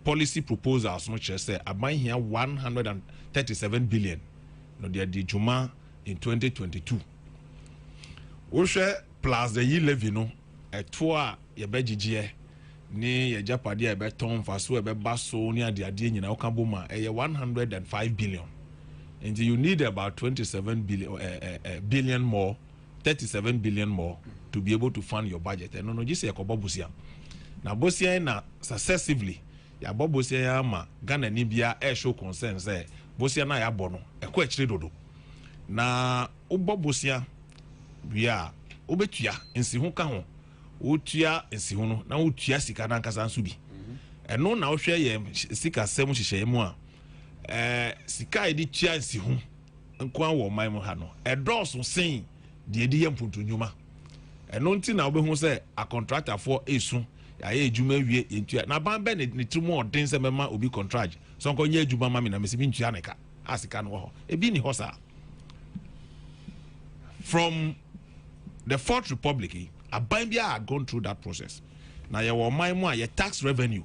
policy proposals no kyerɛ sɛ aban hia 137 billion no de juma in 2022 wohwɛ plus the year levy no ɛto a yɛbɛgyegyeɛ ne yɛgyapade a yɛbɛtɔn mfaso ɛbɛba so ne adeadeɛ nyina woka bom a ɛyɛ 105 billion and you need about 27 billion more 37 billion more to be able to fund your budget and no just yɛkɔbɔ bosia na bosia na successively yɛabɔ bosia ya ama Ghana ni bia show concern sɛ bosia na yɛabɔ no ɛkɔ akyire dodo na wobɔ bosia bia wobɛtua nsiho ka ho wotua nsiho no na wotua sika na nkasa nso bi ɛno na wohwɛ yɛ sika sɛm hyehyɛ mu a sika edi tua nsiho nko a wɔ man mu ha no ɛdɔɔso sen de edi yɛ mpuntunyuma ɛno nti na wobɛhu sɛ a contractor for esu ayɛ adwuma wie yɛntua na ban bɛ ne trimu ɔden sɛ mɛma obi contract so nko nyɛ adwuma ma me na mesi bi ntua ne ka asika no wɔ hɔ ebi ni hɔ saa from the Fourth Republic aban bia had gone through that process na yɛ wɔ man mu a yɛ tax revenue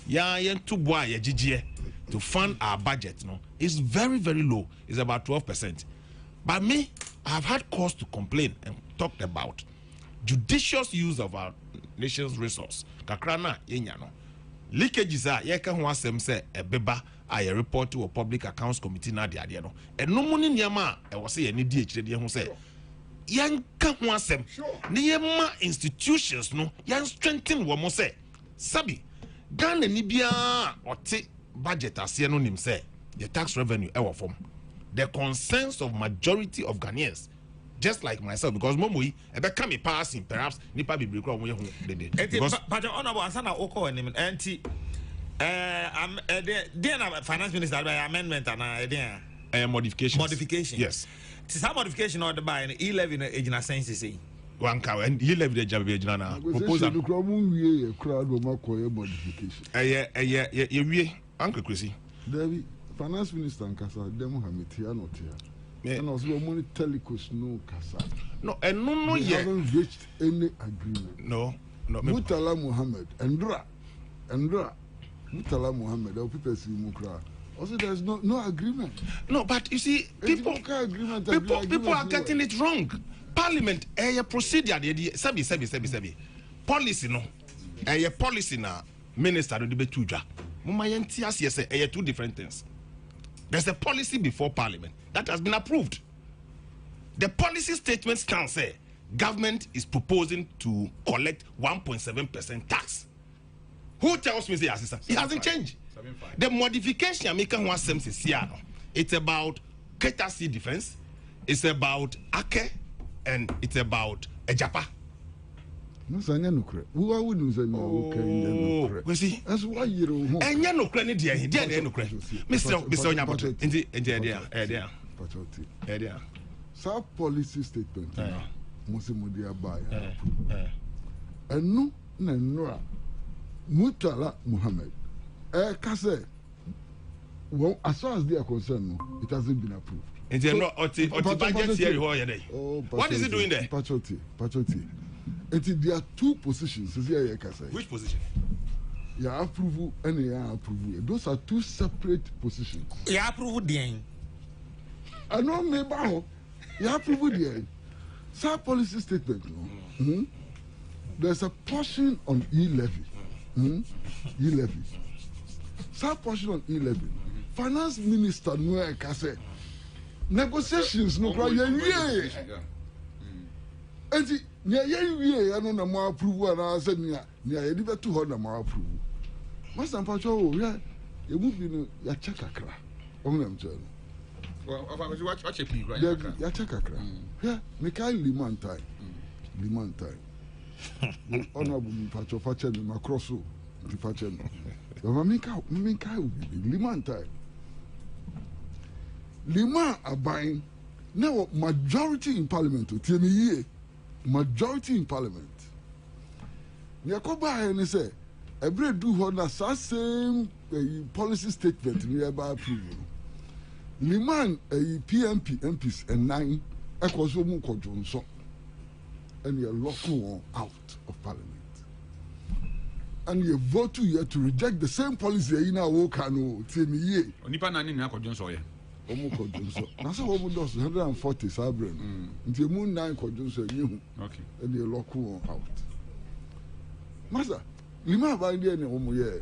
ya yɛnto bo a yɛgyegyeɛ to fund our budget no is very very low. It's about 12%. But me, I have had cause to complain and talked about judicious use of our nation's resource. Kakrana yenyano. Leakages are yeka ho asem se ebeba a report to a public accounts committee na de ade no. Eno mu ni nyama e wo se ye ni di ekire de ho se yanka ho asem ne yema institutions no yan strengthen wo mo se sabi Ghana ni bia ote budget asiye no nim say the tax revenue ewo form the concerns of majority of Ghanaians just like myself because momoi ebe ka me passing perhaps nipa be break mo ye hu dede because but honorable asana oko enim enti the finance minister by amendment and modification yes it's a modification or the buy 11 ejina sense say one cow and you live the job ejina na proposal modification ye Uncle Chrissy. David, finance minister and Kasa, demo Hamitia not here. And also money telecos no Kasa. No, and no, you haven't reached any agreement. No. Mutala Muhammad, Mutala Muhammad, or people see Mukra. Also, there's no agreement. No, but you see, people are getting it wrong. Parliament, a procedure, sabi. Policy, no. A policy na minister do be tuja. Two different things. There's a policy before Parliament that has been approved. The policy statement can say government is proposing to collect 1.7% tax. Who tells me it hasn't changed? The modification it's about courtesy defense, it's about Ake, and it's about Ejapa. No, who wouldn't say no? Okay, we see. That's why you know. And you know, credit there, no credit. Mr. Nyaboto, idea. Sa policy statement. Musimudi abaya. And no, Mutala Muhammad. Kase. Well, as far as they are concerned, it hasn't been approved. And so, budget here, what is it doing there? Pachoti. There are two positions. Which position? Yeah, approval and yeah, approval. Those are two separate positions. Yeah, approval the I know me bao. Yeah, approval the Sa policy statement. There's a portion on e-levy. E-levy. Sa portion on e-levy. Finance minister no kase. Negotiations no cry yeah. And yeah, I know the more approval and I said, yeah, I did 200 more approval. Master Pacho, yeah, you move in your check a crack. Well, watch a pig, right? Yeah, check a crack. Yeah, Mikhail Liman time. Honorable Pacho Pachen, Macrosso, the Pachen. Mikhail Liman time. Liman are buying now majority in parliament to tell me here. Majority in parliament. Yakoba and say every do hold same policy statement nearby approval. Liman PMP MPs and 9 Ekosomu Johnson and you're locking out of parliament. and you vote to reject the same policy you now work and TME. Onipa nani na ko Johnson ye. Omo ko Johnson. Na so omo dos 140 sabre no. Nti mu 9 ko Johnson you. Okay. And they lock you out. Master, Lima Aban there na omo ye.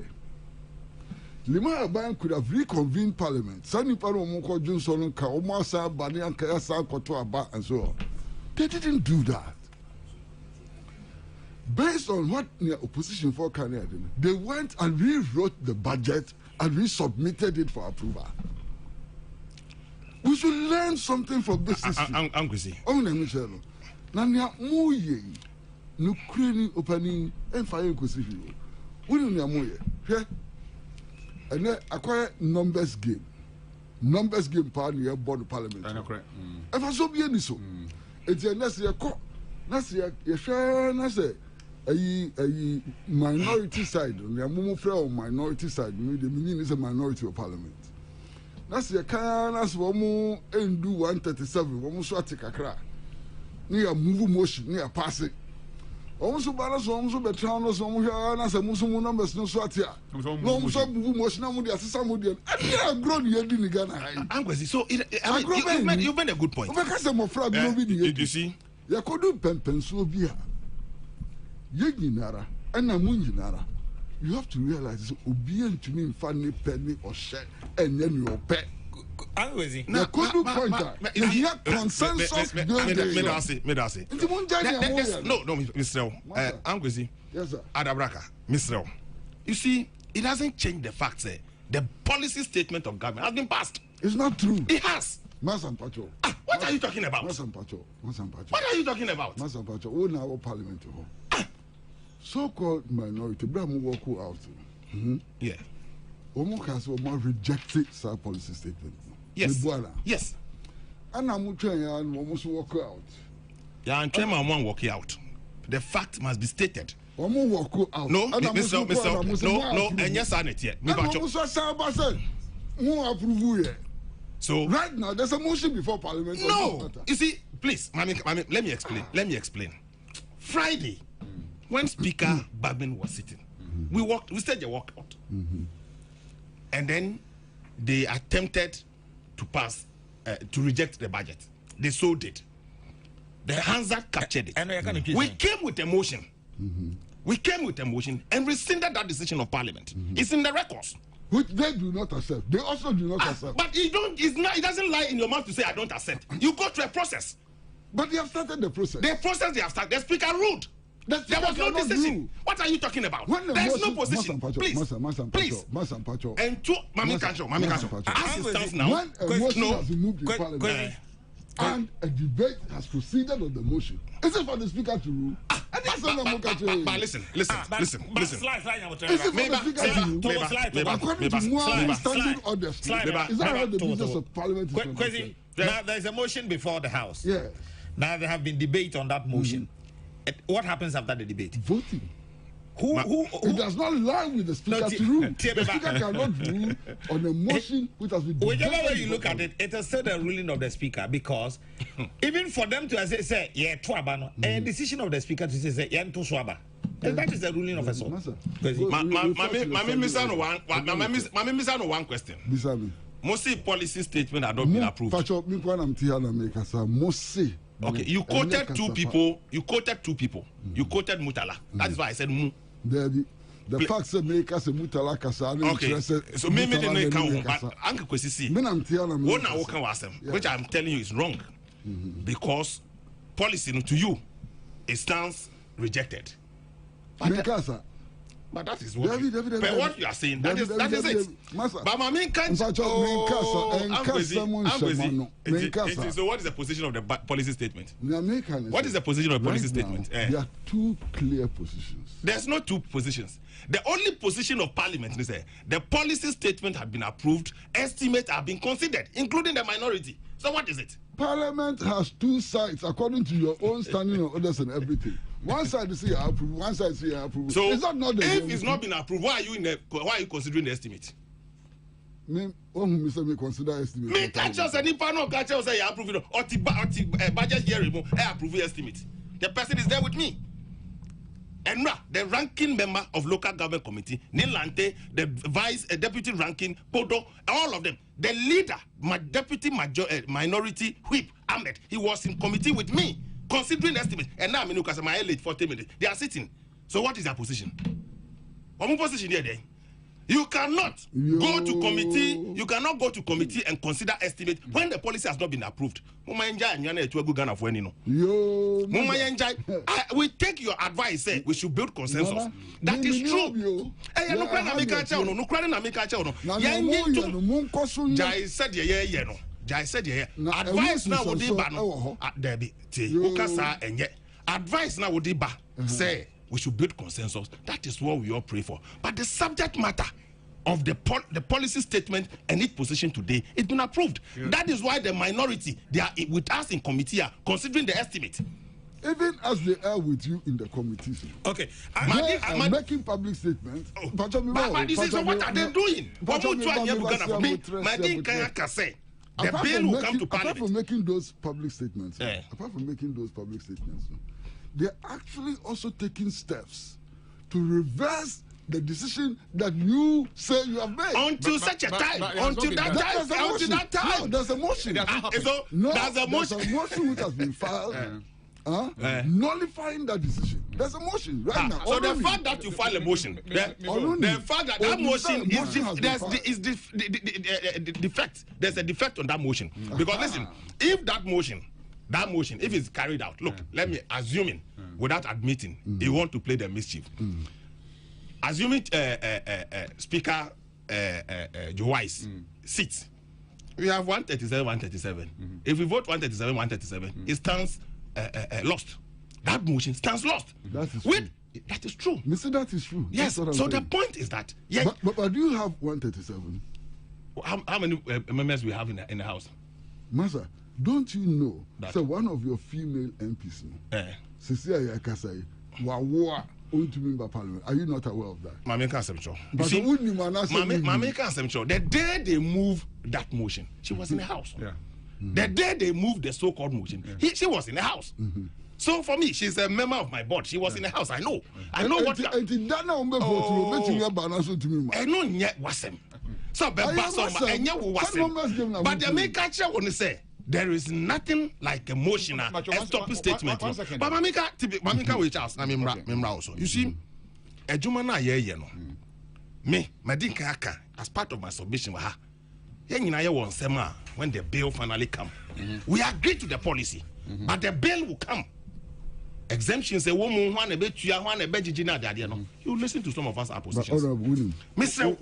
Lima Aban could have reconvened parliament. Sani pa omo ko Johnson ka omo asa bani anka ya sa koto aba and so on. They didn't do that. Based on what the opposition for Canada did, they went and rewrote the budget and resubmitted it for approval. We should learn something from this history. I'm busy. Oh, Michelle. Nanya Moye, Nukreni opening and fire Cosivio. We don't know Moye. And then acquire numbers game. Numbers game party aboard the parliament. I know correct. If I so be any so, it's a next year. Next year, you share, a minority side, the Mumu minority side, the meaning is a minority of parliament. That's the kind as Womu and do 137, Womu Swati Kakra. Near move motion, near passing. Also, balance almost betrayal, some as a Muslim numbers, no Swatia. No, some move motion, I'm with somebody, and I grown here in Ghana. I'm busy. So, you made a good point. Because I'm a frog, you see. You could do pen so be. Yinara and Namunjinara. You have to realize it's obedient to me, funny penny or share, and then your pet. Now, could do pointer. You have consensus. No, Mr. I'm busy. Yes, sir. Adabraka, Mr. You see, it doesn't change the fact that the policy statement of government has been passed. It's not true. It has. Masan Pacho. What are you talking about? Masan Pacho. What are you talking about? Masan Pacho. Oh, now parliament. So-called minority, Bramu walk out. Yeah. Almost rejected our policy statement. Yes. Yes. And I'm trying almost walk out. Yeah, and chairman won't walk out. The fact must be stated. Almost walk out. No, Mr. No, and yes, I need yet. So right now, there's a motion before Parliament. No, you see, please, Mami, let me explain. Friday, when Speaker Babin was sitting, we said they walked out, and then they attempted to pass, to reject the budget. They so did. The Hansard captured it. We came with a motion. We came with a motion and rescinded that decision of Parliament. It's in the records. Which they do not accept. They also do not accept. But it doesn't lie in your mouth to say I don't accept. You go through a process. But they have started the process. The process they have started. The speaker ruled. There was no decision. What are you talking about? There's no position. Please. And to Mami Kancho. As it stands now, when a motion has been moved in Parliament and a debate has proceeded on the motion, is it for the speaker to rule? But listen. Is it for the speaker to rule? According to more standing orders, is that how the business of Parliament is conducted? Now there's a motion before the House. Yeah. Now there have been debate on that motion. What happens after the debate? Voting. Who it does not lie with the speaker to rule. The speaker cannot rule on a motion which has been whichever way you look at it, it is still the ruling of the speaker, because even for them to say yeah twabano, a decision of the speaker to say yeah to swaba. That is the ruling of a soul. Mami Misano one question. Mostly policy statement had not been approved. Okay, you quoted two people. You quoted Mutala. That is why I said Mu. The facts that make us a Mutala Kasa. Okay, so maybe they may count, but Uncle Kwesi, which I'm telling you is wrong, because policy to you, it stands rejected. But that is what what you are saying. That is it. But my main can't. So what is the position of the policy statement? What is the position of the policy statement? There are two clear positions. There's no two positions. The only position of Parliament is the policy statement had been approved, estimates have been considered, including the minority. So what is it? Parliament has two sides according to your own standing on orders and everything. One side is say I approve, one side say I approve. So is that not the if it's not been approved, why are you considering the estimate? Me consider estimate. Me catch us any panel catch us say I approve it or budget here I approve the estimate. The person is there with me. Enra, the ranking member of local government committee, Nilante, the vice deputy ranking, Podo, all of them. The leader, my deputy minority whip, Ahmed, he was in committee with me, considering estimates. And now I'm in my late 40 minutes. They are sitting. So what is their position? What position here? You cannot go to committee. You cannot go to committee and consider estimate when the policy has not been approved. We take your advice. Say we should build consensus. That is true. Jai said Jai said advice now would be Debbie. Advice now would be say. We should build consensus. That is what we all pray for. But the subject matter of the policy statement and its position today, it's been approved. Yeah. That is why the minority, they are with us in committee, are considering the estimate. Even as they are with you in the committees. Okay. They are making public statements. But this is what are they doing? The bill will come to parliament. Apart from making those public statements, they're actually also taking steps to reverse the decision that you say you have made. Until such a time. Until that time. No, there's a motion. There's a motion. There's a motion which has been filed. Nullifying that decision. There's a motion right now. So the fact that you file a motion, the fact that that motion is defect. There's a defect on that motion. Because listen, if that motion, if it's carried out, look, let me assuming, without admitting, he want to play the mischief. Assuming Speaker Joe Wise sits, we have 137. If we vote 137, it stands lost. That motion stands lost. That is true. Mr. That is true. Yes. So the point is that but do you have 137? How many members we have in the house? Master, don't you know that one of your female MPs, Cecilia Yakasai, Parliament? Are you not aware of that? Mami can't the day they moved that motion, she was in the house. The day they moved the so-called motion, she was in the house. So for me, she's a member of my board. She was in the house. I know what. I know yet wasn't. So but the main catcher want to say. There is nothing like a motion, a stop statement. But Mamika which house, I mean, also. You see, a Jumana ye no. Me, Madinka, as part of my submission, when the bill finally come, we agree to the policy, but the bill will come. Exemptions, a woman, one a bit, you listen to some of us oppositions. Mr.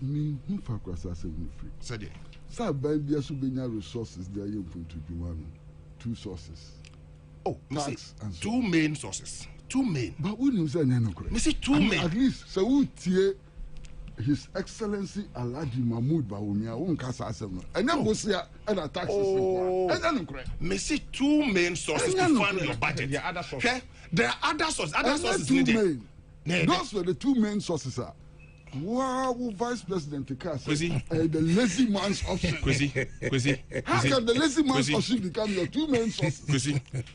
Me who fakwas ase we free. Said Sir baby aso benya resources there you put to one. Two sources. Oh, two main sources. Two main. But we know say no correct. Me say two main. At least so we tie His Excellency Alhaji Mahmoud Bawumia won kasa asem no. Enya bosia e na taxes no. Enya no correct. Me say two main sources to fund your budget. There are other sources. Okay? There are other sources. Other sources needed. Those were the two main sources. Wow, Vice President the lazy man's option. How can the lazy man's option become your two main sources?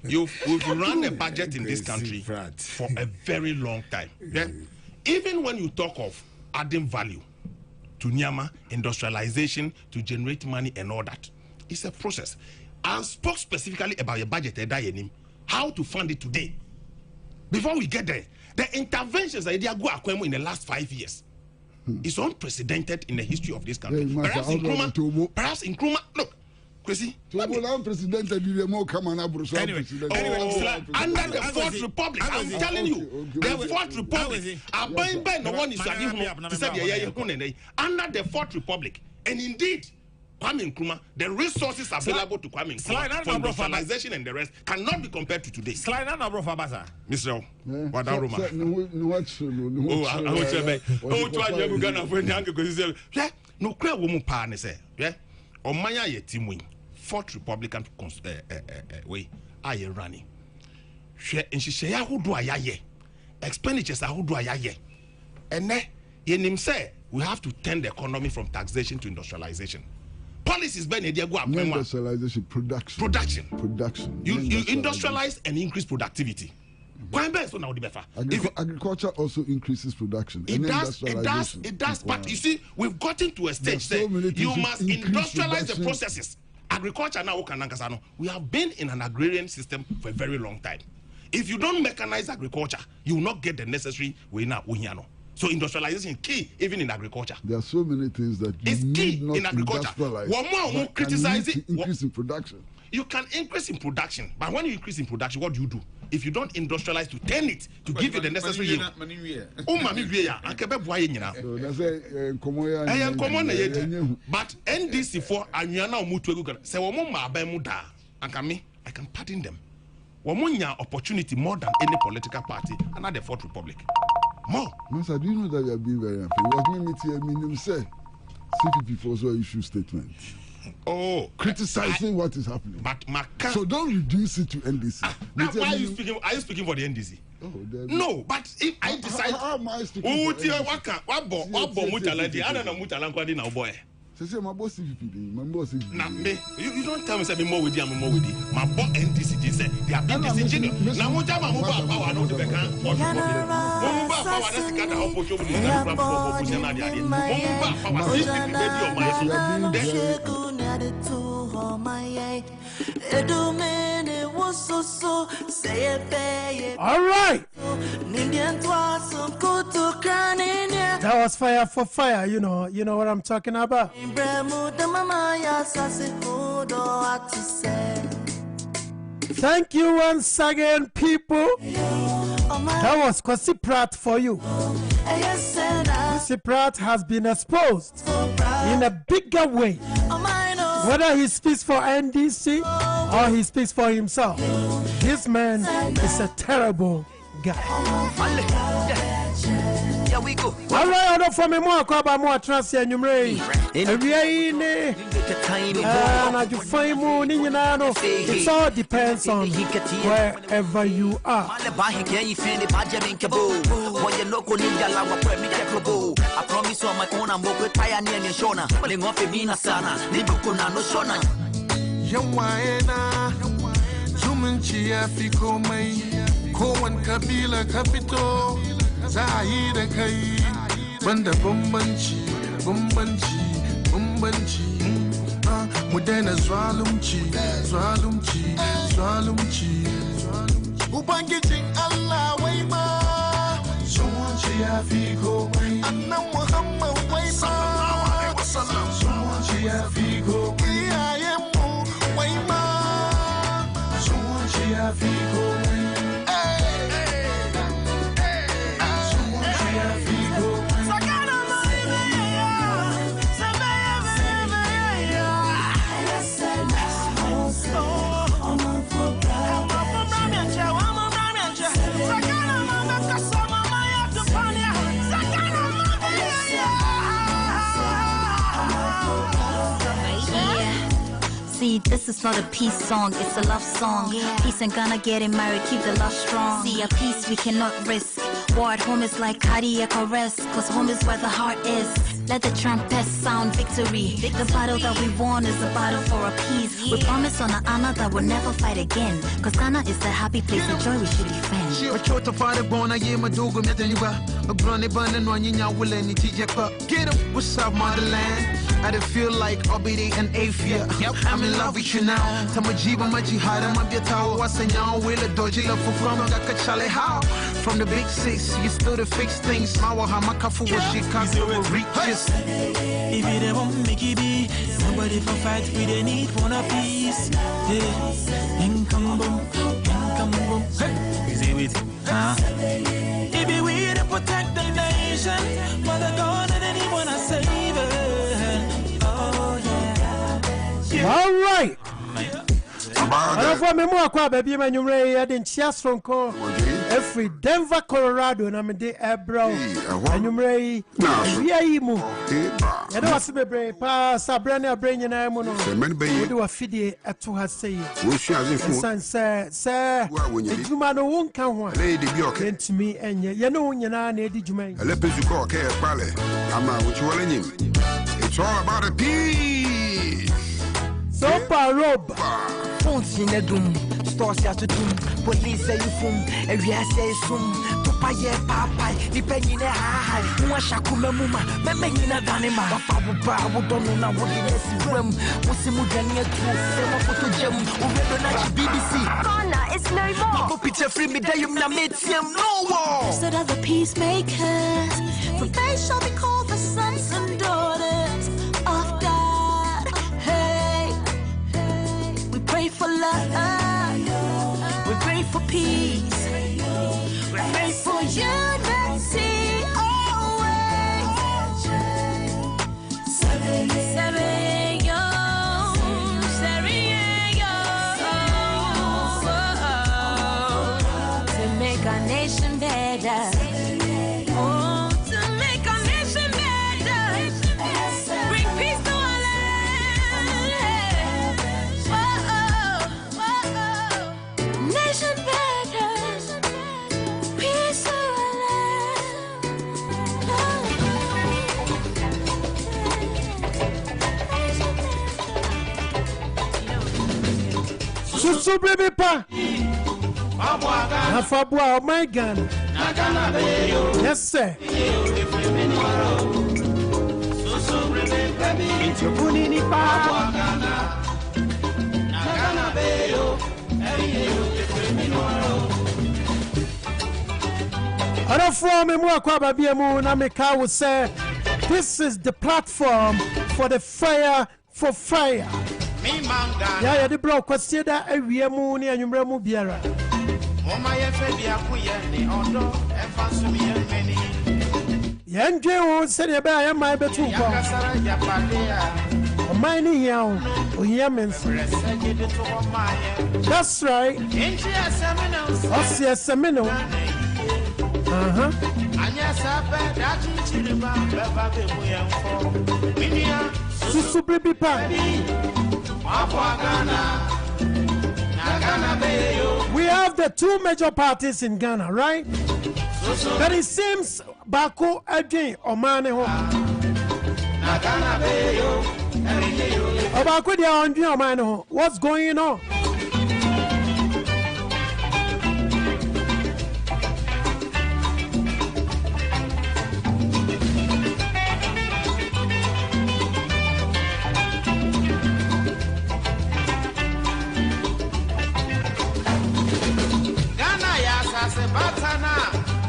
We've run a budget in this country for a very long time. Yeah? Even when you talk of adding value to Nyama, industrialization, to generate money and all that, it's a process. I spoke specifically about your budget, how to fund it today. Before we get there, the interventions that they go in the last 5 years. It's unprecedented in the history of this country. Perhaps in Nkrumah, look, Kwesi. Anyway, under the Fourth Republic, I'm telling you, the Fourth Republic, under the Fourth Republic, and indeed, Kwame Nkrumah, the resources available to Kwame Nkrumah for industrialization and the rest cannot be compared to today. Slide on Abro Fabasa. Mr. Wadaruma. No clear woman partner say, yeah, or Maya ye team win. Fourth Republican way, are you running? And she say, who do I ye? Expenditures are who do I ye? And then, in him say, we have to turn the economy from taxation to industrialization. policies ben e dey go industrialization, production. You industrialize and increase productivity. Agriculture also increases production. It does. But you see, we've gotten to a stage that you must industrialize the processes. Agriculture now, we have been in an agrarian system for a very long time. If you don't mechanize agriculture, you will not get the necessary way now. So industrialization is key, even in agriculture. There are so many things that you need not in agriculture. One more criticizing increase in production. You can increase in production, but when you increase in production, what do you do? If you don't industrialize to turn it to give you the necessary yield. But NDC for Anyana Mutu say I can pardon them. Womunya opportunity more than any political party and not the Fourth Republic. More. Master, do you know that you are being very unfair? You have made me say CPP also issue statement. Oh, criticizing what is happening. But so don't reduce it to NDC. Why are you speaking? Are you speaking for the NDC? Oh, no, but if I decide, how am I speaking for NDC? My boss CVP, my boss CVP. Now, you don't tell me say more with you, I'm more with you. My boss NDC they say they are being disingenuous. Now, what time move up power no the back hand. Move up power that's the kind of opportunity that from opposition na dia. Move up power system radio my. All right. That was fire for fire, you know what I'm talking about. Thank you once again, people. That was Kwasi Pratt for you. Kwasi Pratt has been exposed in a bigger way. Whether he speaks for NDC or he speaks for himself, this man is a terrible guy. Here we go. All right, I don't for me more about more trust and number. It all depends on wherever you are. I promise on my own, I'm working pioneer and Shona. Pulling off a mina sana, Nibukuna no Shona. Yawaena, Zumunchi Afiko May, Koan Kabila Capito. Zahida kai banda bambanci mu daina zalunci ubangijin Allah wai ma zumunci ya fi komai annan Muhammad wai ma zumunci ya fi komai iyayenmu wai ma zumunci ya fi komai. See, this is not a peace song, it's a love song. Peace and Ghana getting married, keep the love strong. See, a peace we cannot risk. War at home is like cardiac arrest, cause home is where the heart is. Let the trumpets sound victory. The battle that we won is a battle for a peace. We promise on an honor that we'll never fight again, cause Ghana is the happy place of joy we should defend. Get up, what's up, Motherland? I don't feel like I'll be there in 8th year. I'm in love with you now. Tamajiba Majihada Mabiata was a young will a dodgy love for from Dakachale. How? From the big six, you still to fix things. Mawa Hamakafu was Chicago will reach. If you don't want make it be, nobody for fight, we don't need one a piece. Yeah, income boom. Hey, is it with if we to protect the nation, Mother God and anyone I save it. Oh yeah. All right. I don't want me more baby man you didn't chest from call every Denver, Colorado and I'm in the bro and you may move. You know what's the brain pass a brand new brain and I'm going do a fiddy at to her say son sir you man won't come one to me and you know you're not did you make let you call care ballet. I'm not what you want. It's all about a peace. Sopa robe. Phones in a doom, stores ya to doom, police say you fool, and we say soon. Papa, yeah, papa, depending on high, Mwashakuma Muma, Memina Danima, Papa, would don't know what it is. Musimudia to photo gem, BBC. Ghana is no more. Picture free me, there you made him no more. Instead of the peacemakers, for they shall be called the sons and daughters of God. Hey, we pray for love, we pray for peace, we pray for unity always. To make our nation better. Oh, to make our nation better. Bring peace to our land. Nation better. Peace to our land. Susu baby pa. Afabua, oh my God. Yes, sir. Namika will say, this is the platform for the fire for fire. Yeah, the bro, consider a Riamuni and Yumremu Biara. Yanjo said about my betu. Mining young, Yamens. That's right. Ossia Semino. Susu baby pa. We have the two major parties in Ghana, right? But it seems Bako again or Maneho. Bako they are on Maneho. What's going on? Batana,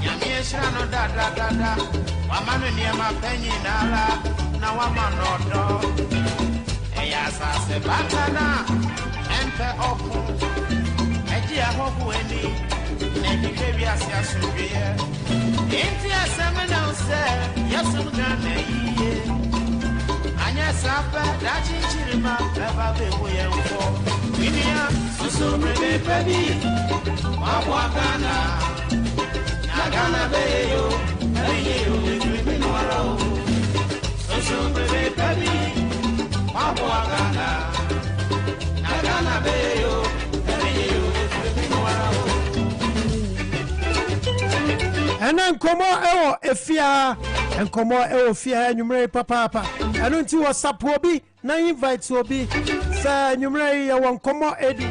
Yamieshano da da da da, Wamanu near my penny nala, now I'm on no. Eyasa se Batana, enter open, Edia Hoku any, Nady baby as Yasubia. Intia Seminole said, Yasugane, Anya Sapa, Dachi Chirima, Baba Baby for Winia, Susu baby. Wabwagana, Nagana Bayo, Bayo, Criminal, Social Baby, Wabwagana, Nagana Bayo, Bayo, Criminal. And then come on, Efia, and come on, Efia, and you marry Papa. I don't see what's up, Wobby. Now invite Wobby. Sir, you marry one, come on, Eddie.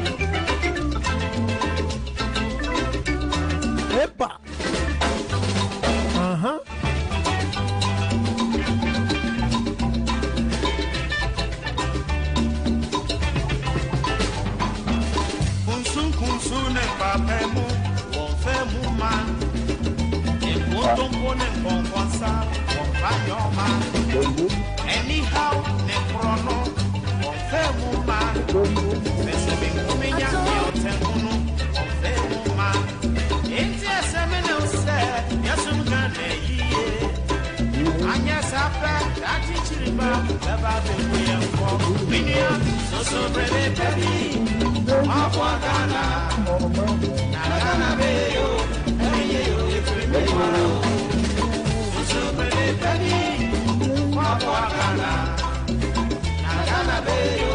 Epa. Kunsun ne papemu, wonfemu man. Ekotompo ne konkonsa, wonfanyoma. Anyhow ne krono, wonfemu man. Mesebe kuminya yotemunu, wonfemu man. Intia Seminole said, Yasum Gane, Anya Sapa, Dati Chiriba, Baba Baby for Minia, Soso Baby, Mapwagana, Nagana Bayo, Soso Baby, Mapwagana, Nagana Bayo,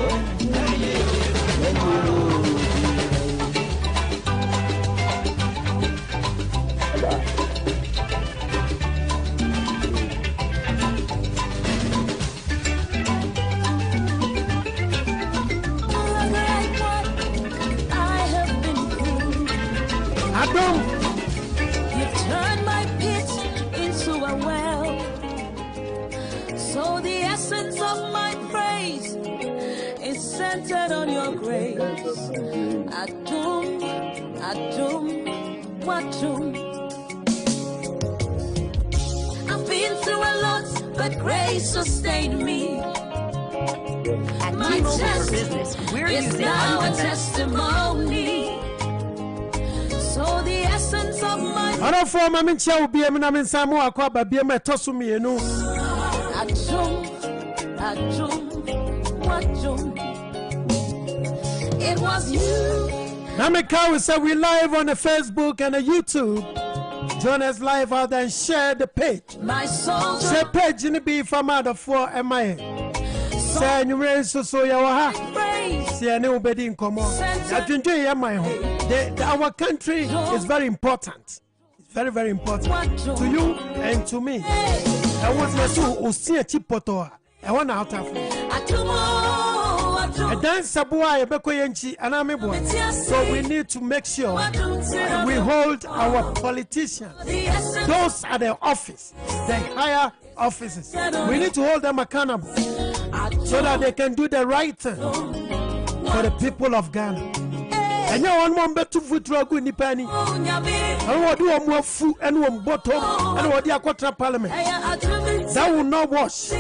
essence of my praise is centered on your grace. Adum, Adum, Watum. I've been through a lot, but grace sustained me. My test is now a testimony. So the essence of my Ora for ma min chia obi em na min samu akwa ba bia me toso mienu. It was you. Now me we say we live on the Facebook and the YouTube. Join us live out and share the page. My soul. Say page in the be from out of 4 MI. Say you raise so ya wa ha. Say ne obedi in komo. Our country is very important. It's very, very important to you and to me. I want to see a chipoto. I want out of a dance sabua ebeko yenchi anamebo. So we need to make sure we hold our politicians, those at the office, the higher offices. We need to hold them accountable so that they can do the right thing for the people of Ghana. And you want one better food to a good nipani. I want to do more food and one bottom and what the quarter parliament. That will not wash.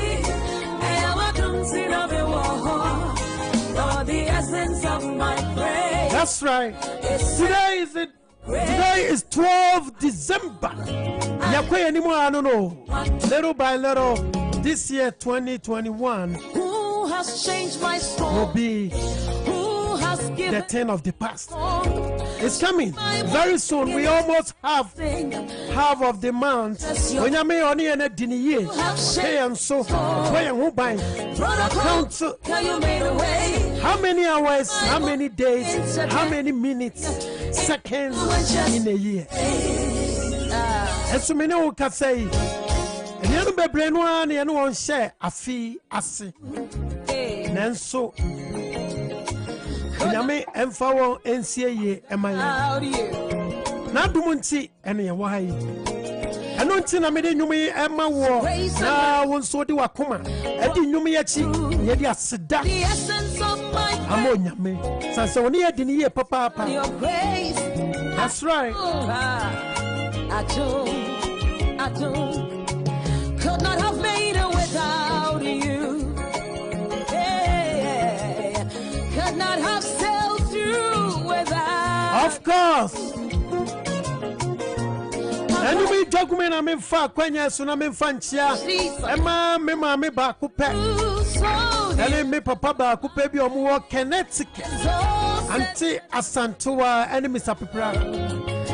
That's right. Today is 12 December. I don't know. Little by little, this year 2021 Who has changed my story? will be the thing of the past. It's coming very soon. We almost have half of the month. When you may only end the year, pay and so where who buy count how many hours, how many days, how many minutes, seconds in a year. And so many who can say, and you know, brain one, and one share a fee, a see. And so. Yame emfawo NCA emaya na dumunti ene wahai eno nti na mede nwumi ema wo na wonso de wakoma edi nwumi yachi ye di aseda amo nyame sanse woni ye di ni ye papa. That's right. I could not have made it without you. Could not have sailed through without. Of course. And you be document I mean fa kwanya so na me fanchia. Ema me ma me ba ku pe. And me papa ba ku pe bi omo wo Connecticut. Anti Asantua and Mr. Pipra.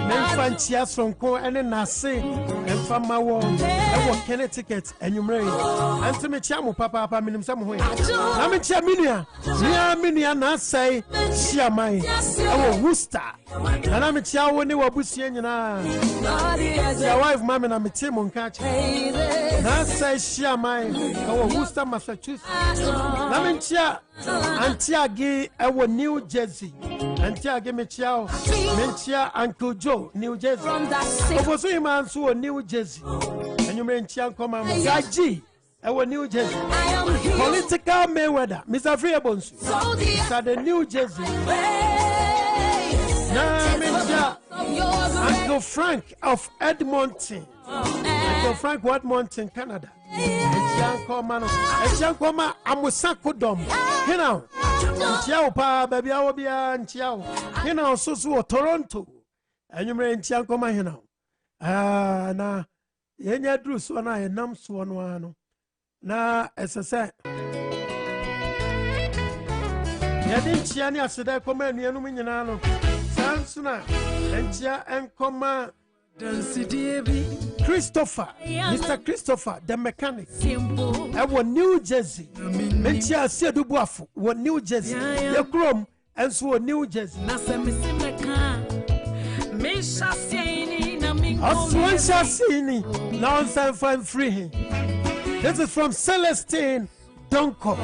Fanchia Sonko and Nase and Famawo and Connecticut and you marry. And to me, Chamu Papa, Minim Samuel. I'm a Chaminia. Minia Nase, Shiamai, our Worcester. And I'm a Chow when you were Bussian. Your wife, Mamma, and I'm a Timon catch. Nase, Shiamai, our Worcester, Massachusetts. I'm in Chia, Antiagi, our New Jersey. Antiagi Michao, Menchia, Uncle Joe. New Jersey. Oboso iman so New Jersey. And you mention come Gaji. Our New Jersey. Political Mayweather. Mr. Freebons. So the New Jersey. Uncle Frank of Edmonton. Uncle Frank of Edmonton, Canada. Echankoma Amusako Dom. You know. Chiao pa baby awobia nchiao. You know so Toronto. And you may come here now. Na yenya drew so na enam so no ano. Na esese. Yadi nchia ni aseda koma enu nyina no. Sansuna enchia enkoma Christopher, Mr. Christopher, the mechanic. I was New Jersey. Menchia Sedu Buafu, what New Jersey. The Chrome and so New Jersey. Aswansasini, nonsense from free. This is from Celestine Donko.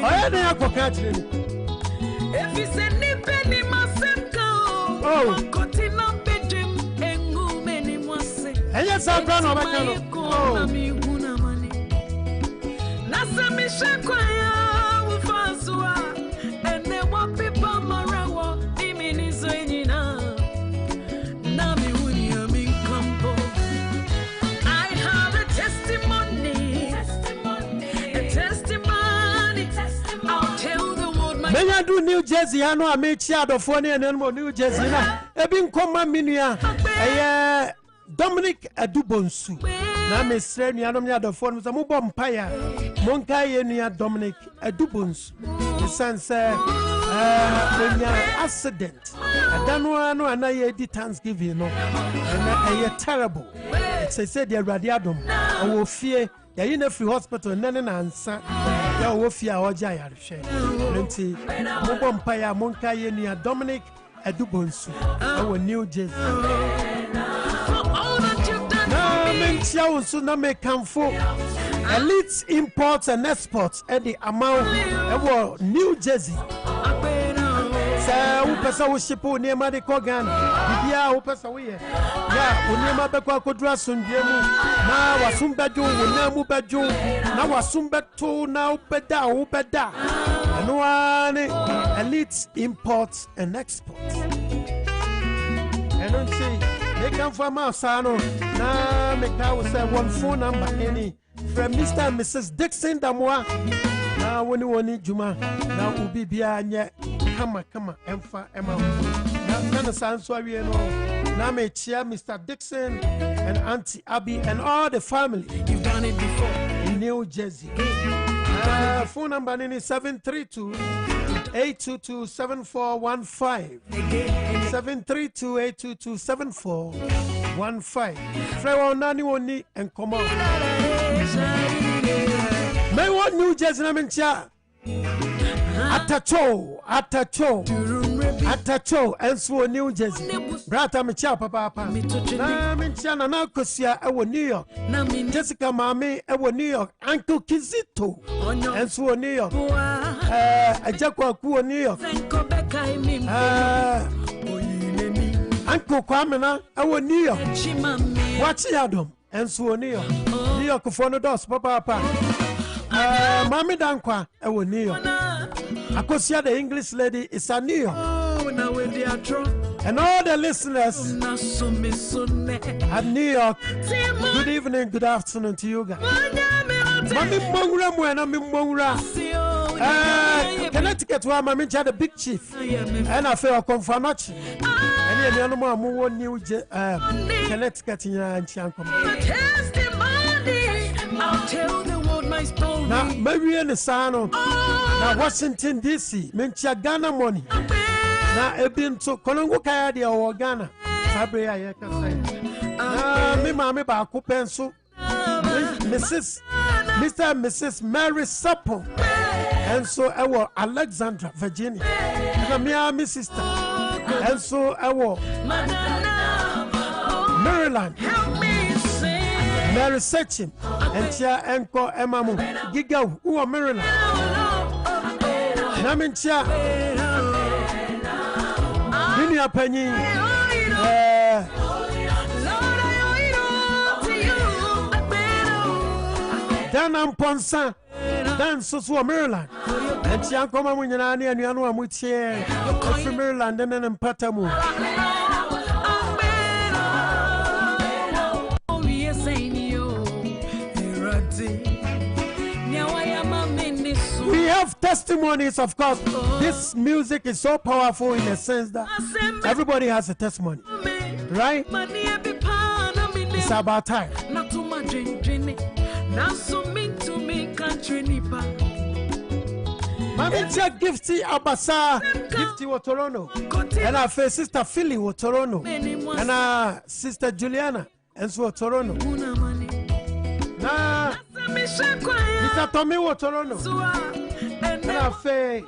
I didn't go catch it. If you say Nipeni Masemko, Oh, Cotina Bedrim, and Gumeni Mose. and yes, I'm done. Oh, Nasa Mishakwaya, Ufasua, and there were people Marawa, Iminizoina. Nami William in Campo. I have a testimony. A testimony. I'll tell the world my. When I do New Jersey, I know I made child of one and then more New Jersey. I've been come minia. Dominic Adubonsu. Na me sreni anom ya the phone so mo bom paya. Monka ye nua Dominic Adubonsu. The son say accident. Adano ana ye di Thanksgiving no. Na terrible. It said the radiadom. O fear ya in a free hospital nene na ansa. Ya wo fear oja ya hwe. Nti mo bom paya monka ye nua Dominic Adubonsu. Our New Jersey. So now make come for Elite Imports and Exports at the amount of New Jersey. So, Upasa will ship on near Medical Gun. Yeah, Upasa, yeah, Unima Beko could dress on Demu. Now, Wasumba do, Namu Baju, now Wasumba to now Beda. And one Elite Imports and Exports. And don't see. They come from our son. Now, make I say one phone number any from Mr. and Mrs. Dixon Damois. Now, when you want Juma, now will be behind come, Emma. Now, son, so we know. Now, may cheer Mr. Dixon and Auntie Abby and all the family. You've done it before in New Jersey. Phone number is 732. 822-7415 732-822-7415 Frewa nani woni and come on. May want New Jersey na mencha Atacho and so New Jersey Brata mencha papa na mencha na kosia e New York Jessica Mami e New York Uncle Kizito and so New York Ajakwa ku New York Uncle Kwamena e New York Watch Yadom and so New York for no dos papa Mami Dankwa e New York Akosia the English lady is a New York. And all the listeners at New York, good evening, good afternoon to you guys. Mami Mongra. Connecticut, where Mami had a big chief. And I feel confirmation. And the other one who New Connecticut in Chankom. I'll tell the world my story. Now, maybe in the Sano. Now, Washington, D.C. Mencha Ghana money. Now, I've been to Kolongo Kayadi or Ghana. Sabria, I can say. Now, me, Mammy Baku Pencil. Mr. and Mrs. Mary Supple. And so, I was Alexandra, Virginia. And my sister. And so, I was Maryland. Mary Sechin and Chia Enko Emamu Giga who are Maryland. Namincha Minia Penny Dan Ponsa Dan Susu Maryland and Chia Koma Munani and Yanu Amuche from Maryland and then Patamu. We have testimonies, of course. This music is so powerful in the sense that everybody has a testimony, right? It's about time. Mami check Gifty Abasa, Gifty Toronto, and our sister Philly Toronto, and our sister Juliana, and so Toronto. Nah, Mr. Tommy Toronto, and our Faye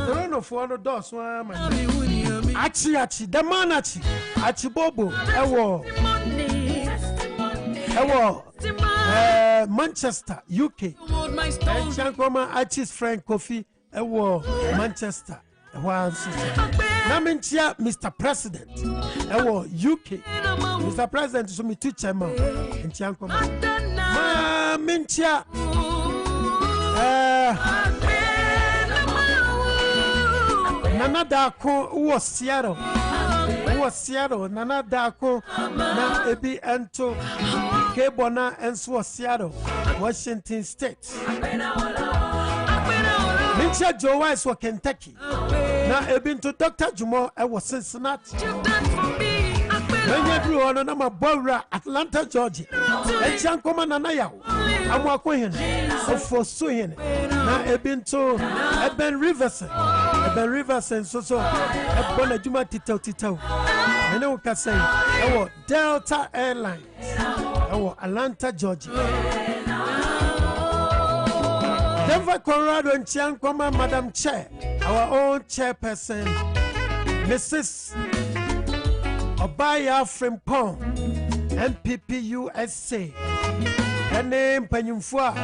Toronto for the doors. Achi, the man Achi Bobo, Ewo, Manchester, UK. And Chankoma Archie's friend Kofi, Manchester. Namintia, Mr. President, UK. Mr. President, so me two chairman in Chankoma. Mintia. Nana Dako was Seattle. Nana Dako, na Ebi Ento, Kebona, and so Seattle, Washington State. Mincha Joe Wise was Kentucky. Now Ebi to Dr. Jumo, I was Cincinnati. When you grew on a Bora, Atlanta, Georgia, and Chankoma Nanaya, I'm walking for suing. Now Ebi to Eben Rivers. And so a Bonajuma Tito. I know what I say. Delta Airlines. Atlanta, Georgia. Denver, Colorado, and Chiankoma, Madam Chair. Our own chairperson, Mrs. Obaya Frimpong, MPP USA. Her name, Penyumfua.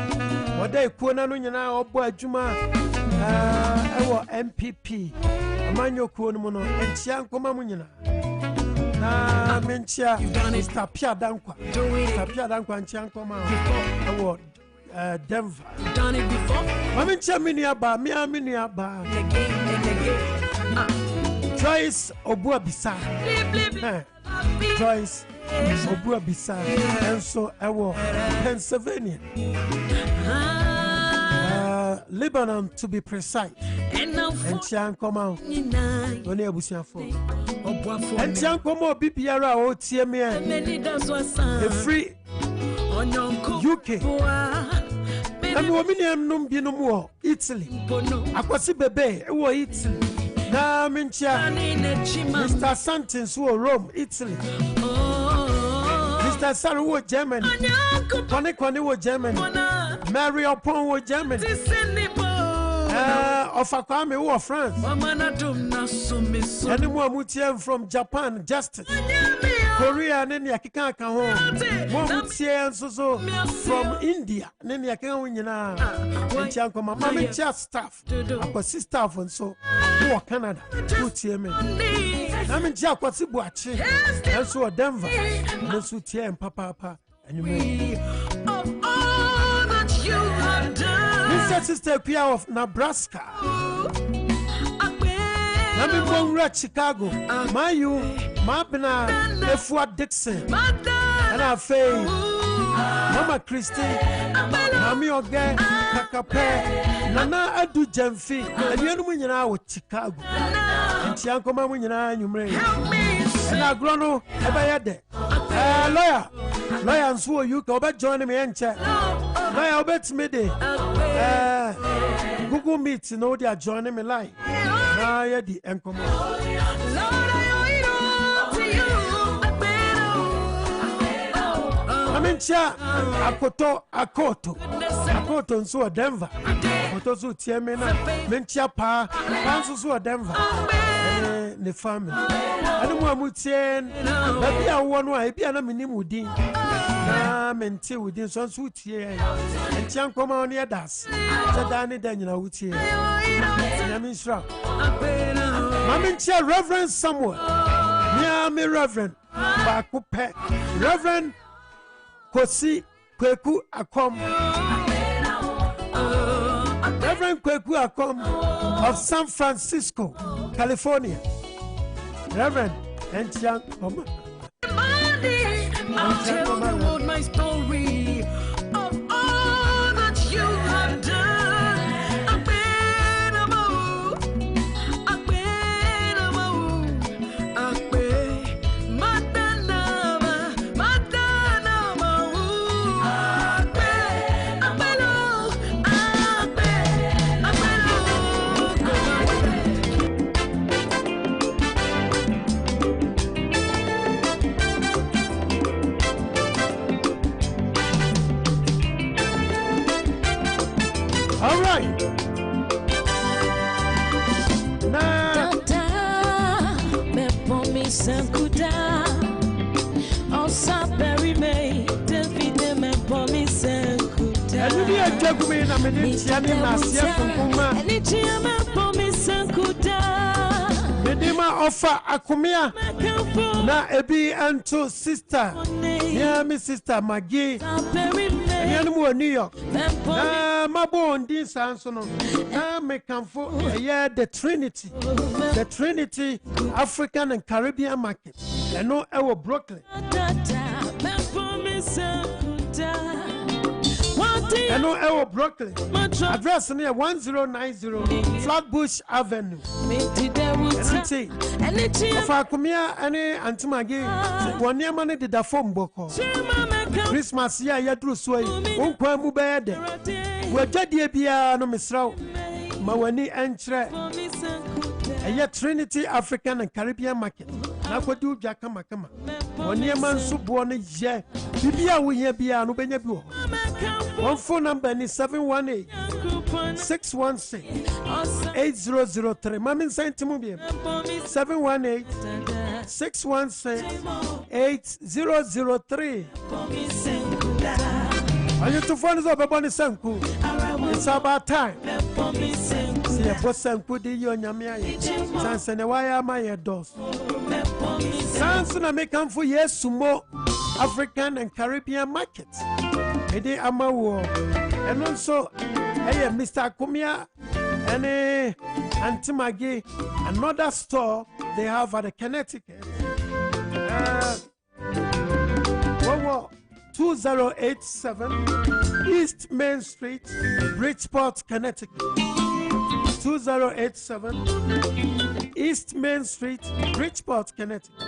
What they Kuna Nuna or Boajuma. Our MPP, Amanyo Kuonomono, and Chiankoma Munina. Na Menchia, Mr. Pia Dankwa, and Chiankoma, award Denver. Done it before. Mamencha Miniaba, Miniaba. Joyce Obua Bisa. Joyce Obua Bisa, and so our Pennsylvania. Lebanon to be precise. And Chan come out. When you bush for. And Chan come out, BPR or TMA. The free UK. And women num be no more. Italy. Akwasi bebe, or Italy. Na Mincha. Mr. Santins who Rome, Italy. Mr. Saru Germany. Kwane was Germany. Mary Opon was Germany. Of Akwame who France. Anyone who from Japan, Justice. Korea, Nenia Kikaka home. One so from India, Nenia Kawina. And Chanko, my mammy just staff. Our sister and so who Canada. Who TM. I'm in Jack what's it watching. And so Denver. And so TM Papa. And you may. Of all that you have done. This sister Pia of Nebraska. I'm in Chicago. My you, Mabna, F. Dixon, and I say, Mama Christie, Mammy Oga, Kakape, Nana Adu Jamfi, and you know when you're with Chicago. And Chianco when you may. And I grow Ebayade. Lawyer, and so you go back joining me and chat. Lawyer, bet me day. Google Meet, you know they are joining me live. Now you're the anchor. I mean, Akoto, and so Denver. Akoto, Tiamena, Menchia Pa, Pansu, Denver, and the family. I don't want to say, but be a one way, be a minimum within. Menti within some sweet here, and Chan come on near das. Danny Daniel with here. Yamisra. Mamincha, Reverend Samuel. Near me, Reverend Bakupe, Reverend Kosi Kweku Akom, Reverend Kweku Akom of San Francisco, California. Reverend and Chan come. I'll tell the world my story of all that you have done. All right. Me promise and kuda. On sa peri me, David me po. Jagumi na Mediani Nasia Kuma. Medima offer Akumia na Ebi and sister. Yeah, my sister Maggie. Yanmu New York. Mabo on this answer. Me come for the Trinity African and Caribbean market. I know our Brooklyn. I know our Brooklyn. Address near 1090 Flatbush Avenue. If I come here, any Antimagi, 1 year money did a phone book. Christmas year, ya drew sway. Unquamu bed. We're Jadia Bia no Misrao. Mawani entre. A Trinity African and Caribbean market. Now what do Jakama Kama? 1 year man so born a year. Bibia we here be no benyabu. One phone number is 718-616-8003. Mamin Saint Timubia 718-616-8003. Are you to phone us up about the Sanku? It's about time. See a boss and put in your Yamia. Sans and why am I a dos? Sans and I make come for yes, sumo African and Caribbean markets. Ede Amawo and also Mr. Kumia and Antimagi, another store they have at the Connecticut. 2087 East Main Street, Bridgeport, Connecticut. 2087 East Main Street, Bridgeport, Connecticut.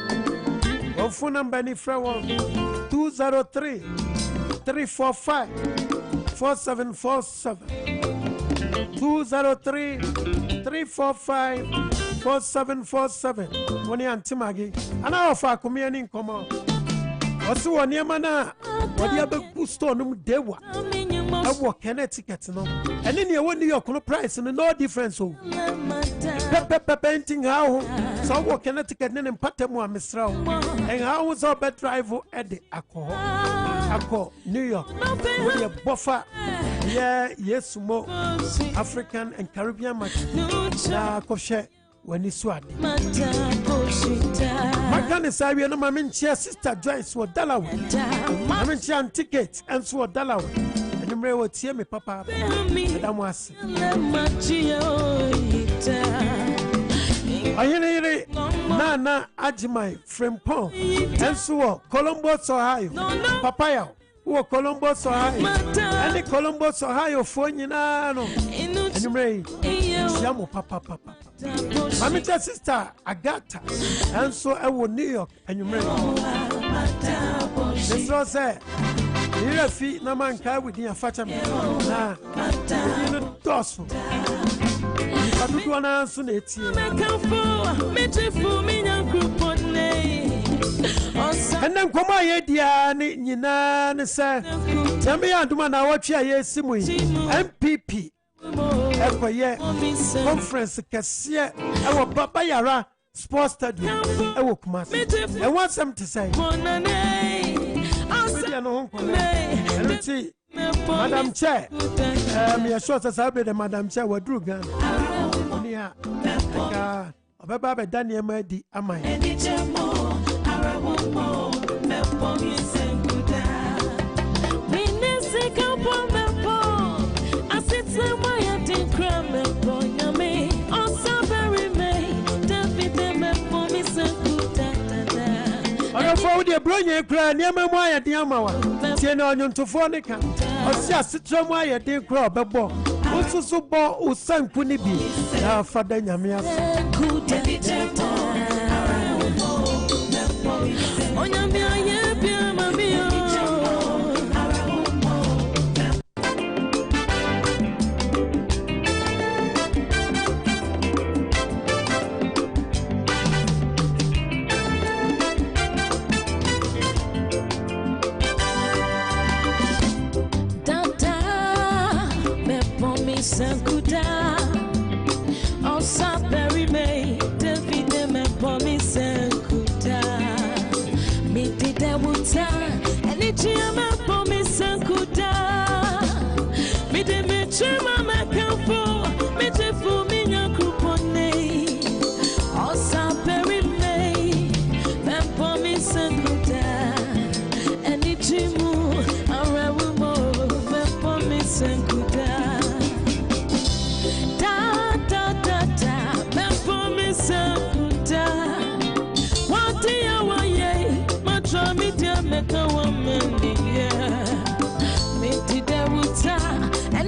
Our phone number is 203 345-4747 203-345-4747. Money Antimagi. And I offer Kumian in common. Also, one Yamana, what you have a booster no dewa. I work Connecticut, no. And then you want your price and no difference. So, painting how so work Connecticut and Patamo Misrao. And how was our bed driver at the Acco, New York, with a buffer, yes, more African and Caribbean market. Na Koshe, when you swat. Makan is I know my sister Joyce was Delaware. I mentioned tickets and sword Delaware. And you may well see me, Papa. Madam was. Ayene Nana Ajimai from Pong and so Columbus, Ohio. Papaya, who Columbus, Ohio. And the Columbus, Ohio, Fonino. And you may Yamu Papa. My sister Agatha, and so I will New York, and you may. This was it. Here, feet no man car with your fatima. Nah, dorsal. I do one answer it. And then come my idea, Nina, sir. Tell me, I do man, I watch here, yes, MPP. Conference, Cassia, our Papa Yara, Sports Stadium. I will come. I want some to say. Madam Chair, me a short as I be the Madam Chair were drew gun. Near Baba Daniel Medi, am I? For the brilliant cry, near my wire, dear Mawa, Tiano to Fornica, or Sastra Wire, dear crop, a ball. Also, so ball or San Punibi, our father Yamia. Sankuda, oh, Saperi May, David, me Pommy Sankuda, me did that wood time, and it's your Pommy Sankuda, me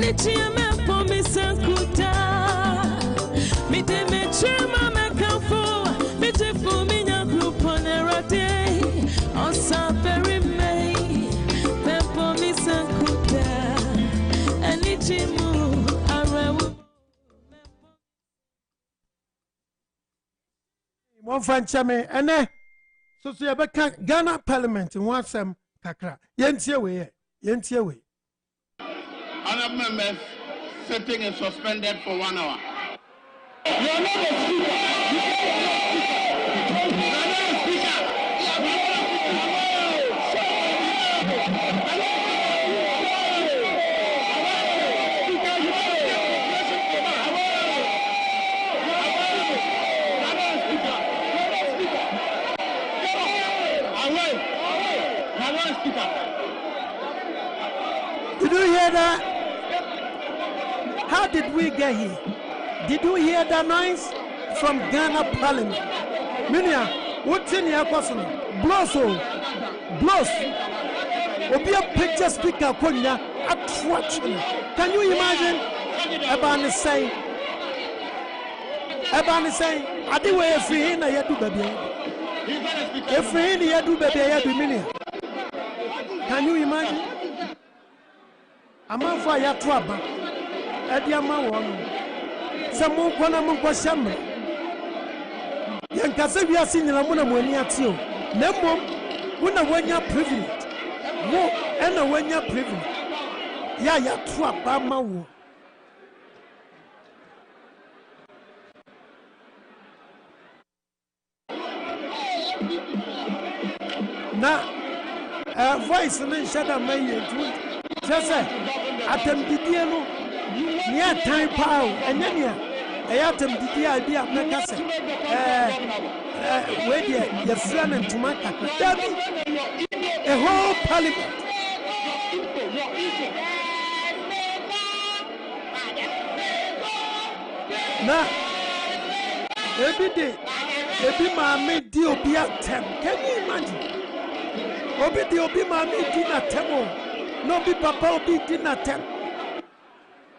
Nichia me po mi sankuta. Mi te me chima me kamfo. Mi te fu mi nya group on erate. Osa very me. Me po mi sankuta. Anichimu arewu. One fan chame ene. So you be Ghana Parliament in one sem kakra. Yentie we. Other members sitting is suspended for 1 hour. You are not a speaker. Did you hear that? How did we get here? Did you hear that noise from Ghana Parliament? Minia, what's in your question? Blows. Obi a picture speaker konya attraction. Can you imagine? Ebani saying, "Adi we free na yedu baby. Free na yedu baby yedu minia." Can you imagine? Ama fa ya twaba. Edi ama wonu. Se mo kwana mo kwashamre. Yankase wi asinyira mo na mo ani ate o. Na mom wona wanya privilege. Wo ena wanya privilege. Ya twaba ma wo. Na voice men shada maye tu. Just say atem didie no nia time power enya nia atem didie abi ameka se we dia ye friend ntuma kakra dabi a whole parliament na ebi ma me di obi atem. Can you imagine? Obi ma me di na temo. No be papa obi di na tem.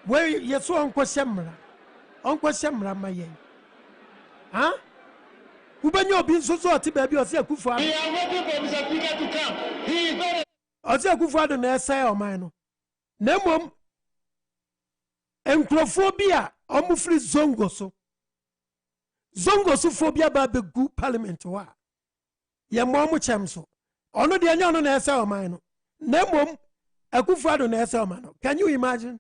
Where yeso onko semra maye. Huh? Ubenyo obi nsoso ati baby o se akufu ado. He are waiting for Mr. Speaker to come. He is very o se akufu ado na esai o man no. Na mom enkrofobia omufri zongo so phobia ba be gu parliament wa. Ye mo mu chemso. Ono de anya ono na esai o man no. Na mom Akufado na Eselmano. Can you imagine?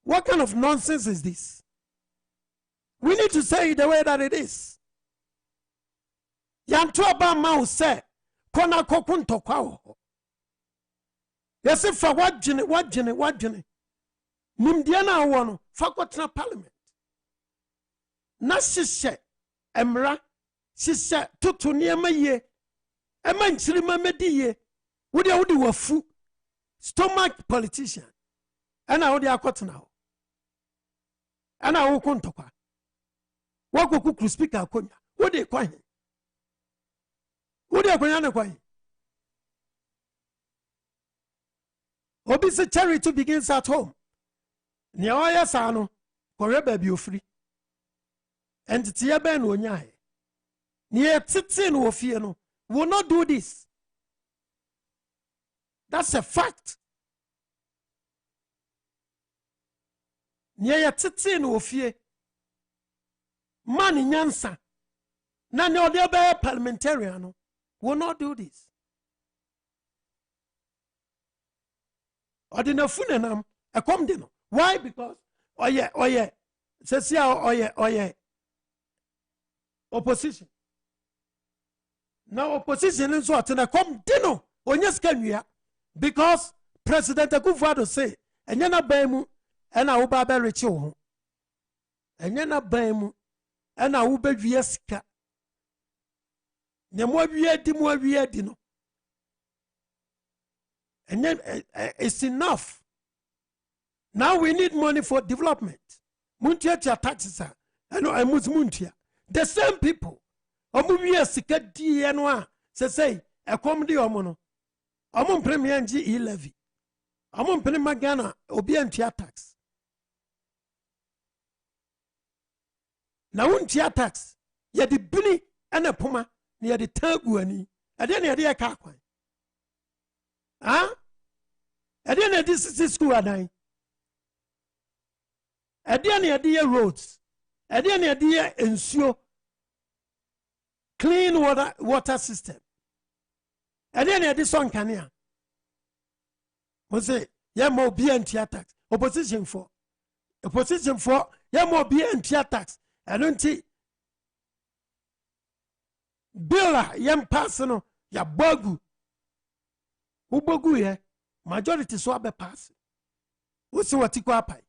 What kind of nonsense is this? We need to say it the way that it is. Yantuaba Mao say, Kona kokunto kwao. Yes, if for what jene. Nimdiana wano, fakotna parliament. Na shishe, emra, shishe, tutu niyama ye, ema nchirima mediye, Woody wafu stomach politician. And I would have now. And I will come to qua. What could speak our conya? What they quite? What they are quite? Obisa charity begins at home. Niawaya sano, koreba be free. And Tia Ben Wonyai. Near Titin Wofiano will not do this. That's a fact. Near Titin Wofie. Man in Yansa. None of the other parliamentarian will not do this. Ordinary funenam, a comdino. Why? Because, oh yeah, says yeah, opposition. Now opposition is what and I come dino on yes can you because President Akufo-Addo say and yana bemu and I will be rich and yana bemu and I will be vieska. Nemo we no. And then it's enough. Now we need money for development. Muntia taxes are and I must muntia. The same people. Omubiya sika di enwa say a comedy omono. Omon premier nji levy. amo mpene magana obi antua tax na wontua tax ye de bini ena poma na ye de tagu ani ade na ye de ka kwan ade na de school adan ade na ye de roads ade na ye de ensuo clean water system ade na ye de son kanea mo say ye mo bi antua tax opposition for ye mo bi antua tax eno nti bill yem pass no ya bogu ubogu ye majority so abe pass usi watiko apai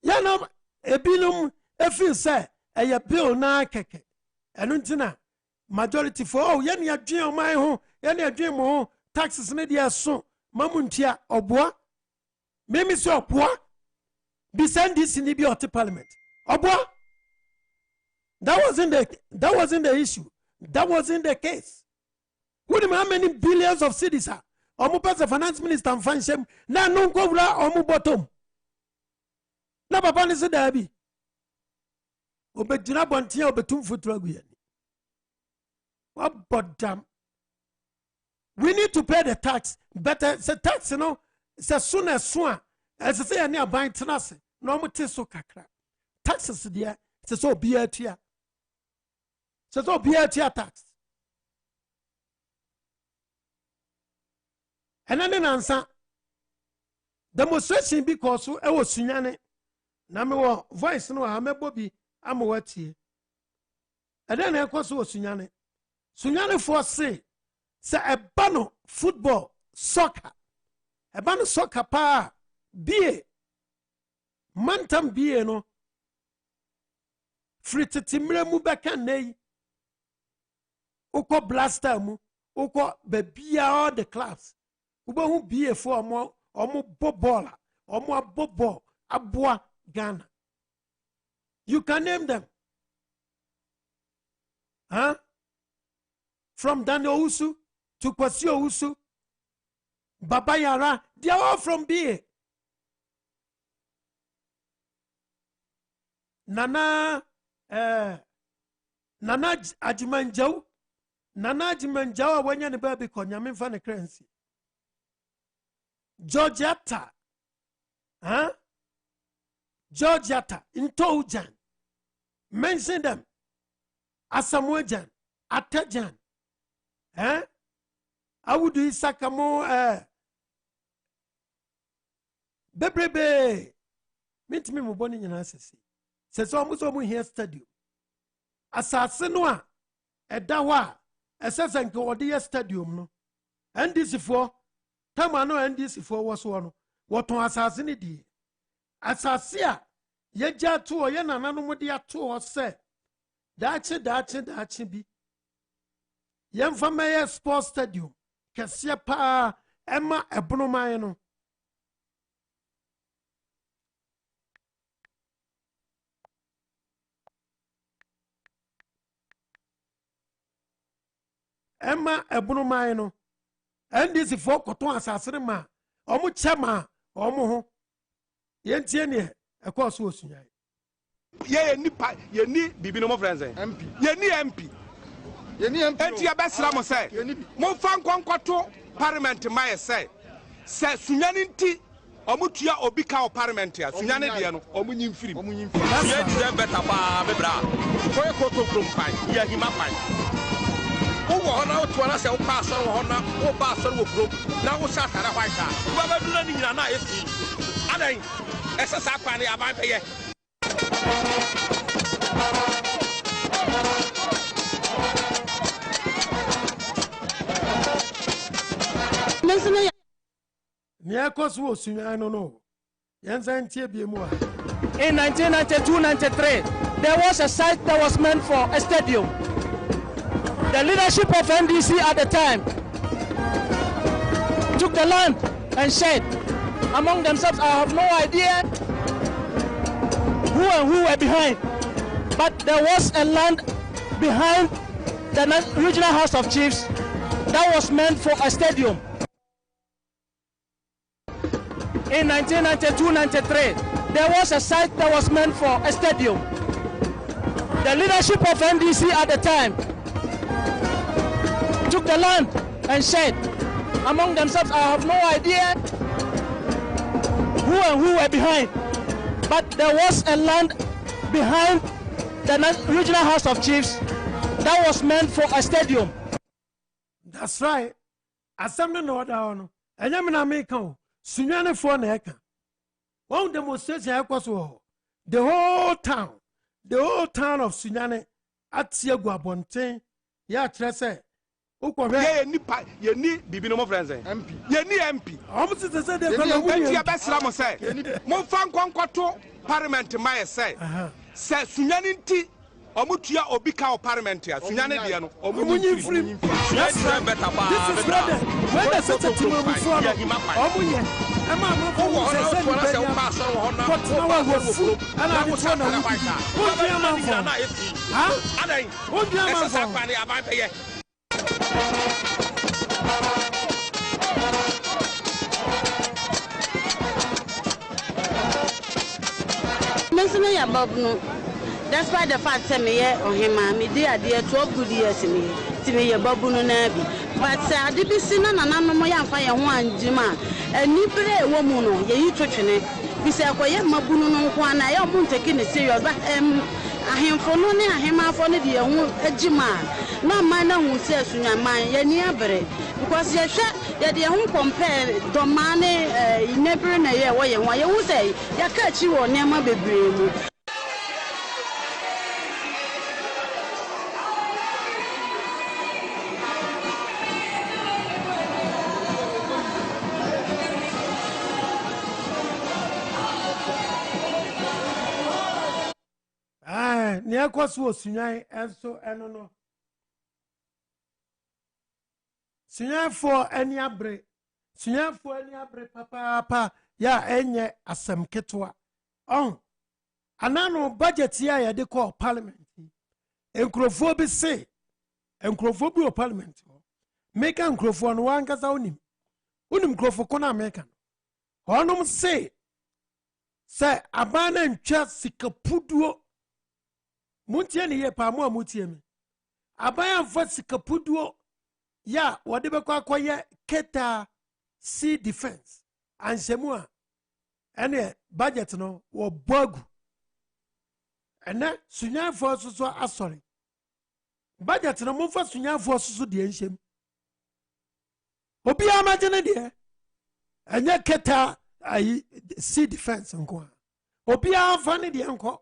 ya no ebinum efin say eye bill na keke eno nti na majority for oh ye ne adwen oman ho ye ne adwen mo ho taxes ne dia so mamuntia oboa memi so oboa bi send this in the parliament oboa. That wasn't the issue. That wasn't the case. What how many billions of cities are? Omu pass the finance minister and find shame. Na no go wula omu bottom. Na papa ni se dabi. Obejina bontia obetum futura guyani. What bodam? We need to pay the tax. Better the tax, you know. As soon as soon as I say any buying tenase. No mu te so kakra. Taxes there. So be a tia. So be a tia tax. And then answer demonstration because I was sunyane. Na me wo voice no ha me bobi amwati. And then I was sunyane. Sunyane for say a bano football soccer. A bano soccer pa be mantam be no. Frititimre mu beka nei uko blaster mu uko bebia all the clubs ubo hu bie for omo bobola omo abobo aboa Ghana. You can name them, from Daniel Usu to Kwasi Usu, Baba Yara, they are all from BA. Nana Ajimanjau, when you're baby Konyamin Fan currency. Georgiata, Georgiata, Intojan. Mention them. Asamojan, Atajan. I would do Sakamo, Bebrebe. Meet me, Muboni in Assassin. Says almost almost here stadium. Assassinwa, a dawa, a says and go dear stadium. No, and this for Tamano and this for was one. What on assassinity? Assasia, Yeja two or Yana Nanomodia two or say. That's be. Yam for Mayor Sports Stadium, Cassia Pa, Emma Ebonomayano. Emma Ebonomayano. And this is for Coton Assassin ma, Omu Chama, Omo. Yentiene, a course was ye ni bibi no mo friends MP ye ni MP enti ya besra mo say mo fan kwankwato parliament my say sunyane nti omutua obi ka parliament ya sunyane de no omunyi mfiri ye di dem better ba bebra ko ko to krom pan ya hima pan wo hona wo to na se wo pa so wo hona wo ba so wo krom na wo sha tare hwan ka wo ba duna ni nyina na efi adan esa sa kwa ne aban peye. In 1992-93, there was a site that was meant for a stadium. The leadership of NDC at the time took the land and said among themselves, I have no idea who were behind, but there was a land behind the regional house of chiefs that was meant for a stadium. In 1992-93, there was a site that was meant for a stadium. The leadership of NDC at the time took the land and said among themselves, I have no idea who were behind, but there was a land behind the regional House of Chiefs that was meant for a stadium. That's right. Assembly no order. And I'm not making Sunyane for Neka. One demonstration the whole town of Sunyane at Siagua Bonte, ya Tresse. Yeah, you need Bibino friends. MP. You need MP. Almost the same. You best Lamo say. Monfan Quanquato Parliament, my say. Say Sunyaninti, Omutia Obika Parliament, Sunyanidiano, Omuni free. That's right. This is brother. When there's such a team before, Omuye. I'm not going to say, but no one was full. And I'm trying to look at what do you want for? Huh? What do you want for? Mesme ya babnu. Despite the fact that me or him, me dear 12 good years in me, to me a babunu nabi. But I did be seen and no more young fire one jima. And Nipre woman, ye you touching. We say, Mabunu no one, I am taking it serious, but I him for no near him for the jima. No man who says in your mind, ye near bread. Because ye shut, ye the home compare Domane, never in a year, why you say, ya catch you or near my baby. Near Coswo Sunai and so I don't know. Sunai for any abre, Sunai for any abre, papa, ya enye asem ketwa. Oh, anano budget here they call parliament. Encrophobe say, encrophobe parliament. Make encropho no one gaza unim. Unim crofocona American. Honum say abana and chas sikapuduo. Muntiani ye pa mo mutiemi abayan fa sikapuduo ya wode be kwa ye keta sea defense ansemu a ene budget no wo bogu ene sunya fo so asori budget no mo fa sunya fo so de ensem obi amagene de enye keta ai sea defense nko obi afa ne de nko.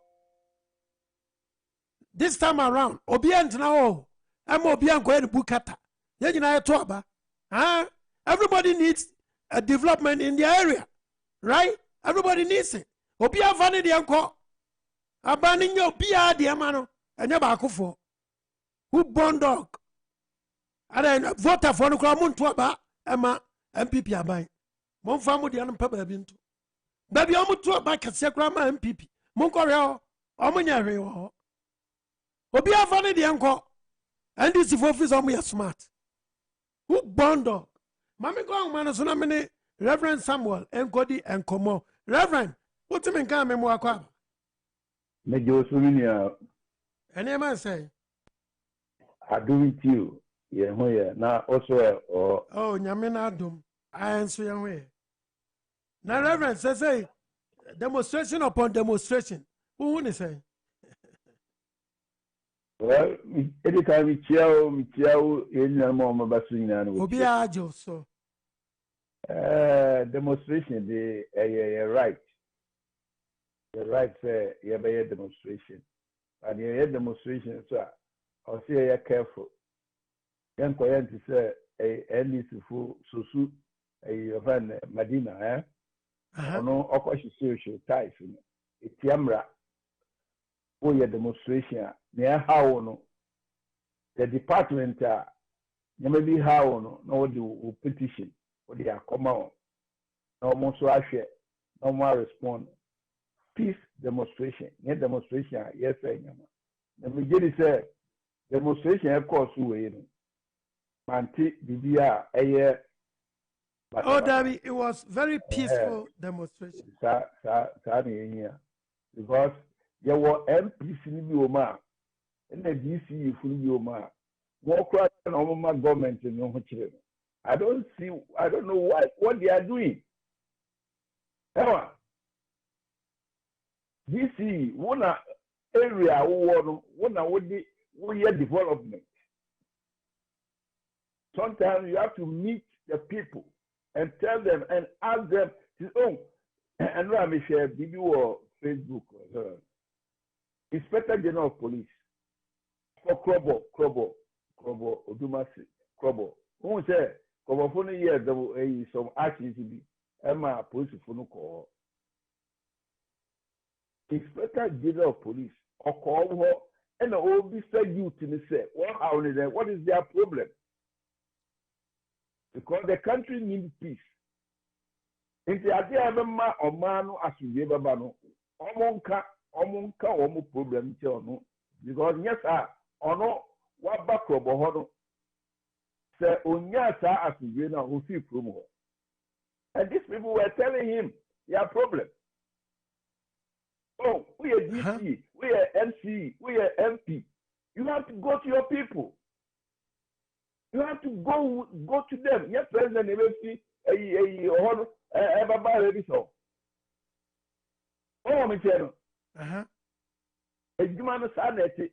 This time around, Obian now, I'm Obian going to Bukata. Everybody needs a development in the area, right? Everybody needs it. Obia Fanny the uncle. Abaning your Bia Diamano, and your Bakufo. Who born dog? And then voter for the Kramun Twaba, Emma, MPP Abai. Mon family the Papa Bintu. Baby, I'm to a back at Sakrama MPP. Moncoreo, Omunya. Obi afane de enko and this office on me smart who born dog mami go man so na me Reverend Samuel enkodi enkomo Reverend what me kan me mo akwa me jo suminia any man say I do with you ye ho ye na also oh nyame na adom I answer ye ho na Reverend say demonstration upon demonstration who ni say. Well, anytime we chiao, any more Bassina. Obi ajo so. Demonstration, the right. The right say, you have a demonstration. And you have demonstration, sir. I'll say you're careful. Young client is a full so a van Medina, eh? No, of course, social ties. It's Yamra. For your demonstration, near how no the department maybe how no do petition or they are come out no more so I share no more respond peace demonstration near demonstration yes I the beginning say demonstration of course we Manti Bibia Aye. Oh, Dabi, it was very peaceful demonstration. Because there were MPs in the Oma and the DC from the Oma. Walk right on my government in no children. I don't know what they are doing. Ever. DC, one area, one year development. Sometimes you have to meet the people and tell them and ask them, oh, and let me share video or Facebook. Inspector General of Police for Krobo, Odumasi, Krobo. Who said, Krobo for years there was some action to be Emma Police for no call. Inspector General of Police or call her and the old Mr. Youth in the say, what is their problem? Because the country needs peace. If the idea of a man or man as you give a man, omonka problem because yes, or no, what back of a hodl say, Onyasa as you know who feel from her. And these people were telling him, your problem. Oh, we are DC, we are MC, we are MP. You have to go to your people. You have to go to them. Yes, President, MC, Baba ready so. Oh, my channel. A human sanity.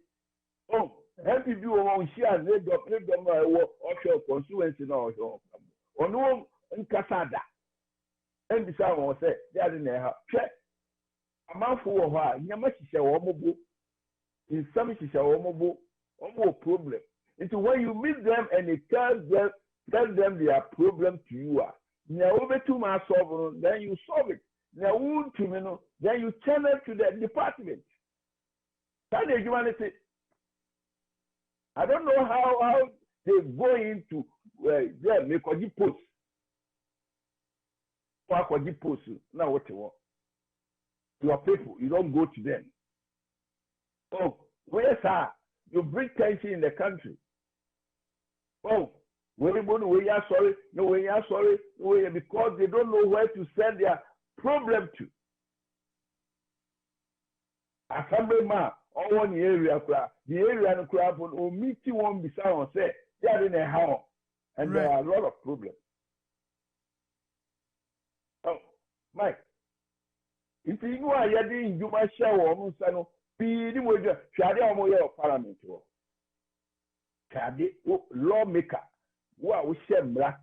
Oh, help you on share, need them offshore constituency now. Or no, in Casada. And the sound say, they are in there. Check. A man for a while, Yamasha Omobo. In some Omobo, almost problem. Into when you meet them and they tell them their problem to you are. Now over to my solve, then you solve it. Now then you channel to the department. That is humanity. I don't know how they go into them make a post. Post. Now what you want? Your people, you don't go to them. Oh, where's that? You bring tension in the country. Oh, we are sorry, no, we are sorry, because they don't know where to send their problem to. Assemblyman, all one area, the area and crowd will meet you one beside and say, they are in a house, and there are a lot of problems. Oh, Mike, if you know I are doing you might share or no, be the way you share parliament. Kade lawmaker wa we shemra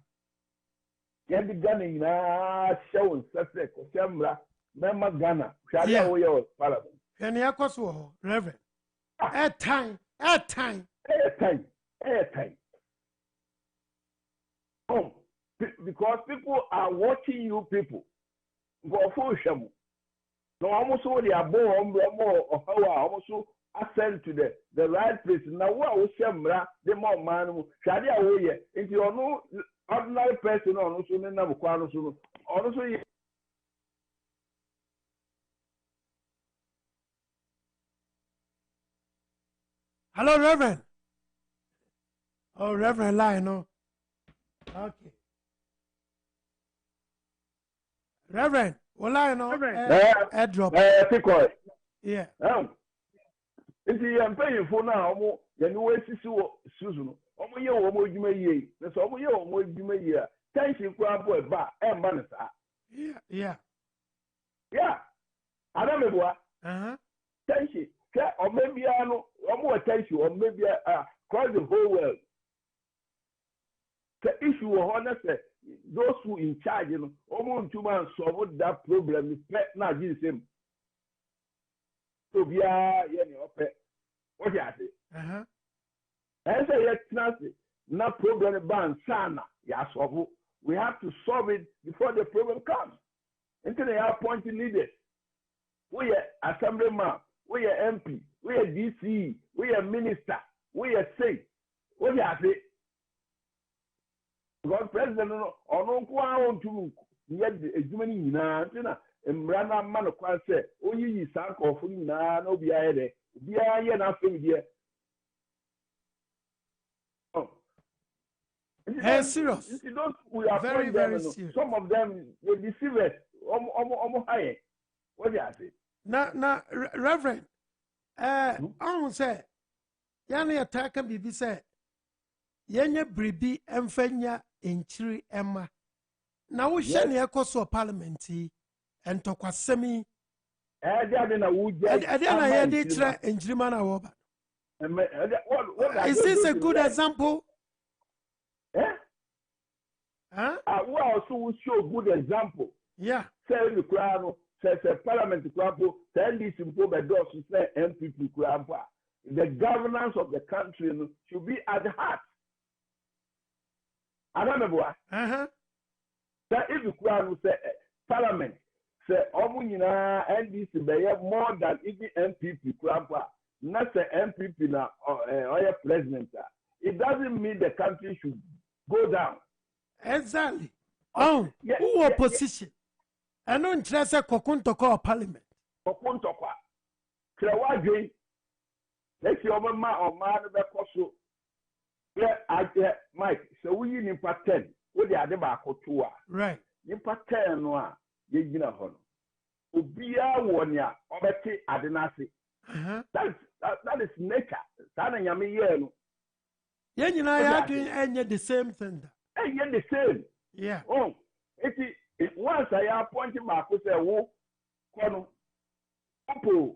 yandi Ghana ina show success ko shemra mema Ghana kade wo ye parliament and yakoso reverend time oh because people are watching you people go for shemu no almost what they are born more almost ascend to the right place. Now, what was Shamra, the more man, Shadia Oye, if you are no ordinary person on also never quite also. Hello, Reverend. Oh, Reverend Lionel. Okay. Reverend, well, Lionel, drop. Yeah. If you are paying for now, then you will see Susan. Omo ye omo djuma ye. Na so omo ye omo djuma ye. Tension kwa boy ba e ma na sa. Yeah. Adam eboa. Tension. Ke omo bia no, omo tension, omo bia across the whole world. The issue of say those who in charge, you know, omo ntuma solve that problem na the same. So bia ye ni ope. What you say? And say yes, no problem ban sana ya solve. We have to solve it before the problem comes. Until they are appointed leaders. We are assemblyman, we are MP, we are DC, we are minister, we are state. What you say? Because president or no one to yet as many na Mrana man of class say, oh, you sank off no be ahead. Be a year nothing here. Oh, serious. You see, those we are Very, very serious. Some of them they deceive us. High. What do you say? Now, Reverend, I don't say, Yanni attack and be say, Yanya Bribi and Fenya in Chiri Emma. Now, we shall near Koso Parliament and talk with semi. I didn't hear the tra in Jimana. Is this a good example? Well, so we show good example. Yeah. Say the crown, says a parliament crap, then this improve a door to say MPP crap. The governance of the country should be at the heart. I don't know what. So if the crown say parliament, say Omunina NDC be more than even MPP crap, not the MPP now or president. It doesn't mean the country should go down. Exactly. Oh, who opposition? I don't interest a Kokuntoko parliament. Kokuntoko. Krawaji. Let's see, man or man of the Koso. Mike, so we in part 10. What the other back or two? Right. In part 10, you know, Ubia Wonia, Obeti Adenasi. That is nature. Sana Yami Yen. Yen and I are doing the same thing. And yet the same. Yeah. Oh, it once I appointed Marcus a woo, Kono, Umpo,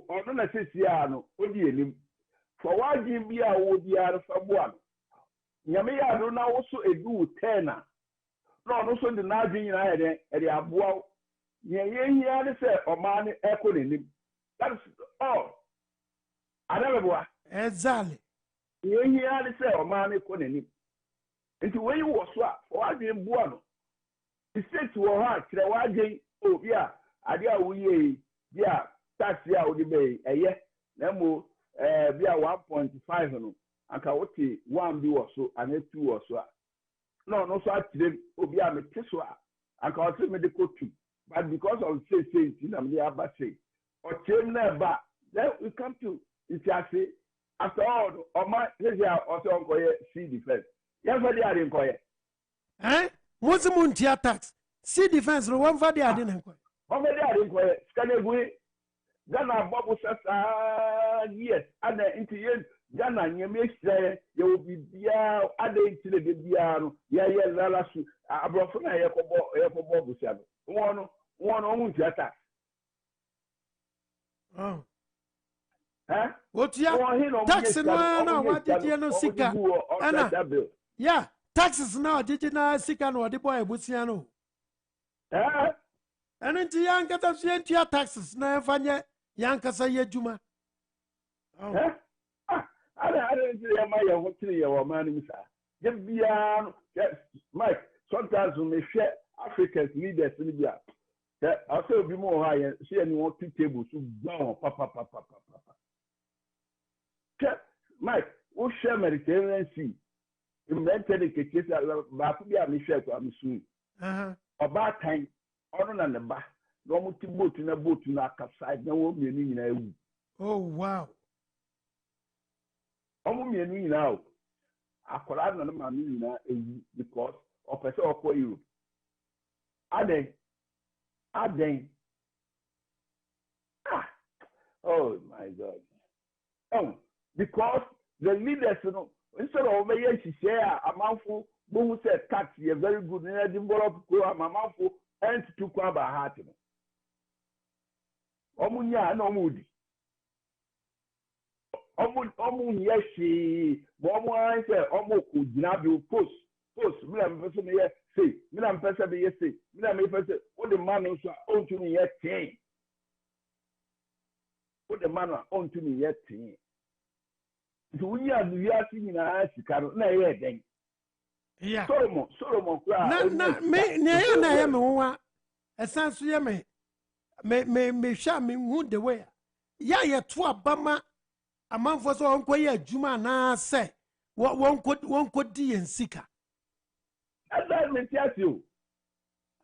or non associano, Odianim. For what you be a wood yard from one. Yamia do now also a good tenor. No, also the Nazi United and the Abuao. Yan say, or man echoing him. That's all. I never was. Exactly. Yan say, or man echoing him. Into where you was what? For I didn't want. He said to her, Krawaji, oh, yeah, I dare we, yeah, tax ya would be a year. Nemo, be a 1.5 and Kawati 1 B or so, and a 2 or so. No, so I did, oh, be a Tesla, and call me the coach. But because of say, I'm the Abba say, or chain never, then we come to it. After all, or my, also see defense. Yes, what they are in Koya. Eh? What's the Muntia tax? See defense, one for the Adin. Over there in Koya, Scanaway, Ghana Bobo says, yes, and into yen, Ghana, you may say, you will be Bia, adding to the Biano, Yaya Lalasu, Abrafuna Yakobo, Bobo Sabu. One on tax. Oh. What ya? Taxes now, what did you know, Sika? Yeah, taxes now, did you know, Sika, or the boy, Busiano? And into young Catascientia taxes, now, Fanya, Yankasa Juma. I don't see my hotel or man, just beyond, yes, Mike, sometimes we may share Africa's leaders in Libya. I'll say be more high and see anyone 2 tables to down, papa. Mike, who share Mediterranean Sea? Invented a case at Bapia Michel to Amisu. About time, on the back, no more boat in a boat in our capside, no one meaning in a. Oh, wow. Almost meaning now. I call out on my meaning because of a so for you. Are they? Oh, my God. Oh. Because the leaders, instead of making share a mouthful, who said tax, you're very good in Edinburgh, go a mouthful, and to come by heart. Omunya, no moody. Omunya, she, Momo, say, Omoku, Nabu, post, Milan person, say, Milan person, say, Milan person, what the man also own to me yet, what the man own to me yet. We are seeing a Chicago, yeah. Solomon, no, essentially, me shall me wound the way. Ya to a bama a month for so unquay Juma na say what one could D and seeker. Let me tell you.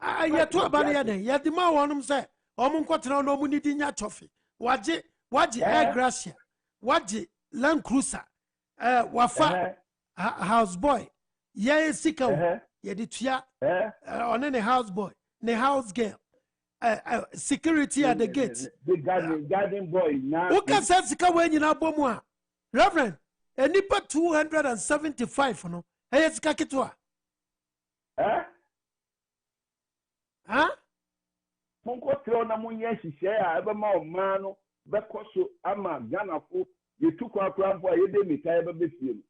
Ah, yet to a banner, yet the more one say, Omunquatra no money in your trophy. What air gracia? What Land Cruiser, Wafa, houseboy, Yeah, sika. Yeah, the tia. On the house boy, the house girl. Security at the gate. The garden boy now. Who can say sika when you na bomwa? Reverend, a nipa 275 no. Hey, sika kitwa. Huh? Monko tro na munye hihye a ebe ma o ma no bekoso ama ganafo ye tukwa akramfo a ye de mika ebe befie no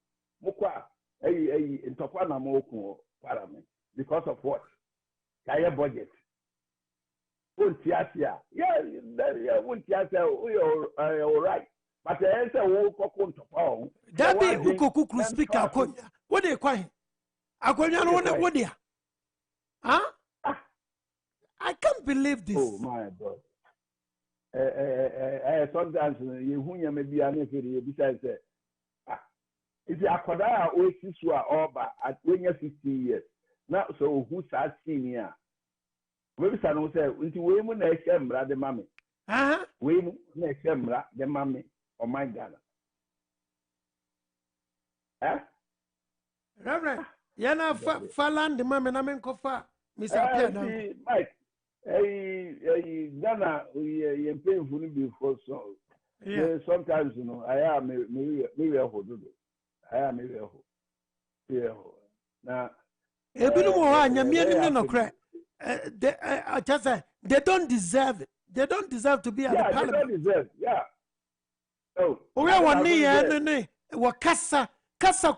mokwa ntokwa na moko parliament because of what kaya budget wonti asia yeah wonti asia all right but I say wo kokko ntokwa o that be ukokukru speaker akonya what dey kwan akonya no what dey huh? I can't believe this. Oh my God. Sometimes you hunya maybe I never hear besides if you acquire oasis over at when you're 15 years. Now so who's that senior? Maybe someone say, into women a shembra the mammy. Women a shembra the mammy or my Ghana. Reverend, Yana Falan the mammy namen kofa. Mr. Mike. Ghana, we pay for it before so. Yeah. Sometimes, you know, I am maybe a whole. I am maybe a whole. Yeah. Now, they don't deserve it. They don't deserve to be at the parliament. They don't deserve. Yeah. Oh. We are one year. Wakasa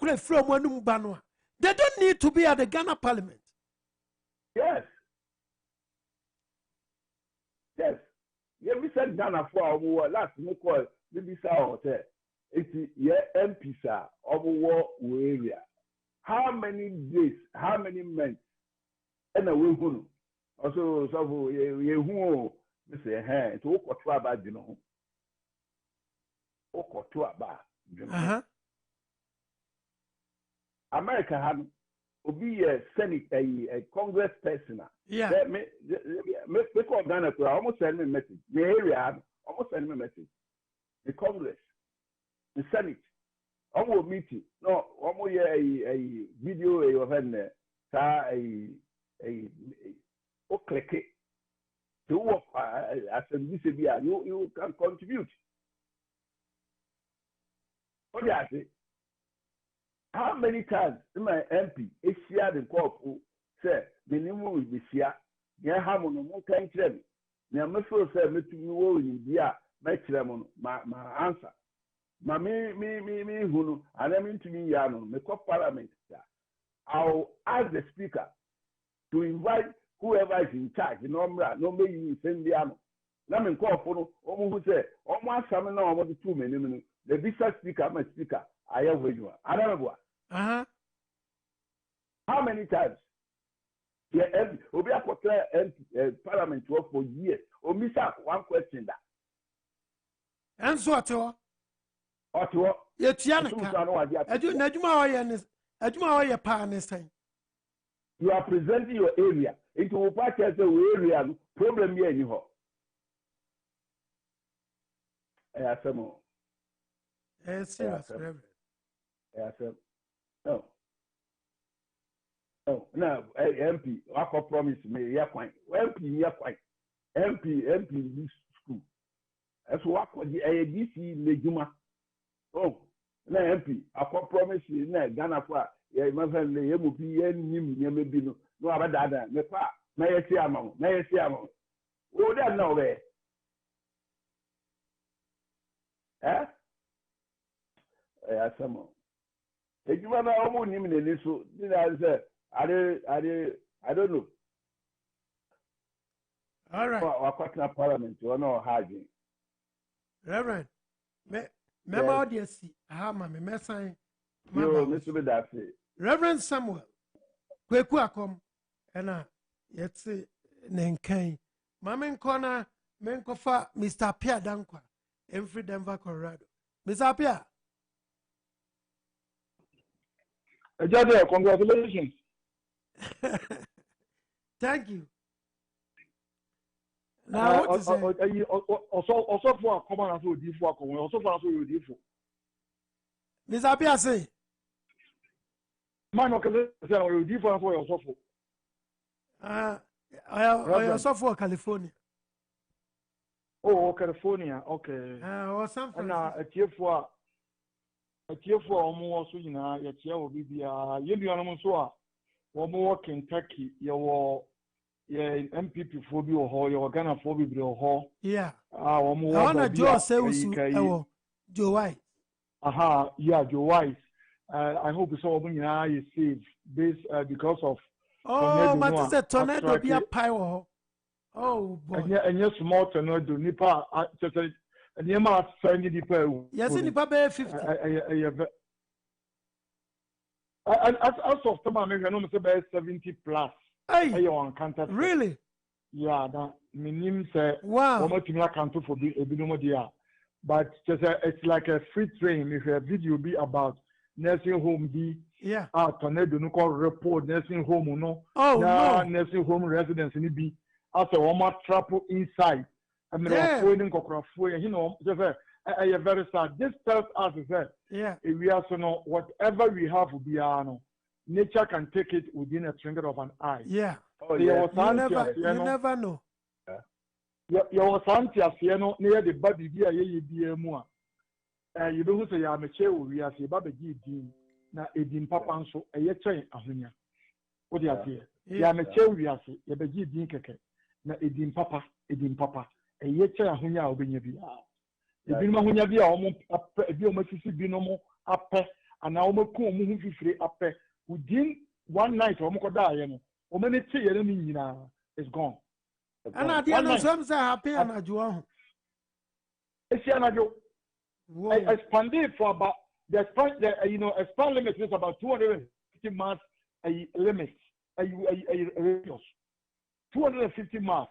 kule from one banwa. They don't need to be at the Ghana parliament. Yes. Yes. Yeah, we said Ghana for our war last call maybe hotel. It's MP sir of war area. How many days, how many men and a will also so you who say hey to okotwa about you know. Okotwa about America had be a Senate, a Congress person. Yeah. Me call Ghana to almost send me a message. The area almost send me a message. The Congress, the Senate, almost meeting. No, almost a video you have in there. Click it. To work as a DCBR, you can contribute. What do you say? How many times in my MP is shared in court say the new will be shared? Yeah, how many more can tell me? Now, my first say, me to you in India, my answer. Ma me, who and I mean to me, Yano, me call parliament. I'll ask the speaker to invite whoever is in charge, no me you send the ano. Now, me call for who say, almost some now, about 2 minutes. The business speaker, my speaker. I have with you. I don't know. How many times? Yeah, we have got parliament work for years. Or miss out one question that. Answer what? What? Yeah, Tiana. I do not know. You are presenting your area into a part of the area problem here anyhow. I some more. Yes, Reverend. Yes, no. Now, MP, I can promise me, yeah, quite. MP, yeah, quite. MP, this school. That's what I the ADC Leguma. Oh, now MP, I can promise you, now, Ghana for, yeah, my family, you will be any maybe no other than the part. May I see a moment? Oh, that's no way. Eh? Yeah, some more. If you want to almost name in this, I don't know. All right. Or parliament, you know, hiding. Reverend, remember audience, me message. Reverend Samuel, Kwekuakom, and yet say, Nenkai, Mamen Corner, Menkofa, Mr. Pierre Dankwa, every Denver, Colorado. Mr. Pierre. Congratulations. Thank you. Now, what is it? Also for a common as well, also for us, you Miss Apia say, Man, okay, say or different for yourself. I saw for California. Oh, California, okay. Or San Francisco. A tier for almost, you know, your chair will be the Union Soa, or more Kentucky, your MPP phobia or your Ghana phobia or yeah. Or more. I want to Joe say, Joe White. Aha, yeah, Joe White. I hope it's all when you safe based because of. Oh, but it's a tornado be a pile. Oh, boy. And yes, small tornado, Nipa, and you must send the people. Yes, in the 50. As of time, I know about 70 plus. Hey, really? Yeah, that means wow. How much you can do for a bit but it's like a free train. If a video be about nursing home, be yeah, tornado no call report nursing home no. Oh no, nursing home residence ni be after one trap inside. I mean, you know, just a very sad. This tells us that yeah, if we are so no whatever we have will be nature can take it within a twinkle of an eye. Yeah. Oh, yeah. You never know. Your santi asieno near the baby be a mua. You don't say I'm a chair we are say baby di na edim papa so a yechen ahunya. What do you say? Ya me chair we are say ye begi din keke na edim papa a yechen ahunya obenya bi. Ebi ma ahunya bi a omo ebi omo sisi bi no mo apɛ ana omo ko omo hu fifire apɛ within one night omo ko da ye no omo ne tie ye no nyina is gone. And I didn't know say happy and I do. It's expanded for about the expand limit is about 250 miles a limit a radius 250 miles.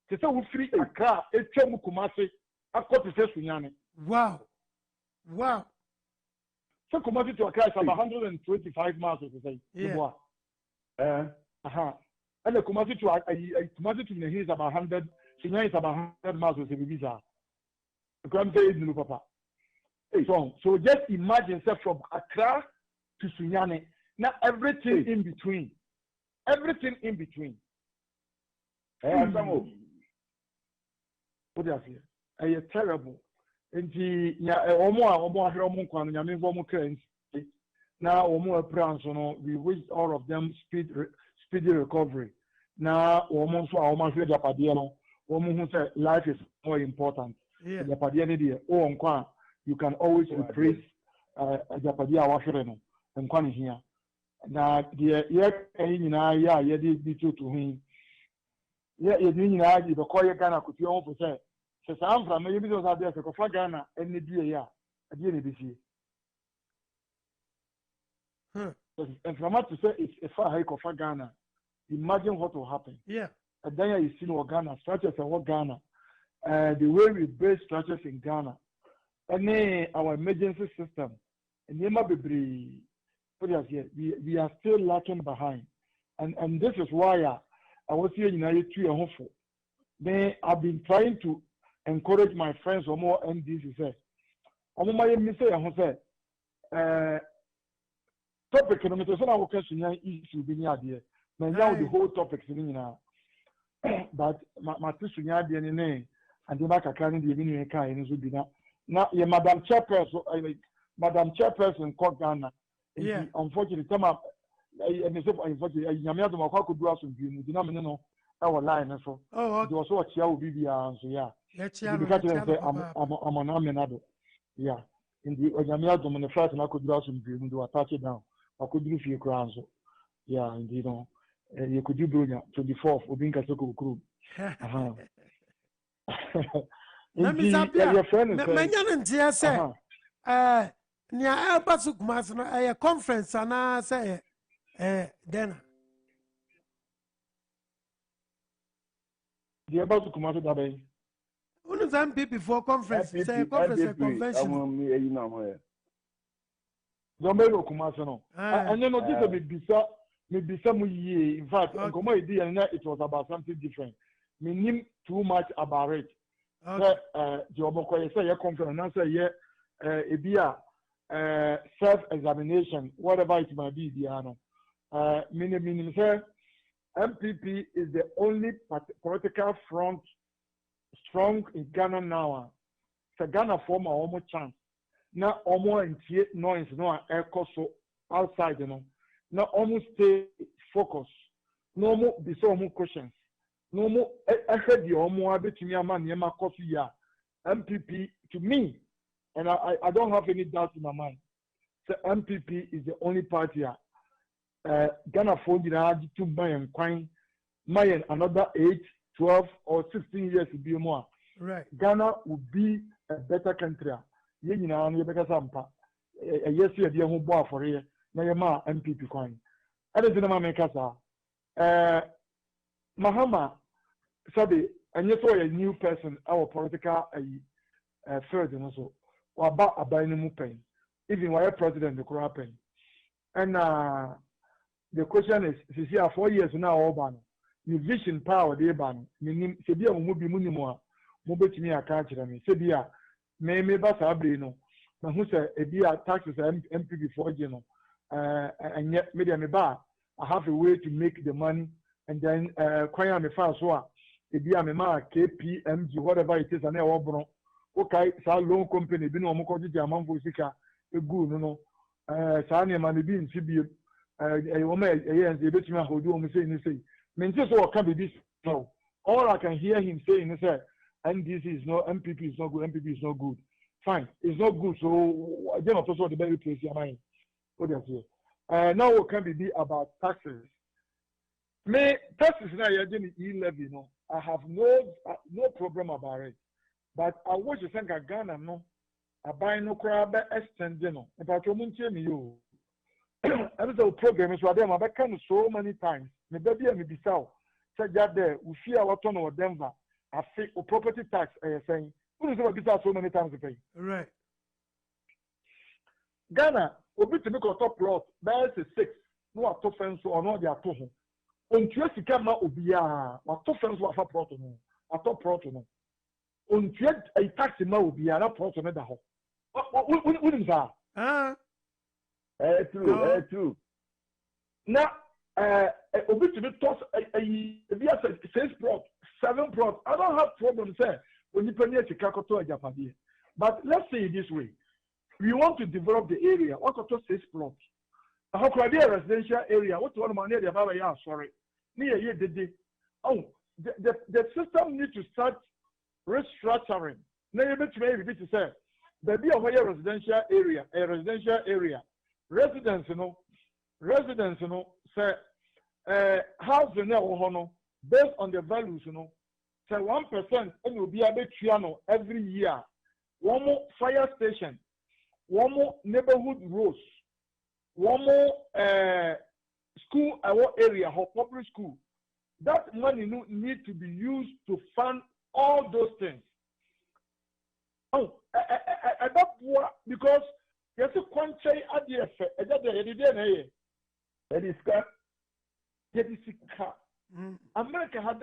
They say we free a car a chemu kumasi a copy says Sunyani. Wow. So Kumasi to a car is about 125 miles to say. Yeah. And the Kumasi to the hills about 100, Sunyani is about 100 miles to the visa. The Grand Bay no papa. So just imagine say from Accra to Sunyani. Now everything in between. Everything in between. What do you say? It's terrible. And the now we wish all of them speedy recovery. Now life is more important. Yeah. You can always replace Japadia Washington and Kwani here. Now the to him. Yeah, you mean I did the Koya Ghana could you also say. So I'm from maybe those are there for Ghana and the year at the end of this year. And from what to say it's a far hike of Ghana. Imagine what will happen. Yeah. And then you see what Ghana structures and what Ghana. The way we build structures in Ghana. And then our emergency system. And we are still lacking behind. And this is why I was here in United hopeful. Then I've been trying to encourage my friends or more MDs to say, topic kilometers on our question issue being here. Now the whole topic is now. But my sister and the back a carrying the evening car in Zubina. Now, Madam Chairperson called Ghana. Yeah. Unfortunately, some of unfortunately, Yamia could do us with you. Denomination our line. So, it was so a chair will be the answer. Yeah. I'm an Amenado. Yeah. In the Yamia Dominic Flight, and I could do us with you to attach it down. I could do few crowns. Yeah, indeed. You could do brilliant 24th of being Kasoko Crew. Let me stop here. Menyan say, near Albasuk Masno, a conference, and I say, then. The Albasuk Master Dabe. Only some people before conference, say conference, convention. Zomero Kumasano. And then this will be some year. In fact, it was about something different. Meaning too much about it. The Obokoye say, conference, and say, self-examination, whatever it might be, meaning say MPP is the only political front strong in Ghana now. So Ghana form our own chance. Now almost noise no echo so outside, Now almost stay focused. No more be so more questions. No more ahead the almost between your man yema coffee ya. MPP to me, and I don't have any doubt in my mind. So MPP is the only party. Ghana for the to Mayan Quine, Mayan another 8, 12, or 16 years to be more. Right. Ghana would be a better country. You know, you better sampa. Yes, you are who bought for here. Now you ma MPP coin. I don't know my casa. Mahama Sabi, and you saw a new person, our political third and also, or about a binding pain. Even while president the crop pain. And the question is, you see, 4 years now, Oban, you vision power, the ban, meaning, Sabia will be minimum, mobile to me, I can't tell me. Sabia, may pass a brino, but who said a beer taxes MP before Geno, and yet, maybe I'm a bar. I have a way to make the money, and then, quite me fast one. A beer, me ma, KPMG, whatever it is, and I will okay, so loan company, be no more quantity among Fusika, a good, no, Sanya man, be in CB. A woman, a bit man who do say, mean, just what can be this. No, all I can hear him saying is that NDC is no, MPP is not good, MPP is not good. Fine, it's not good, so I don't know the very place your mind. What do you say? Now, what can be about taxes? May taxes now, you're doing E-levy, I have no problem about it. But I wish you think Ghana, no, I buy no crab, extend, about your moon, you. And the program is what them I can so many times. Me baby and me be so. Said that there we fear our ton or Denver. I think or property tax saying who is what so many times to pay. Right. Ghana will be to make a top plot. There's a 6. No a top fence or no they are two. On Tuesday come out ubia. What top fence was a plot no. A top plot no. On Tuesday a taxi ma ubia na plot no da ho. What is that? True. Now, obi to be toss a 6 plot, 7 plot. I don't have problem say when you pay to Kakoto and Japan. But let's say it this way: we want to develop the area. What got 6 plots? How could be a residential area? What one man near the Baba? Yeah, sorry. Near here, oh, the system needs to start restructuring. Now you bet me to say there be a residential area. Residents, say, house based on the values, say 1% and you'll be able to every year. One more fire station, one more neighborhood roads, one more school area or public school. That money need to be used to fund all those things. Oh, because yes, a country at the effect, America had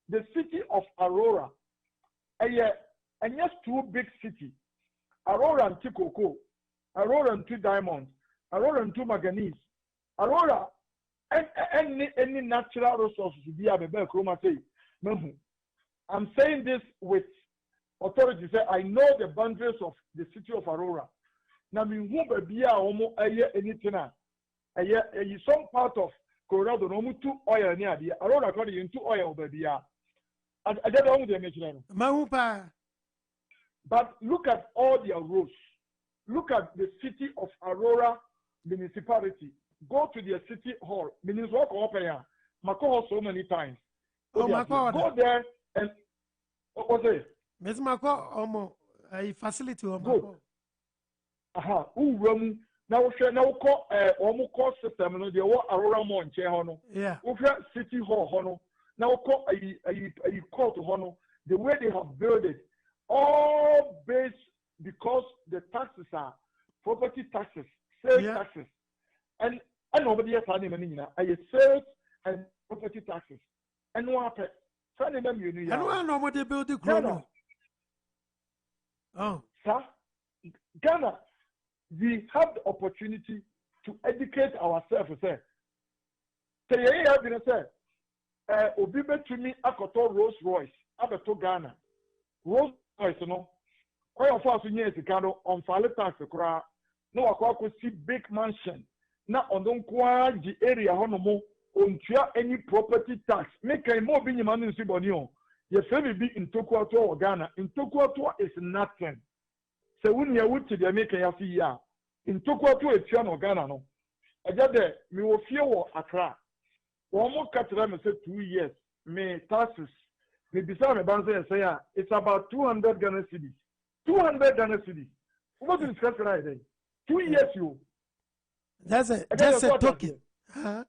the city of Aurora, and yes, 2 big cities, Aurora and Tikoko, Aurora and 2 diamonds, Aurora and 2 manganese, Aurora, and any natural resources to be able. I'm saying this with authorities say I know the boundaries of the city of Aurora. Now, me who be almost anything. Some part of Colorado, no more 2 oil near the Aurora according into oil, baby. I don't know the mention. But look at all their roads. Look at the city of Aurora municipality. Go to their city hall. Means walk up here. Mako so many times. Go there and what was it? Miss Mako, a facility. Go. Aha. Now call almost call system. No, they were Aurora Mon Chehono. Yeah. City hall hono. Now call a call to hono. The way they have built it, all based because the taxes are property taxes, sales taxes, and nobody has any money now. Sales and property taxes, and no one. I don't know what they build the chrono. Oh, sir, Ghana, we have the opportunity to educate ourselves. Say you have been say, Obi betumi akoto Rolls Royce, abeto Ghana. Rolls Royce no. Why of us nye sikano on file tax kura. No akwa see big mansion. Na ondon kwa the area honomo on any property tax. Make a more being man in Sibonio. Your family be in Tokuato or Ghana. In Tokuato is nothing. So when you would to the American ya in Tokuato it's or Ghana no. I just there me will fear Accra. One more cut them and say 2 years. Me taxes. Me beside me bank say it's about 200 Ghana cedis. 200 Ghana cedis. What is the right day? 2 years you. That's a token. How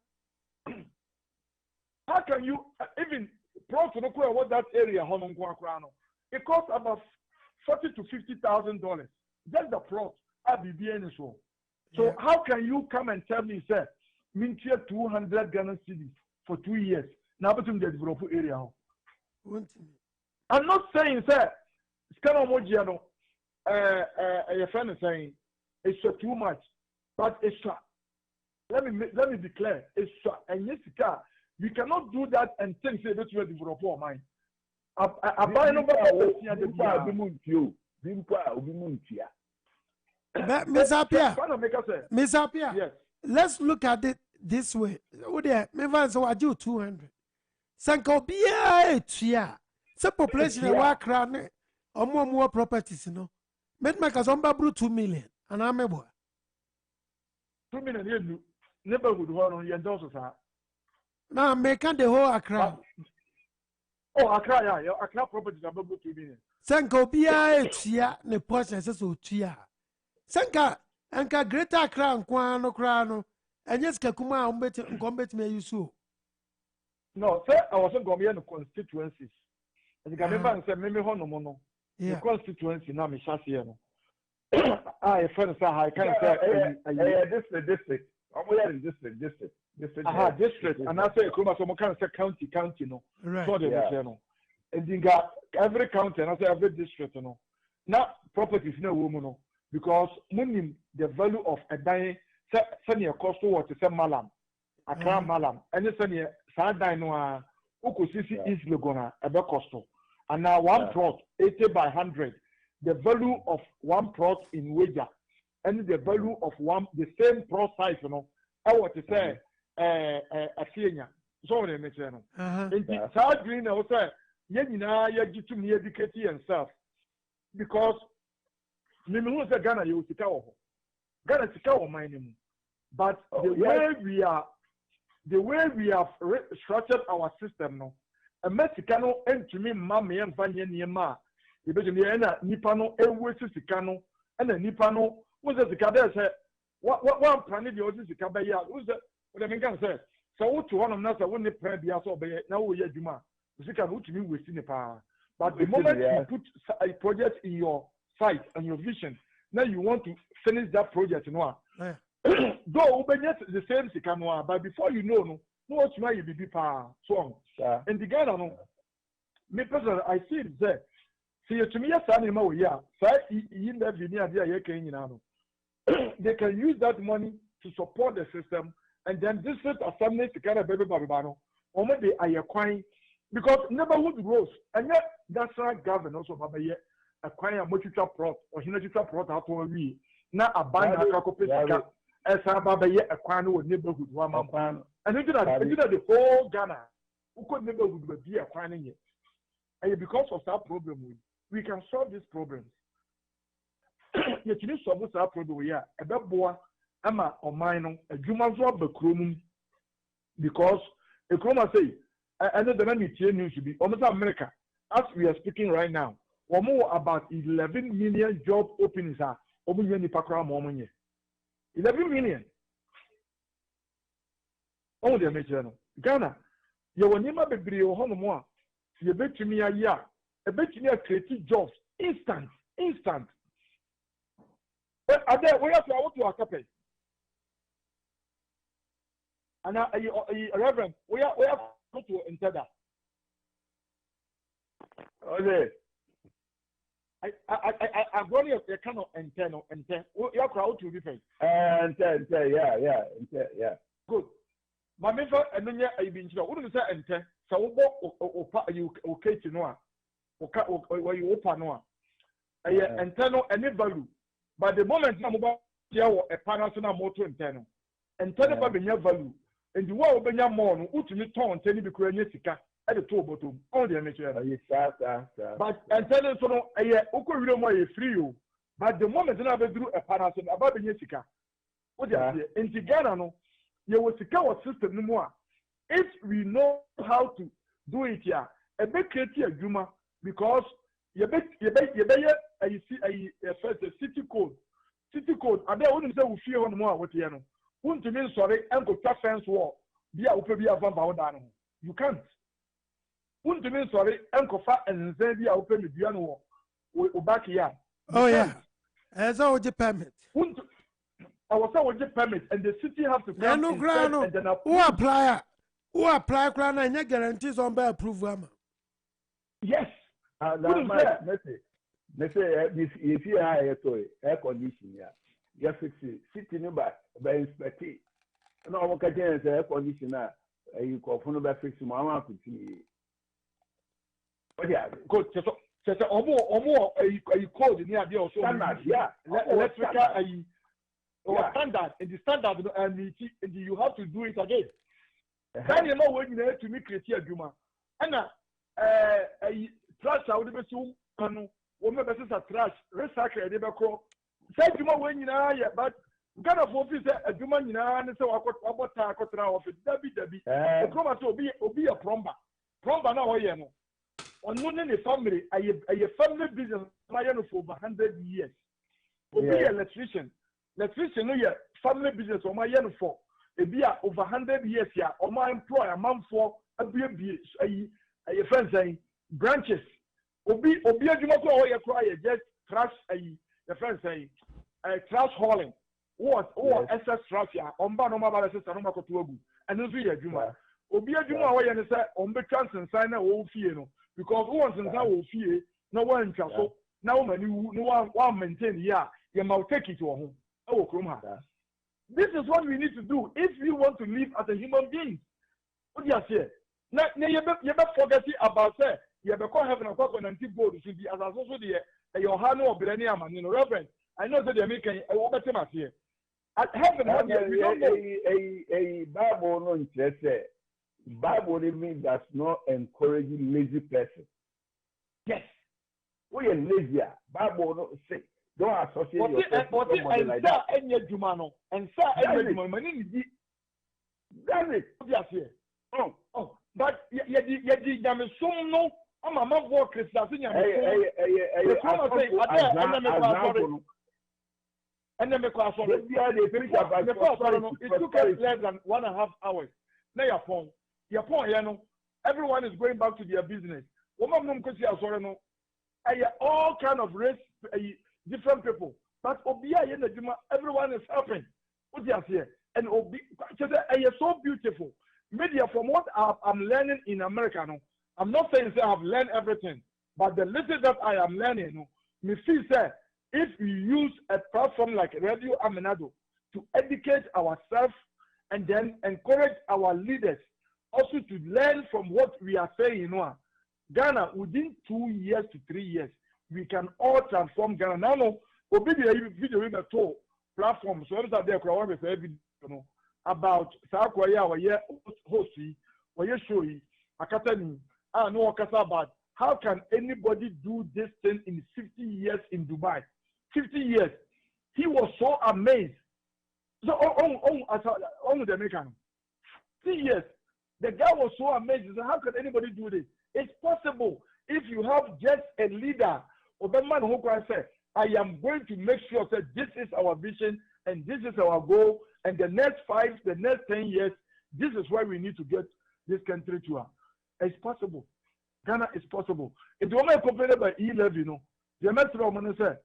can you even pro to know what that area it costs about $40,000 to $50,000. Just the plot at the BN show. So how can you come and tell me, sir, mintia 200 Ghana cedis for 2 years? Now between the developed area. I'm not saying, sir, it's kind of mojiano. Your friend is saying it's too much, but it's let me declare it's and yes, you cannot do that and think say that you are developing your mind. Miss Apia, yes. Let's look at it this way. Oh, there, me so I do 200. Sanko bia tia. The population of Wakra or more properties, you know. Met make us on 2 million, and I'm able. 2 million neighborhood on your doses. Now, make the whole Accra. Oh, Accra, yeah, Accra properties are about 2 million. Sanko bia tia, ne portion says so tia. Sanka, Anka Greater Accra and Crano, and yes, Kakuma, umbet me you so. No, sir, I wasn't going to be in the constituencies. And you can never say, maybe Honomono. The constituency now, Miss Shassiano. I friend say I can't say district. I'm in district. District. And I say Kuma so can say county no. So they say no. And you got every county and I say every district no. Now properties no woman no because money the value of a dying senior cost what to say malam. Accra malam. And you say sad no ukusisi East Lagona a be cost. And now one plot 80 by 100. The value of one plot in Wager and the value of the same plot size, you know, I want to say a senior. So they make it. In the third green, I will say, Yenina, you to me educate yourself because Mimu is a Ghana, you will tell Ghana to tell my name. But the way we have structured our system, no, a Mexicano and to me, Mammy and Fanny and Ma. Ibejimi nipano ewe sisikano ena nipano uze sikade se one plan the ozi sikabe ya uze what I mean can say so utu one of nasa won ne plan bia so be na wo ye adwuma usika no utumi wesi ne pa but the moment you put a project in your sight and your vision now you want to finish that project no though ubenye the same sikano but before you know no what you may be pa so and the Ghana no me personally I see it there. See, to me, they can use that money to support the system, and then this is a family to kind of baby babano. Or maybe I acquire because neighborhood grows, and yet that's right. Government also acquire a multiple plot or multiple plot out of we now a band as a baba acquire with neighborhood one man, and into that the whole Ghana who could neighborhood be acquiring it, and because of that problem we can solve these problems. Yet you solve this problem we are a bit boy, Emma or mine, a Jumazo Becrum because a chroma say, I know the many news to be almost America. As we are speaking right now, or more about 11 million job openings are over the Pakra Momony. 11 million. Oh, the major Ghana, you will never be home more. You bet to me a year. A bit near creative jobs, instant. But are there where you want to accompany? And Reverend, we are going to enter that. Okay. I grown a kind of internal. Your crowd to be paid. Yeah. Good. My member and then I've been to what is that enter? So you okay to know where you open no. Internal any value. But the moment I'm about a panel motor internal. Internal value. And the world be your more ultimate tone tell you because you at the top bottom. All the amateur. But internal so a free you. But the moment I do a panel about the Jessica. What in Ghana no, you will secure our system no more. If we know how to do it here, a bit create a Juma because you see a city code. City code, and then wouldn't say we fear one more with you. Wouldn't you mean sorry and go to fence wall? Be a be a van. You can't. Wouldn't you mean sorry and go fat and then be a open with piano or back here? Oh, yeah. As all the permit. I was with the permit, and the city have to come no and then who apply crown and your guarantees on by approval. Yes. Let's say if you have air condition, you fix it. Sitting about by inspecting. And all what can air conditioner, you call for no fix my continue. But yeah, good. So almost a code in the idea of electrical standard in the standard and you have to do it again. Then you know when you have to make criteria Juma. And a trash I would be soon woman versus a trash recycle a debacro. Say Juma when you know but kind of office a Juma and so I got about office. Debbie. The chroma to be a plumber. Plumber now you know. On a family, a family business for over 100 years. Be electrician. Electrician, no, yeah, family business or my yen for a be over 100 years here, or my employer, man for a friend saying branches. Obi a Jumako or a cry, just trash a friend saying trash hauling. What excess trash here, on Banoma Sanoma Kotuabu, and this year Juma. Obi a Juma away and say on the chance and sign a whole fear. Because once in our fear, no one can so now no one maintain you might take it to a home. Oh, this is what we need to do if we want to live as a human being. What do you say? Now you better forget about say you better have a clock on and board should be as also the your hand or Brenia man, you know, Reverend. I know that they're making a over time here. At heaven, a Bible no interest. Bible means does not encourage lazy person. Yes. We are lazy. Bible no say don't associate yourself with somebody like that. And that's it. Yes. Oh. But no. I'm a man for Christian. And then it took us less than 1.5 hours. Now your point, you know, everyone is going back to their business. All kind of race, different people. But everyone is helping. What do you say? And it's so beautiful. Media, from what I'm learning in America, no, I'm not saying I have learned everything, but the little that I am learning, no, me feel say if we use a platform like Radio Amenado to educate ourselves and then encourage our leaders also to learn from what we are saying, you know, Ghana, within 2 years to 3 years, we can all transform Ghana. Now, no, video in the tool platform, so that there you know, about Sakwaya or year hosty or year showy, Akatani, I know about how can anybody do this thing in 50 years in Dubai? 50 years. He was so amazed. So on the American. 3 years. The guy was so amazed. So how can anybody do this? It's possible if you have just a leader or the man who can say, I am going to make sure that this is our vision and this is our goal, and the next 5, the next 10 years, this is where we need to get this country to. It's possible. Ghana is possible. If you want to complain about E11, you know, the master of money say,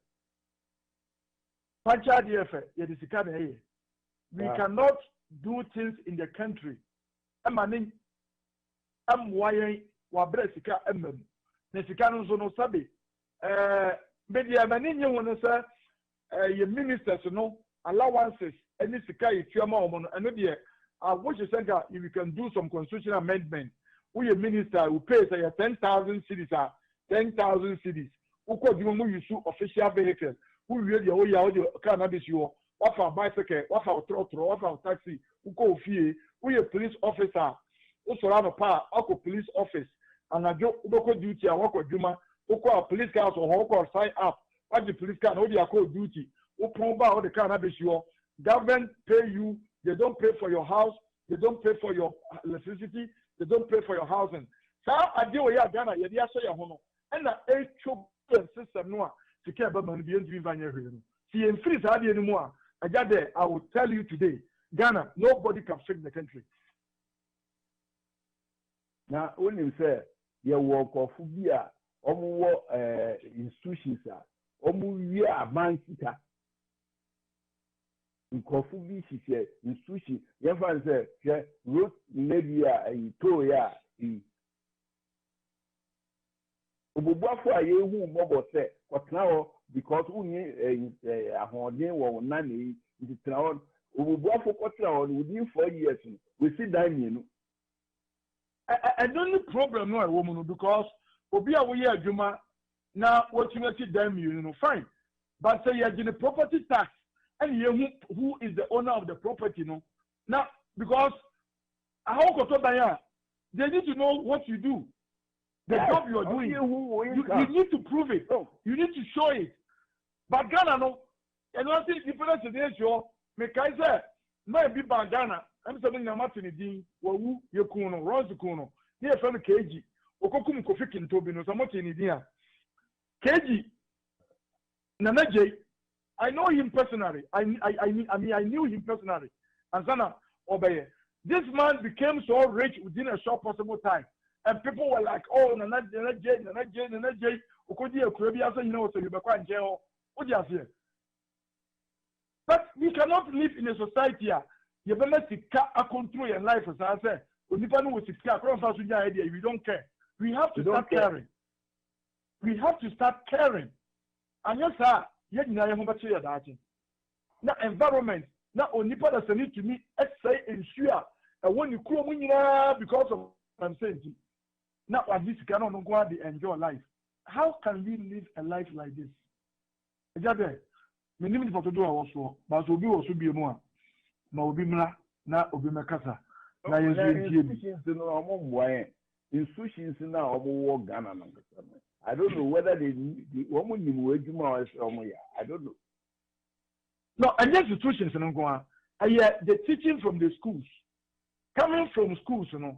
we cannot do things in the country. I'm wiring Wabresika Nesika no Sabi. But the Amanian one say your ministers no allowances any sika ifama and no I wish you said that if you can do some constitutional amendment, we a minister who pays 10,000 cities 10,000 cities. Who could you use official vehicles? Who really the cannabis you what for bicycle, what for trotro, what for taxi, who go fee, we a police officer, who surround a power, or police office, and I do duty, I work with Juma, who call police cars or who call sign up, what the police car, how they are called duty, who promote all the cannabis you government pay you, they don't pay for your house, they don't pay for your electricity, they don't pay for your housing. So I deal with Ghana, you are so your home, and a system no to care about money beyond the see in free anymore. I will tell you today, Ghana, nobody can fix the country. Now, when you say you work of Fubia, institutions, we are Mansita. In Kofubi, she said, institution, your friend said, root maybe a toya. Ububafo a yehu mobo se kwatnawo because unye ahode wo nane ntitrawo ububafo kwatnawo within 4 years we see that you I don't need problem no woman because obi a we adwuma na what you see them you know fine but say you get the property tax and you who is the owner of the property no now because how go to they need to know what you do. The job you are doing, you need to prove it. You need to show it. But Ghana, no, and one thing different today, sure, make I say, maybe by Ghana, I'm saying I'm not in the dean, who you kuno, Rose Kuno, near from KG, Okokum Kofikin Tobino, I'm not in the KG, Nanaje, I know him personally. I mean, I knew him personally. And Zana Obeye, this man became so rich within a short possible time. And people were like, oh, Nana J. Ukodi Kurabia, you know, so you back jail. What do you say? But we cannot live in a society here. You better control your life, as I said. We don't care. We have to start caring. We have to start caring. And yes, sir, yet you know, now environment, now only people that need to me, say ensure and when you come because of what I'm saying. Now, at least you cannot go out and enjoy life. How can we live a life like this? Exactly. My name is for to do also, but will be also be more. No, be na obi mekasa. Na institutions now Ghana. I don't know whether they woman I don't know. No, and the institutions no go on. The teaching from the schools, coming from schools, you know.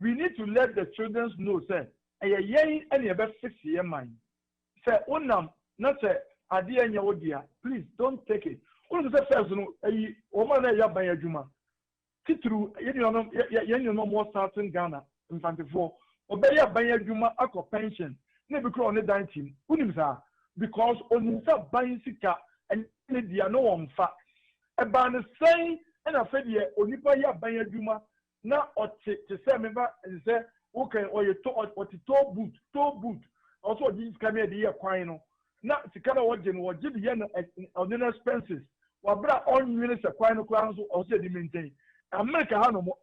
We need to let the children know, say, any about 6 year mind. Say, unam, not say, idea in your dear, please don't take it. All the first, a woman by a juma. See through, you know, more certain Ghana in 24. Obey a by a juma, a pension, never crown a dime team. Because on the buying sika and they are no one fat. About the same, and I said, yeah, only by a juma. Now, or to say, remember, and say, okay, or you told toe boot. Also, these come here the year quino. Now, to kind of what you know, give the on the expenses. What brought on units a quino crowns or say the maintain. America,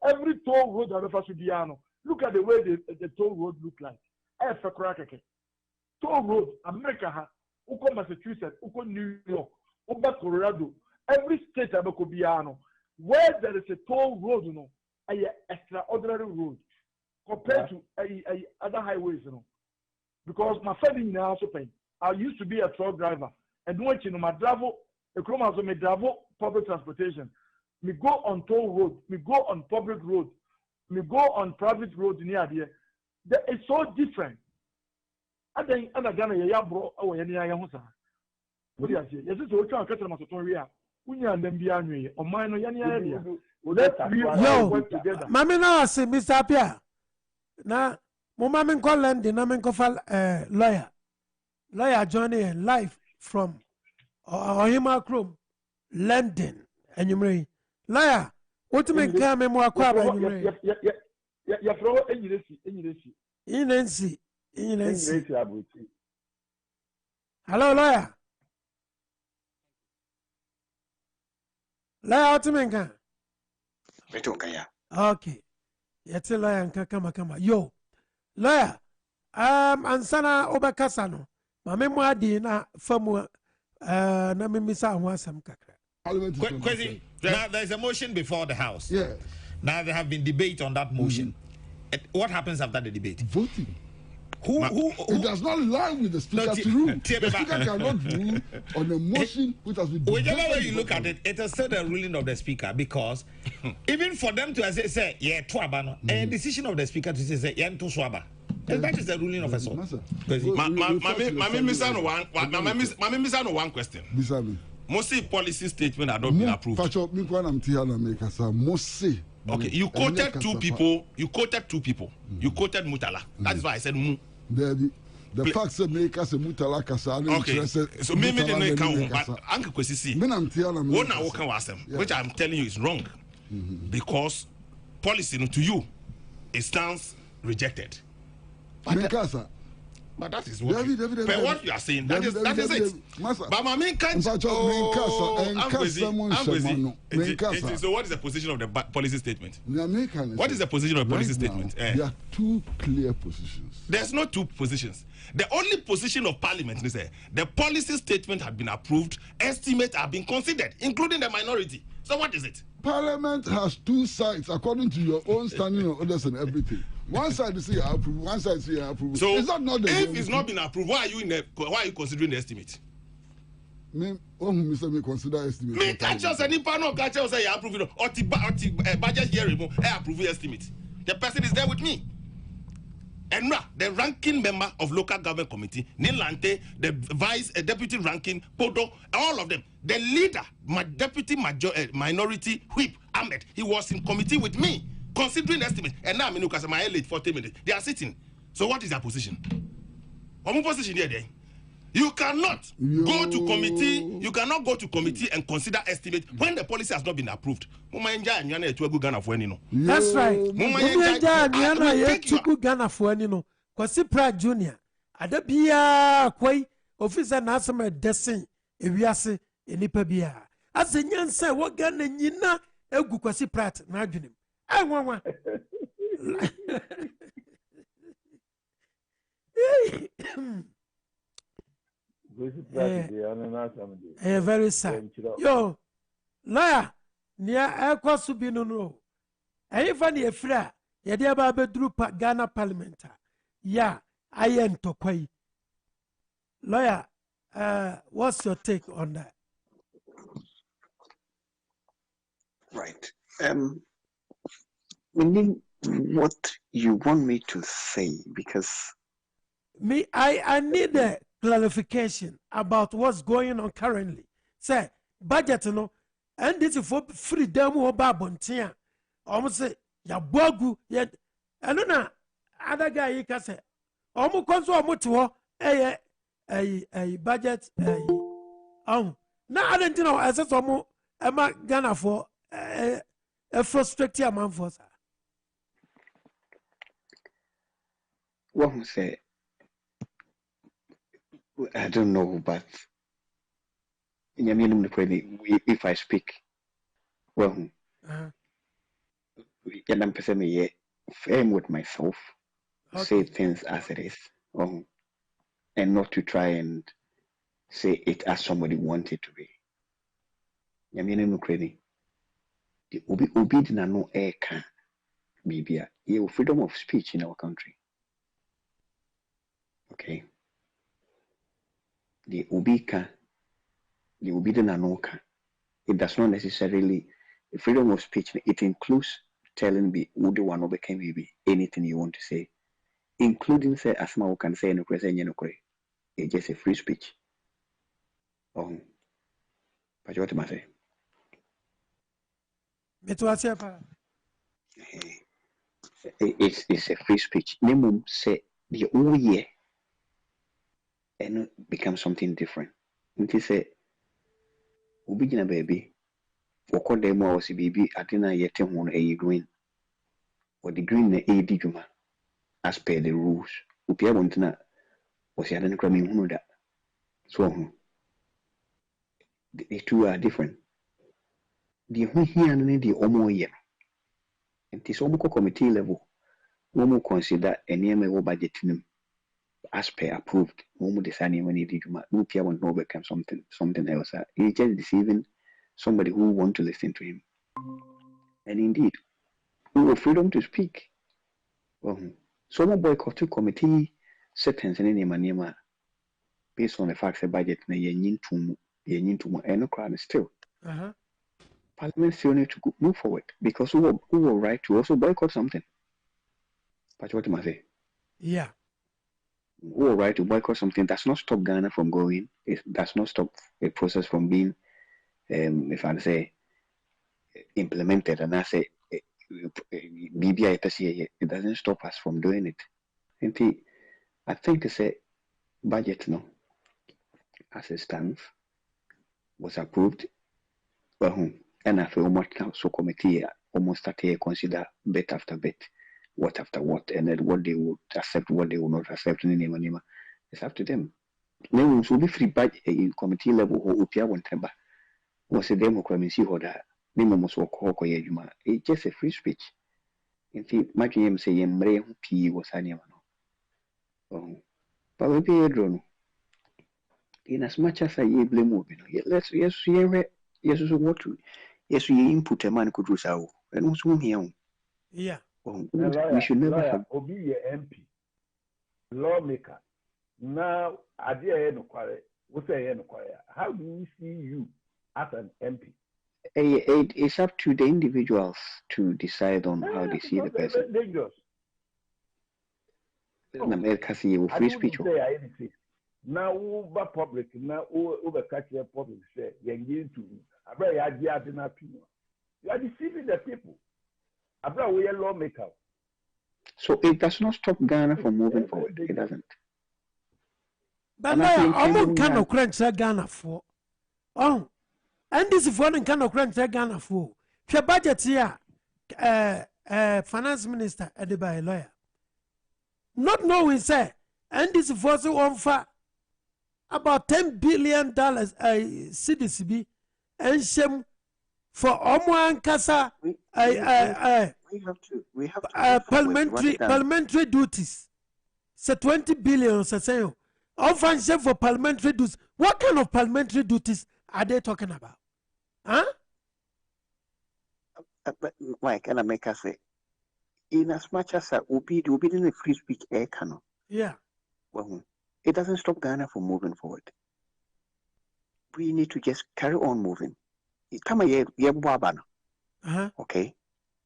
every toll road of the Fasudiano. Look at the way the toll road look like. As a crack. Toll road, America, Uko Massachusetts, Uko New York, Uba Colorado, every state of Cobiano, where there is a toll road, you know. A extraordinary road compared to other highways, you know. Because my family now also paying. I used to be a truck driver, and when you know my travel, the chromas me travel public transportation. Me go on toll road, me go on public road, me go on private road near there. It's so different. And then Gana ya bro or any I am. What do you say? Yes, it's all kind of Masotoria. We are them be angry or mine or any area. Yo, mami na wasi Mr. Apia. Na mo mami call London, na mami call lawyer Johnny live from Ohima Chrome, London. And you may lawyer. What me come me mo akwa ba you may. Ya throw any Inensi. Hello, lawyer. Lawyer, Otimenka. Okay. Yet lawyer and kama. Yo, lawyer. Ansana Obakasano. Mame mwadi na famu na mimisa wasam kakra. Kwesi, now there's a motion before the House. Yeah. Now there have been debate on that motion. What happens after the debate? Voting. Who it does not lie with the speaker to rule. The speaker cannot rule on a motion which has been whichever way you look at it, it is still the ruling of the speaker, because even for them to say yeah twabano, a decision of the speaker to say yeah to swaba. And that is the ruling of a soul. Mami misano one question. Most policy statement had not been approved. Okay, you quoted two people. You quoted Mutala. That is why I said mu. The facts make us a Mutala Kasa. Okay, so maybe they may come, but Uncle Kwesi, what now can was them, which I'm telling you is wrong, because policy to you, it stands rejected. But that is what what you are saying. That is it. But my main can't. So what is the position of the policy statement? What is the position of the policy statement? There are two clear positions. There's no two positions. The only position of Parliament is the policy statement had been approved, estimates have been considered, including the minority. So what is it? Parliament has two sides according to your own standing on others and everything. One side is approve, one side is approve. So is that not the if it's not been approved, why are you considering the estimate? Me consider estimate. Me catch us any panel catch us say you approve it or budget hearing approve the estimate. The person is there with me. And the ranking member of local government committee, Nilante, the deputy ranking, Podo, all of them. The leader, my deputy minority whip, Ahmed, he was in committee with me, considering the estimate. And now, because my late 40 minutes, they are sitting. So what is their position? What position here? You cannot go to committee. You cannot go to committee and consider estimate when the policy has not been approved. That's right. Ghana for Nino. Kwasi Pratt Junior. Adabia kwai officer nasama desin ewiase enipa bia. Asenyan say what Ghana nyina egu Kwasi Pratt na adwenem. Ai nwanwa. Very sad. Yo, lawyer, near Aqua Subino no. Even if fra, Yadia Bedru Ghana Parliament. Yeah, I am to quay. Lawyer, what's your take on that? Right. Meaning what you want me to say, because I need a clarification about what's going on currently. Say, budget no, and this is for freedom or babontia. Almost say, ya bogu, yet, and no, other guy you can say, almost console mutuo, a budget, now I don't know, as a somo, a Ghana for a frustrated amount for sir. One say, I don't know, but if I speak, well, I'm firm with myself, say things as it is, and not to try and say it as somebody wanted to be. I'm crazy. The obedient no air can be freedom of speech in our country. Okay. The ubika, the ubidinanoka, it does not necessarily, freedom of speech, it includes telling me who the one became maybe anything you want to say, including say asma who can say no question, it's just a free speech. But what am I saying? It's a free speech. Name say the oh yeah. And become something different. And he said, Ubigina baby, for call them was a baby, I didn't yet one a green. Or the green a diguma, as per the rules. Upia Montana was the other cramming that. So the two are different. The who here and the omo year. And this omo committee level, we consider any budget as per approved. We decide when it want to become something else. He's just deceiving somebody who want to listen to him. And indeed, we have freedom to speak. Some boycott committee settings in any based on the fact that budget na yen to and crowd still. Parliament still need to move forward because we were right to also boycott something. But what am I say? Yeah. We were right to boycott something. Does not stop Ghana from going. It does not stop a process from being, if I say, implemented. And I say, BBI, it doesn't stop us from doing it. And I think it's a budget, no, as it stands, was approved. And I feel much council committee almost started to consider bit after bit, what after what, and then what they would accept, what they would not accept. It's up to them. Now, so be free budget committee level or Upia one temper was a democracy order. It's just a free speech. In fact, my game say, Mre P was animal. But we be a drone. In as much as I blame moving, yes, what to. Yes, we input a man could do so. And also here. Yeah. We should never have. Obi MP, lawmaker. Now, idea no quarry. What say no quarry? How do we see you as an MP? It's up to the individuals to decide on how they see the person. Dangerous. America see free speech. Now, over public, now over catching public say, you're engaged to you. You are deceiving the people. We are lawmakers. So it does not stop Ghana from moving forward. It doesn't. But now, I'm kind of crunch Ghana for. Oh, and this is one kind of crunch Ghana for. Your budget here, finance minister, Adebayo lawyer. Not knowing, say, and this is for so on about $10 billion CDCB and shame for Omo Kasa we have to parliamentary duties. So 20 billion say often shame for parliamentary duties. What kind of parliamentary duties are they talking about? Huh? But why can I make us say in as much as will be in a free speech air canon? Yeah. Well, it doesn't stop Ghana from moving forward. We need to just carry on moving. Come here, okay.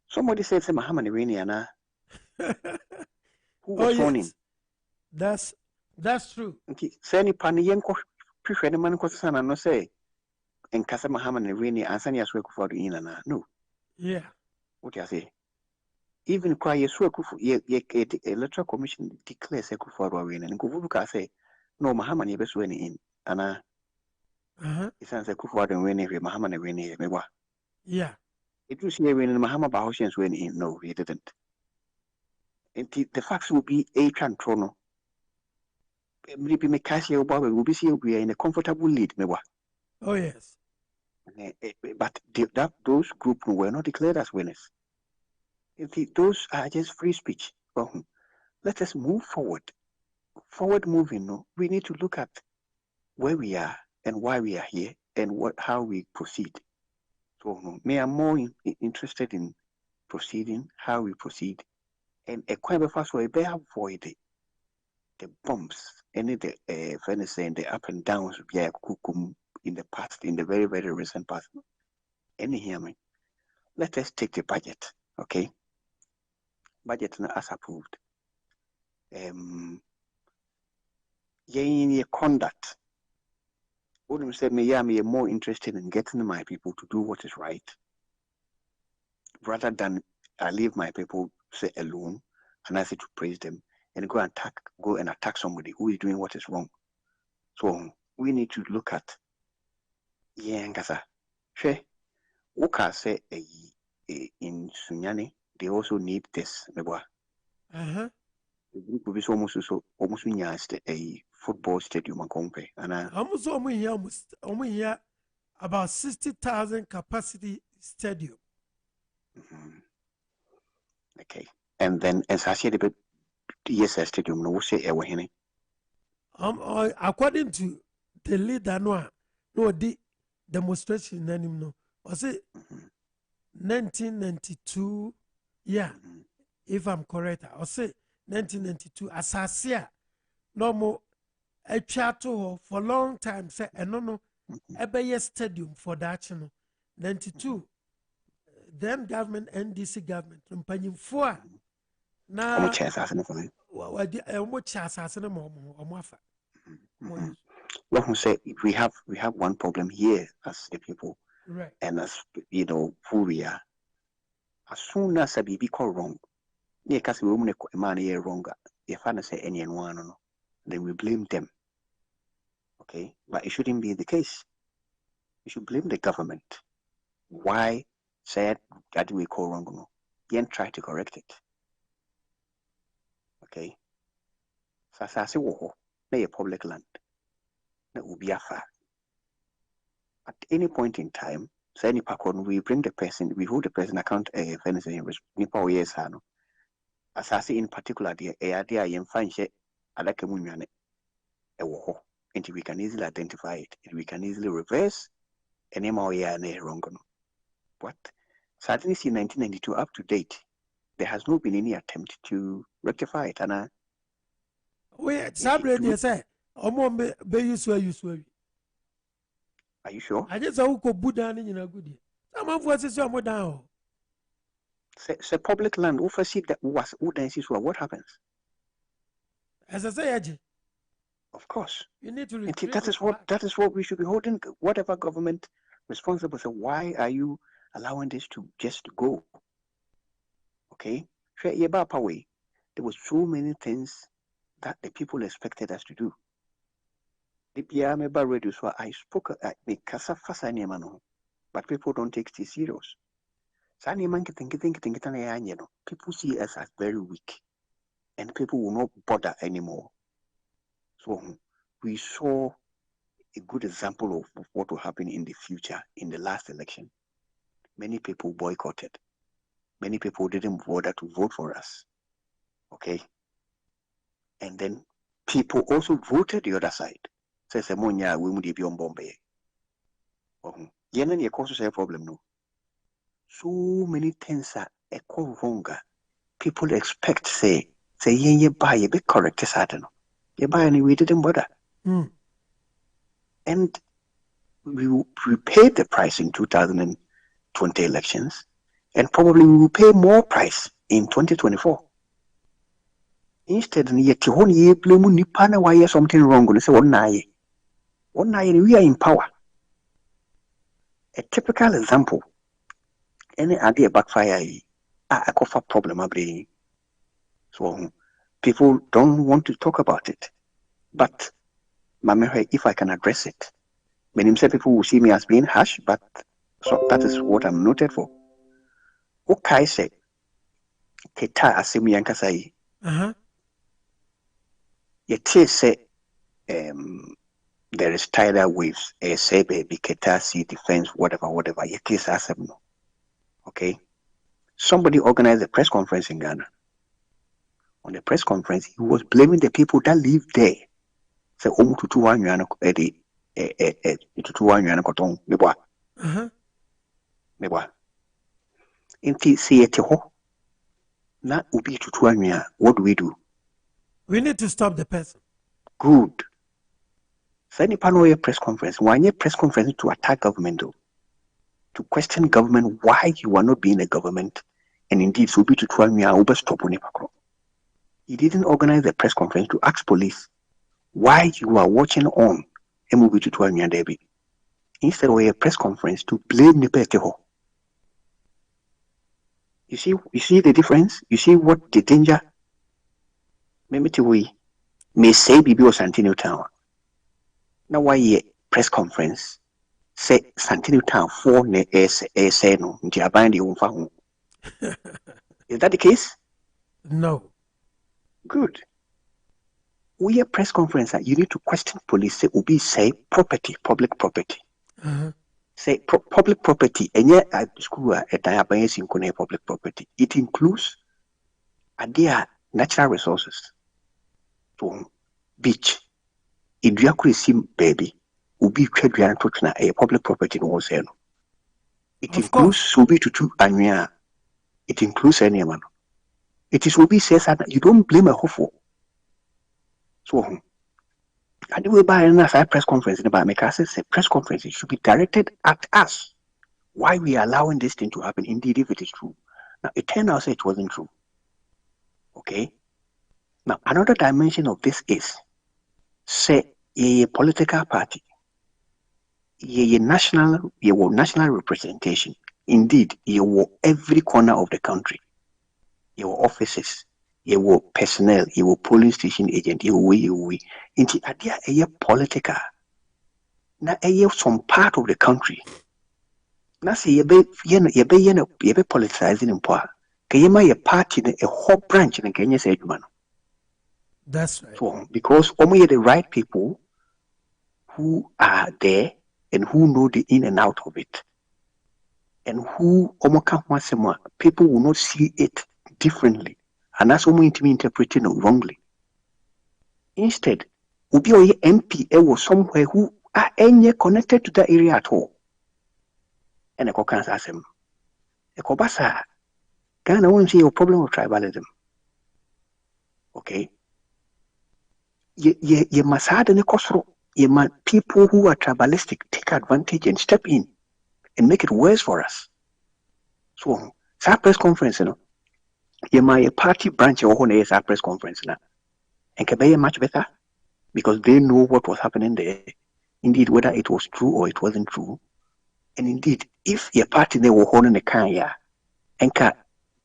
Somebody said, "Say Muhammad Iranian." Who was on him? That's true. Okay. Say any paniyenko prefer the man kwasana no say. And Kasa Muhammad Iranian ansani aswe kufu adu ina no. Yeah. What you say? Even kwa Yesua kufu ye electoral commission declare say kufu adu awena. Nkufu ka say no Muhammad yebesu eni in ana. It's answer kufu adu awena we Muhammad Iranian mewa. Yeah. It was here when Muhammad Bahoshians went in. No, he didn't. And the facts will be a cantrono. Maybe Mekasi will be seen we are in a comfortable lead. Oh, yes. But those groups were not declared as winners. Those are just free speech. Let us move forward. Forward moving. No, we need to look at where we are and why we are here and how we proceed. So, me am more interested in proceeding, how we proceed, and a quite fast way to avoid the bumps, any the the up and downs in the past, in the very, very recent past. Any hear me? Let us take the budget, okay? Budget as approved. Your conduct. Wouldn't say me, I'm more interested in getting my people to do what is right rather than I leave my people say alone and I say to praise them and go and attack somebody who is doing what is wrong. So we need to look at Nkasa. Uka say in Sunyani they also need this. The group will be almost football stadium akompe ana almost here about 60,000 capacity stadium. Okay, and then as I said about yes stadium no say e wahene according to the leader no the demonstration nanim no I say 1992 yeah if I'm correct I say 1992 asasia no more a chato for long time say no ebe stadium for that channel 92 then government NDC government mpanyimfo a na omo cha asase no fine omo cha asase no omo afa well who say we have one problem here as the people, right, and as you know who we are. As soon as a baby call wrong, near case we woman man here wronger, if I say any and one no, then we blame them. Okay, but it shouldn't be the case. We should blame the government. Why said that we call wrong no? Then try to correct it. Okay, so as I say, wo na public land. That will be afar. At any point in time, so any pakon we bring the person, we hold the person account if anything nipa yes hano. As I say in particular, the idea I am fine share alake munyane ewo until we can easily identify it, and we can easily reverse any more wrong. But certainly since 1992 up to date, there has not been any attempt to rectify it. And wait, Sabre, say. Are you sure? I just saw who Buddha in a good year. Some of us is more down. Say public land oversee that was what happens? As I say, of course. You need to that is what we should be holding whatever government responsible. So why are you allowing this to just go? Okay? There were so many things that the people expected us to do. I spoke at the Casa Fasaniamano, but people don't take it serious. People see us as very weak, and people will not bother anymore. So we saw a good example of what will happen in the future in the last election. Many people boycotted. Many people didn't bother to vote for us. Okay? And then people also voted the other side. Says Monya, we would be on Bombay. Yenan causes a problem, no. So many things are echo wronger. People expect say ye buy a bit correct Saturn. You buy and we didn't bother. And we paid the price in 2020 elections, and probably we will pay more price in 2024. Instead, ye blame nipana why something wrong. We say one night we are in power. A typical example. Any idea backfire a cough problem abri. So people don't want to talk about it. But if I can address it. Many people will see me as being harsh, but so that is what I'm noted for. Okay, say Keta asemi yankasai. Yet say there is tidal waves, say baby Keta sea defense, whatever. Yet is asem. Okay. Somebody organized a press conference in Ghana. On the press conference, he was blaming the people that live there. Say Inti ho na ubi what do we do? We need to stop the person. Good. So any panel press conference, why press conference to attack government though? To question government why you are not being a government, and indeed so be to stop. He didn't organize a press conference to ask police why you are watching on MOB to 12 Debbie. Instead of a press conference to blame the Peteho. You see the difference? You see what the danger? Maybe we may say BB or Santino Town. Now why a press conference say Santino Town for ne say no Jabandi. Is that the case? No. Good. we a press conference, you need to question police. Say, Ubi say property, public property. Say public property. And yet at school at public property. It includes their natural resources. To beach. If sim baby, Ubi Kedrian a public property in wholesale. It includes Subi to two Anya. It includes any man. It is Ubi says that you don't blame a hopeful. So, I do buy another press conference in about make us say press conference should be directed at us. Why we are allowing this thing to happen? Indeed, if it is true. Now, it turned out it wasn't true. Okay. Now, another dimension of this is, say, a political party, a national representation. Indeed, you every corner of the country, your offices, your personnel, your polling station agent, you into a political. Now, some part of the country. Now, say you be politicizing in power. Can you a party a whole branch in Kenya say man? That's right. So, because only the right people who are there and who know the in and out of it, and who people will not see it differently, and that's only to be interpreted wrongly. Instead, Ubi MP was somewhere who are any connected to the area at all. And a cockans ask him, a cobasa, can I won't see your problem of tribalism? Okay. You must have any cosro. You must people who are tribalistic take advantage and step in and make it worse for us. So, that press conference, you might a party branch or one is a press conference now. And can be much better because they know what was happening there. Indeed, whether it was true or it wasn't true. And indeed, if your party they were holding a kanya, and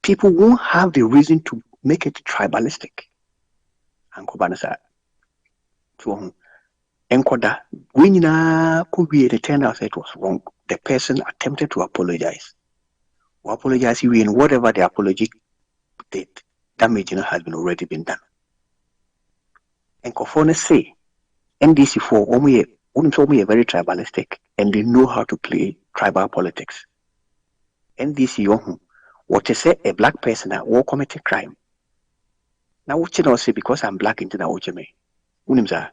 people won't have the reason to make it tribalistic. And Kobanasa. So, Enkoda, when could be the turnout it was wrong. The person attempted to apologize. Or apologize in whatever the apology did, damage has been already been done. And Kofone say, NDC4 only a very tribalistic, and they know how to play tribal politics. NDC what to say a black person or committed crime. Now what you know say because I'm black into the me. Unimza.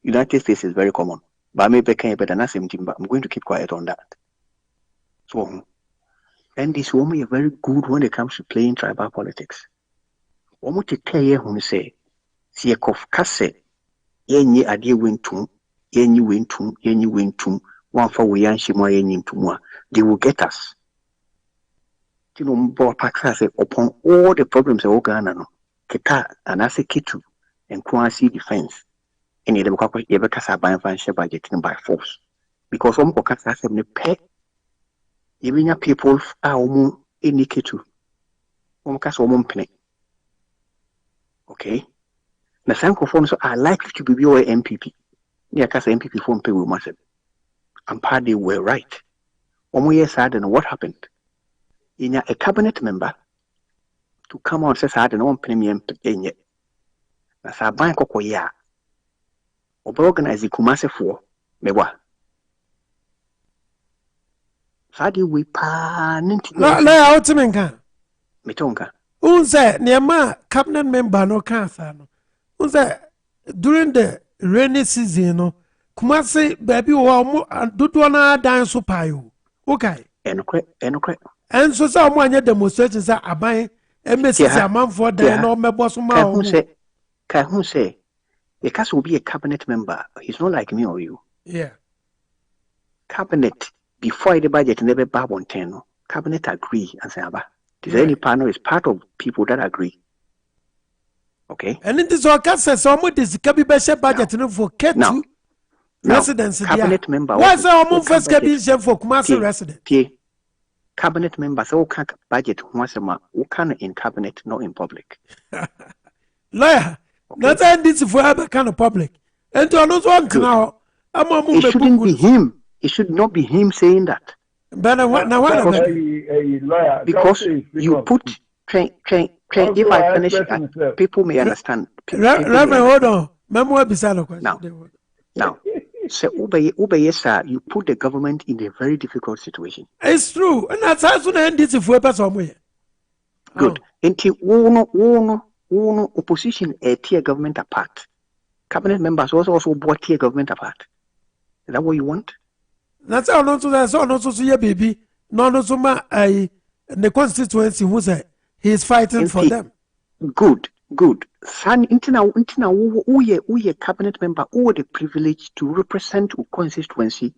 United States is very common. But maybe I'm going to keep quiet on that. So NDC woman is very good when it comes to playing tribal politics. Omo te tell who say see a cough casse yenye adie wintum yenye wintum one for we and shimo yenye tumwa they will get us. You know, upon all the problems of Ghana, Kita and Asekitu and Kwasi defense. And you ever cast a financial budget by force. Because some cast has a pet. Even your people are indicated. Cast woman penny. Okay? The Sankophones are likely to be your MPP. Near cast MPP phone pay with myself. And party were right. 1 year sad and what happened? In a cabinet member to come on says I had no premium in yet. That's a bank of ya. Or organizing Kumase for Mewa. Sadi we pan. La Otimenka. Mitonka. Unze, Niama, cabinet member no cancer. Unze, during the rainy season, Kumase baby or Dutuana dance payo. Okay. Enocret. And so someone had demonstrations are buying a message a month for the normal boss. Kahun say, the cast will be a cabinet member. He's not like me or you. Yeah. Cabinet, before the budget never bar on 10. Cabinet agree and say, Is any panel is part of people that agree. Okay. And it is all cast says someone is Kabibesha budget for Ketu residents. Cabinet member. What's our move first Kabisha for Kumasi resident? Cabinet members all can budget once a month. Who can in cabinet, not in public. Lawyer, not this for other kind of public. And to another one now, it shouldn't be him. It should not be him saying that. But lawyer, because If I finish, people may understand. Reverend, hold on. Memo beside the question. Now, so Uber, you put the government in a very difficult situation. It's true. And that's how soon end this if we're somewhere. Good. Until one opposition tear government apart. Cabinet members also brought tear government apart. Is that what you want? That's how not to see a baby. No, so the constituency who said he's fighting for them. Good. San intina uye cabinet member who the privilege to represent a constituency.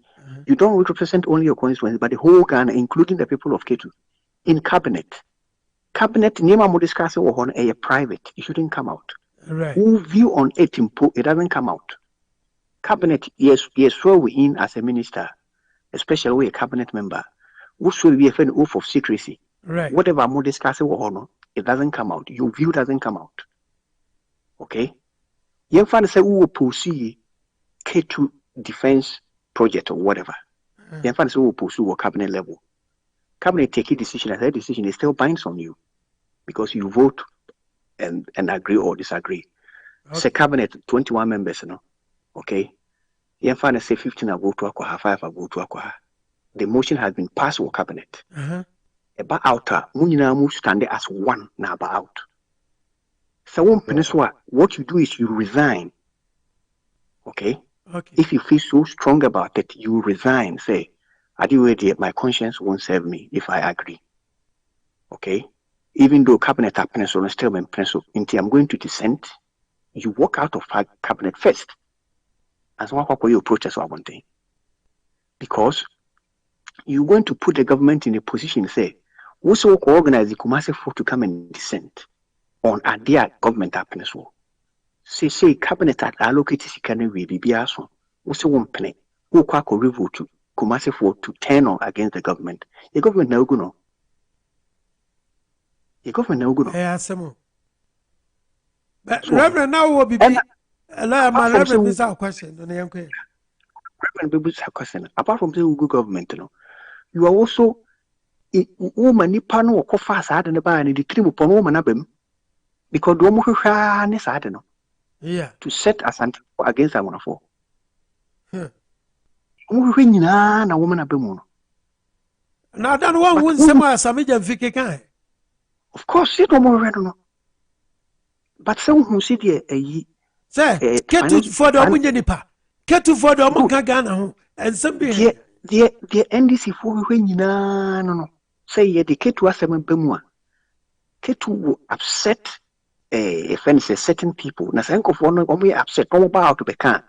You don't represent only your constituency, but the whole Ghana, including the people of Ketu. In cabinet, Nima mo discuss on a private. It shouldn't come out. Right. Who view on it doesn't come out. Cabinet, yes, throw we in as a minister, especially a cabinet member. Who should be an oath of secrecy. Right. Whatever more discuss it doesn't come out. Your view doesn't come out. Okay? You find say who pursue K2 defense project or whatever. You find say who pursue a cabinet level. Cabinet take a decision, and that decision is still binds on you because you vote and agree or disagree. Okay. Say cabinet 21 members, okay. You find say 15 are vote to Akwaha, 5 are vote to Akwaha. The motion has been passed for cabinet. About outer, Munina stand as one now about out. So one peninsula, what you do is you resign. Okay? If you feel so strong about it, you resign. Say, I do it, my conscience won't serve me if I agree. Okay? Even though cabinet are peninsula, still in peninsula, until I'm going to dissent, you walk out of cabinet first. As one you approach us one thing. Because you're going to put the government in a position to say, what's so organize the Kumasi for to come and dissent on a dear government happiness. Say cabinet at allocated can we be also. What's one penny? Who quack or revolt to Kumasi for to turn on against the government? The government no good. The government no good. Yeah, some. But Reverend now will be. My Reverend is our question. Reverend Baby's question. Apart from the good government, you are also woman nipa no kofa sa de ne ba ne ditrim upon woman abem because do mo hwehwa ne sa de no to set asante against amona for mo hwehwa nyina na woman abem no na dan one won sem asame jamfike kan of course it mo hwehwa no but so who see the ayi say ketu for the omunye nipa ketu for the omunka Ghana ho ensem bi the NDC for hwehwa nyina no say ye the Ketu asem bemua Ketu will upset certain people na say nkofo no omo upset omo ba out be kan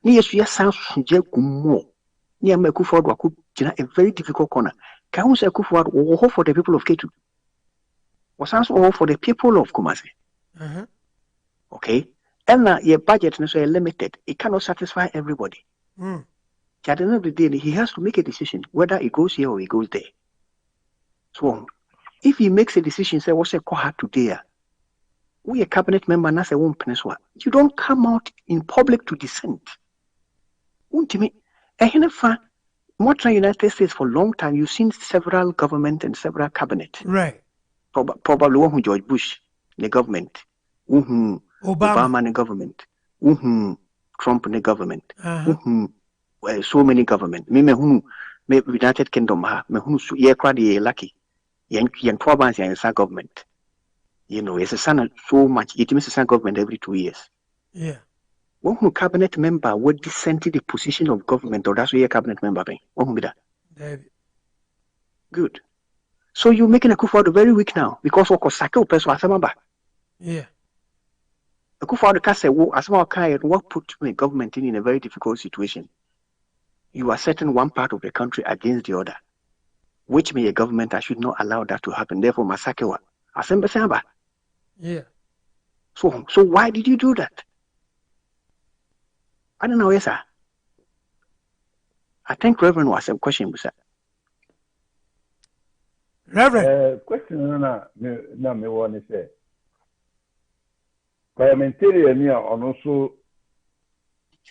na yesu ya san suje gumo ni am Akufo do akọ gina a very difficult corner ka hu say Akufo wo for the people of Ketu was also for the people of Kumasi. Okay, and your budget is so limited, it cannot satisfy everybody. At the end of the day, he has to make a decision whether he goes here or he goes there. So, if he makes a decision, say, what's a cohort today? We a cabinet member, not a one peninsula. You don't come out in public to dissent. Ultimately, more than United States for a long time, you've seen several government and several cabinet. Right. Probably one who George Bush, the government. Obama the government. Trump the government. So many government. Me United Kingdom me so ye crowd lucky. Yen province and government. You know, it's a son so much. It means a government every 2 years. Yeah. One cabinet member would dissent the position of government, or that's where a cabinet member be. One be that. David. Good. So you're making Akufo very weak now because of Kosaka person asamaba. Yeah. Akufo can say, "Well, asama kai what put the government in a very difficult situation. You are setting one part of the country against the other, which may a government I should not allow that to happen. Therefore, massacre asamba. Yeah. So why did you do that? I don't know, yes, sir. I think Reverend was a question, sir. Reverend. Question na me want to say. Parliamentary and also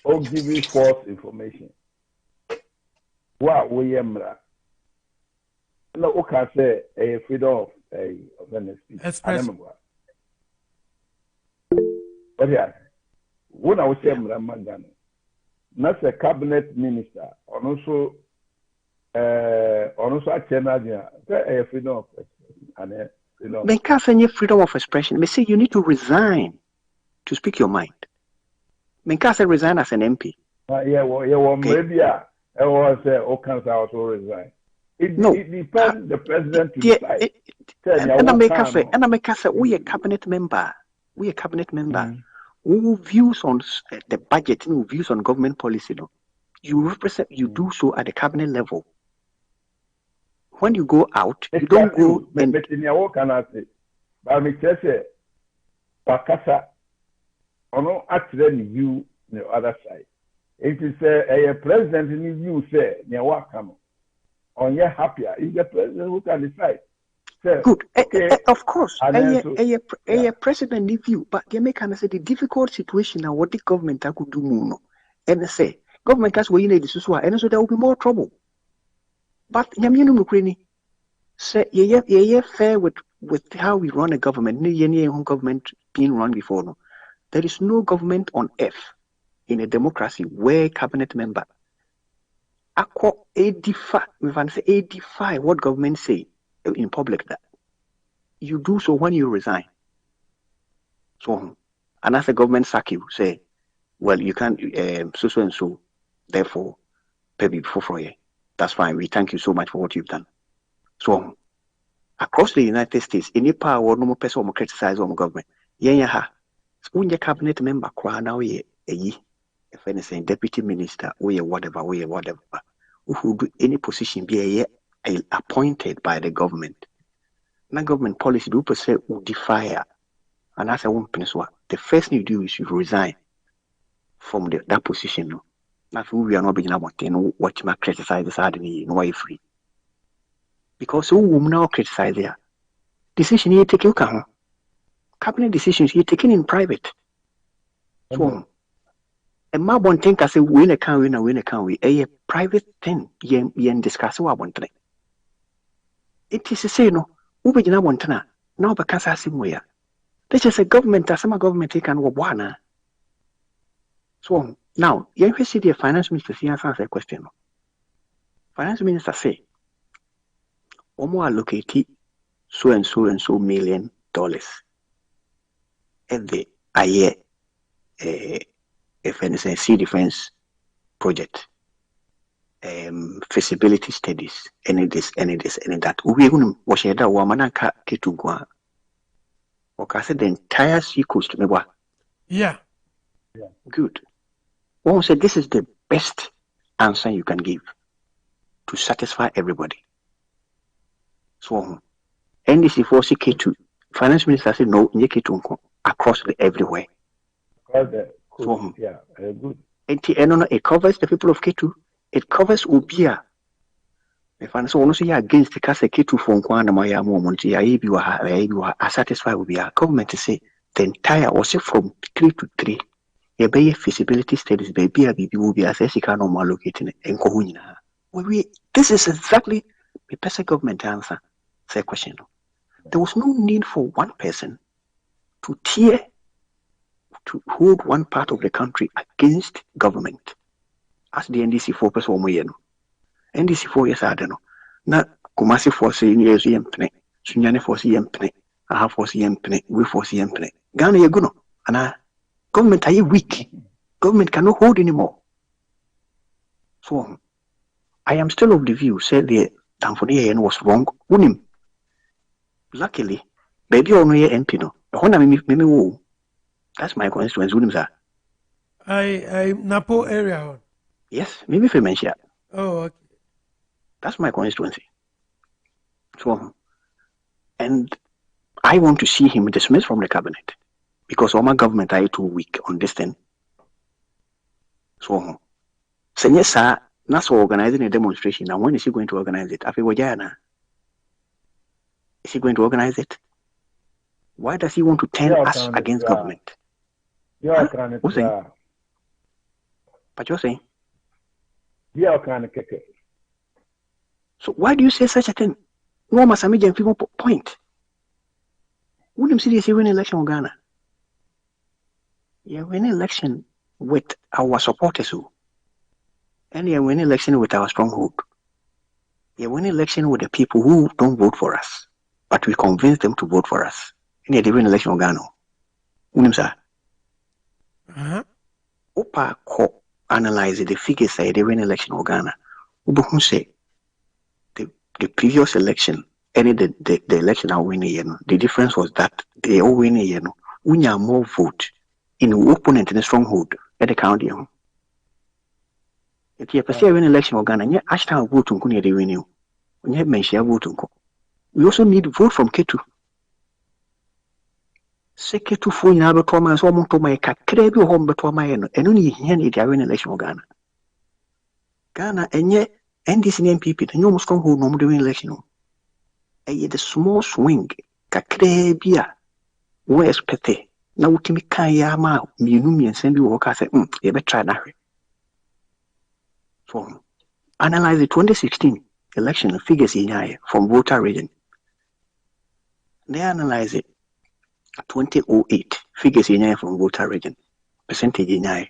giving false information. What we am no can say a freedom of expression. But yeah, when I was saying Ramadan, not a cabinet minister, also a channel, freedom of expression. They can't say freedom of expression. They say you need to resign to speak your mind. They can't say resign as an MP. Maybe I was also resign. It depends the president to decide. And I make us say we a cabinet member. We a cabinet member. Who views on the budget, who views on government policy. No, you represent. You do so at the cabinet level. When you go out, you don't go. But me say, Pakasa, ono actually view the other side. It is a president in you say, Nyawakano. On your happier is the president who can decide. So, good. Okay. Of course. A president need view, but they make say the difficult situation now what the government could do no. And say government has way in the and so there will be more trouble. But Yamino Mukrini say yeah fair with how we run a government, no government being run before no. There is no government on earth in a democracy where cabinet member edify what government say in public that you do so when you resign. So and as the government sack you say, well you can't so and so, therefore pay me before you. That's fine. We thank you so much for what you've done. So across the United States, any power or no more person will criticize on government. Yeah. When your cabinet member cry now if anything deputy minister or whatever, who do any position be appointed by the government. Now government policy do per se will defy and as a woman the first thing you do is you resign from that position. No. Not who we are not being able to what you might criticize this no why free. Because who will now criticize there? Decision you take cabinet decisions you taken in private. So a ma bon think I say win a can a private thing yen discuss what one thing. It is a say no, Uber Jina Montana, now because I see where. This is a government as some government take and wana. So now you see the finance minister answer a question. Finance minister say Omo allocate so and so $1 million every a year if anything sea defense project feasibility studies any this any that we going wash that wamanaka ketugwa or say the entire sea coast me yeah good. One said this is the best answer you can give to satisfy everybody. So NDC 4CK2 finance minister said no K2 across everywhere. So yeah, good. It covers the people of K2. It covers Ubia. If I so say against the case K2 for Kwana Maya Monty, I satisfied with your government to say the entire was from 3 to 3. A bay feasibility studies baby will be as she can normal located in Kohuna. This is exactly the person government answer. Say question. There was no need for one person to hold one part of the country against government. As the NDC 4 person NDC 4 years I don't know. Now Kumasi force in years yempne, Sunyane force yempne, Aha force yempne, we force yempne. Ghana Yaguno. And government are weak. Government cannot hold anymore. So I am still of the view, said the Tanfonia was wrong. Unim. Luckily, baby or no MP no. That's my constituency. Unim sir. I Napo area. Yes, maybe Fementia. Oh, okay. That's my constituency. So and I want to see him dismissed from the cabinet. Because all my government are too weak on this thing. So, Senyesa, that's organizing a demonstration. And when is he going to organize it? Is he going to organize it? Why does he want to turn us against government? What's saying? But you're saying? So why do you say such a thing? No, Masamijan people point. Wouldn't see this win election in Ghana. You win election with our supporters, and you win election with our stronghold. You win election with the people who don't vote for us, but we convince them to vote for us. And you win election in Ghana. Wouldn't Opa ko analyze the figures say they win election in Ghana. Who say the previous election, any the election are winning, the difference was that they all win we have more vote in the opponent in the stronghold at the county. If you have a win election in Ghana, you Ashton vote on Kunya, they win you. When you have mentioned vote on we also need vote from Ketu. Seketu for in our Thomas or Montoma, Kakrebe home but my and only any win election in Ghana. Ghana and yet NDC MPP, the new stronghold no doing election. And the small swing, Kakrebia, where's Pete? Now, Timmy Kayama, Minumi and send you walk. I said, you better try that. So, analyze the 2016 election figures in Yaya from voter region. They analyze it 2008 figures in Yaya from voter region, percentage in Yaya.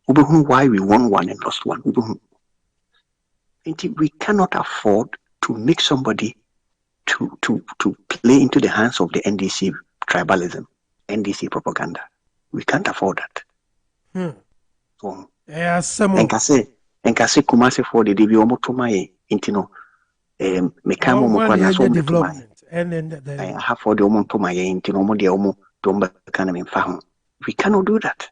Why we won one and lost one. We cannot afford to make somebody to play into the hands of the NDC tribalism, NDC propaganda. We can't afford that. So, and can say Kumasi for the DB Omotomaye, Intino, Mekamo Mokwana development, and then I have for the Omotomaye, Intino, the Omo, Domba Kanam in Fahon. We cannot do that.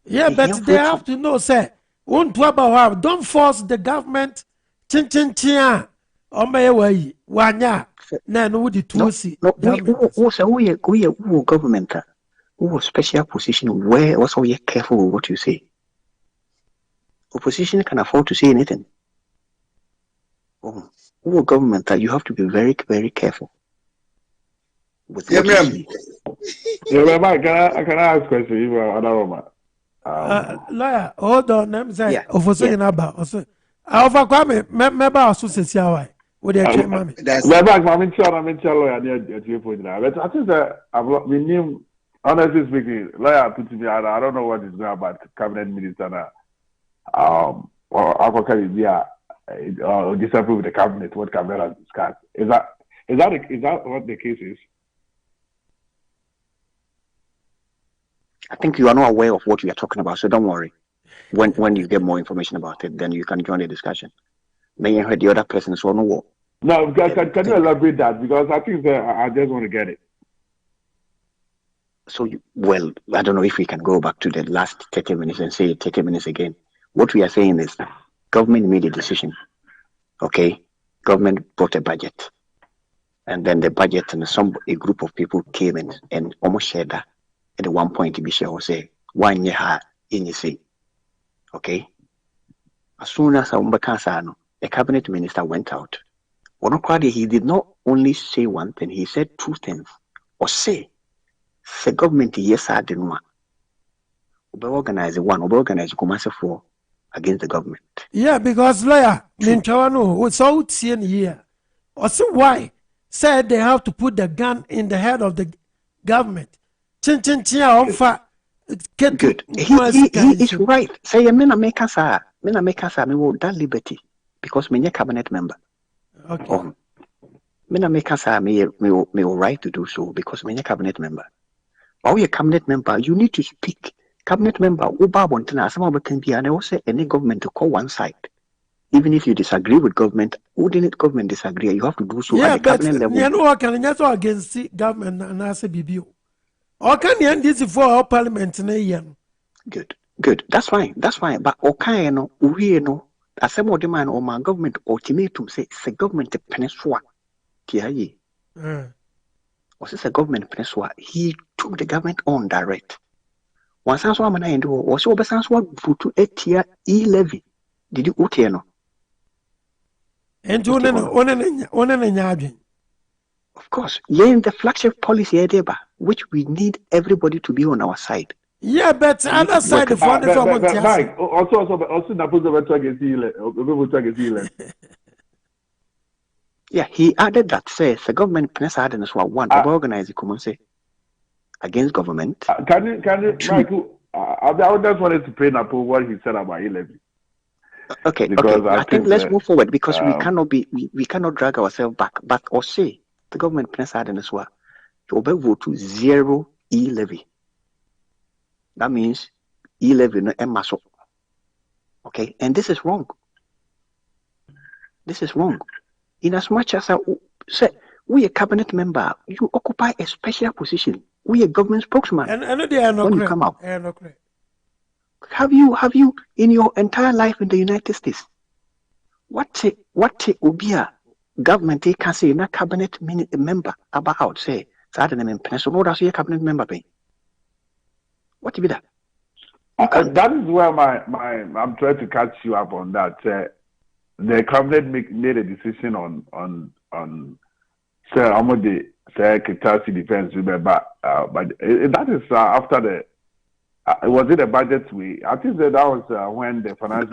Yeah, but they have to know, say, don't force the government. Chin chin chin. On my way, wanya. No, we government who special position where also you're careful with what you say. Opposition can afford to say anything. Who government you have to be very, very careful. With what you say. Can I ask a question? Lawyer, hold on. I'm saying, opposition about also. I overcome member association. What do you say, mommy? I'm but I think that we knew, honestly speaking, lawyer put to me, I don't know what is going about cabinet minister now. Or disapprove the cabinet, what cabinet has discussed. Is that what the case is? I think you are not aware of what we are talking about, so don't worry. When you get more information about it, then you can join the discussion. Then you heard the other person, so no war. No, can you elaborate that? Because I think I just want to get it. So, I don't know if we can go back to the last 30 minutes and say 30 minutes again. What we are saying is government made a decision. Okay? Government brought a budget. And then the budget and a group of people came in and almost shared that. At one point, Bishop will say, 1 year in you say. Okay? As soon as the cabinet minister went out, he did not only say one thing, he said two things. Or say, the government, yes, I didn't want. Organize Kumasi for against the government. Yeah, because lawyer, Minchawano was out here. Or so why? Said they have to put the gun in the head of the government. Chin chin chin Good. He is right. Say a mina make us me will that liberty because me a cabinet member. Okay. Me make us me right to do so because me a cabinet member. Or you cabinet member, you need to speak. Cabinet member, some can be and also any government to call one side. Even if you disagree with government, wouldn't government disagree? You have to do so at the cabinet level. You know, can you against the government and I say BBO? Or can you end this for our parliament in a year? Good. That's fine. But okay, we know as some of the man or my government ultimatum say it's a government peninsula. Was this a government peninsula? He took the government on direct. Once I saw my name, was over sans what to 8 year levy. Did you no? And of course, the flagship policy which we need everybody to be on our side. Yeah, but other side the front is also the against Yeah, he added that says the government can add in as well one organize the common say against government. Can you Michael? I just wanted to pay Napo what he said about 11. Okay, because I think let's move forward because we cannot drag ourselves back. But or say the government can add in as well. You vote to 0 e-levy. That means e-levy no emaso. Okay, and this is wrong. This is wrong. In as much as we a cabinet member, you occupy a special position. We a government spokesman. And they are not when correct. You come out. They are not correct. Have you in your entire life in the United States? What Ubia government can say na cabinet member about say no that's your cabinet member pay. What be that? That is where I'm trying to catch you up on that. The cabinet made a decision on say Amode say Kitasi defense but that is after the was it a budget way? I think that was when the finance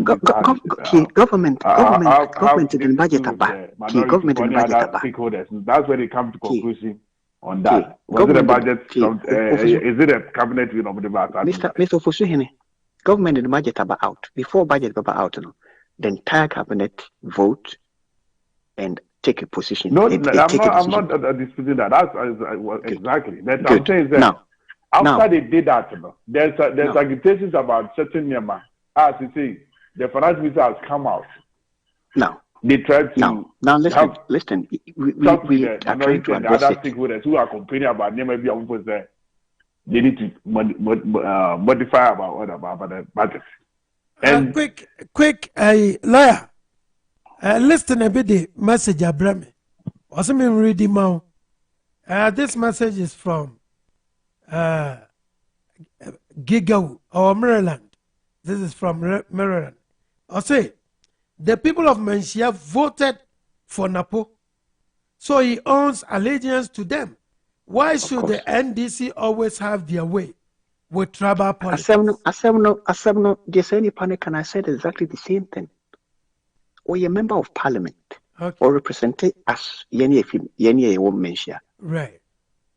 government didn't budget about government didn't budget about stakeholders. That's where they come to conclusion on that. Was it a budget? Is it a cabinet? Mr. Fusuhene, government didn't budget about before budget about the entire cabinet vote and take a position. No, I'm not disputing that. That's exactly. But I'm saying that. After they did that, there's agitations about certain Myanmar. As you see, the finance minister has come out. Now they try to listen. We are trying to address other stakeholders who are complaining about Myanmar. They need to modify about the budget. And quick, lawyer. Listen a bit the message Abraham. Also, me reading now. This message is from Gigao or Maryland. This is from Maryland. I say the people of Manshia voted for Napo, so he owns allegiance to them. Why should the NDC always have their way with tribal politics? Assemno, there's any panic, and I said exactly the same thing. Or you're a member of parliament, or represented as Yeni Manshia. Right.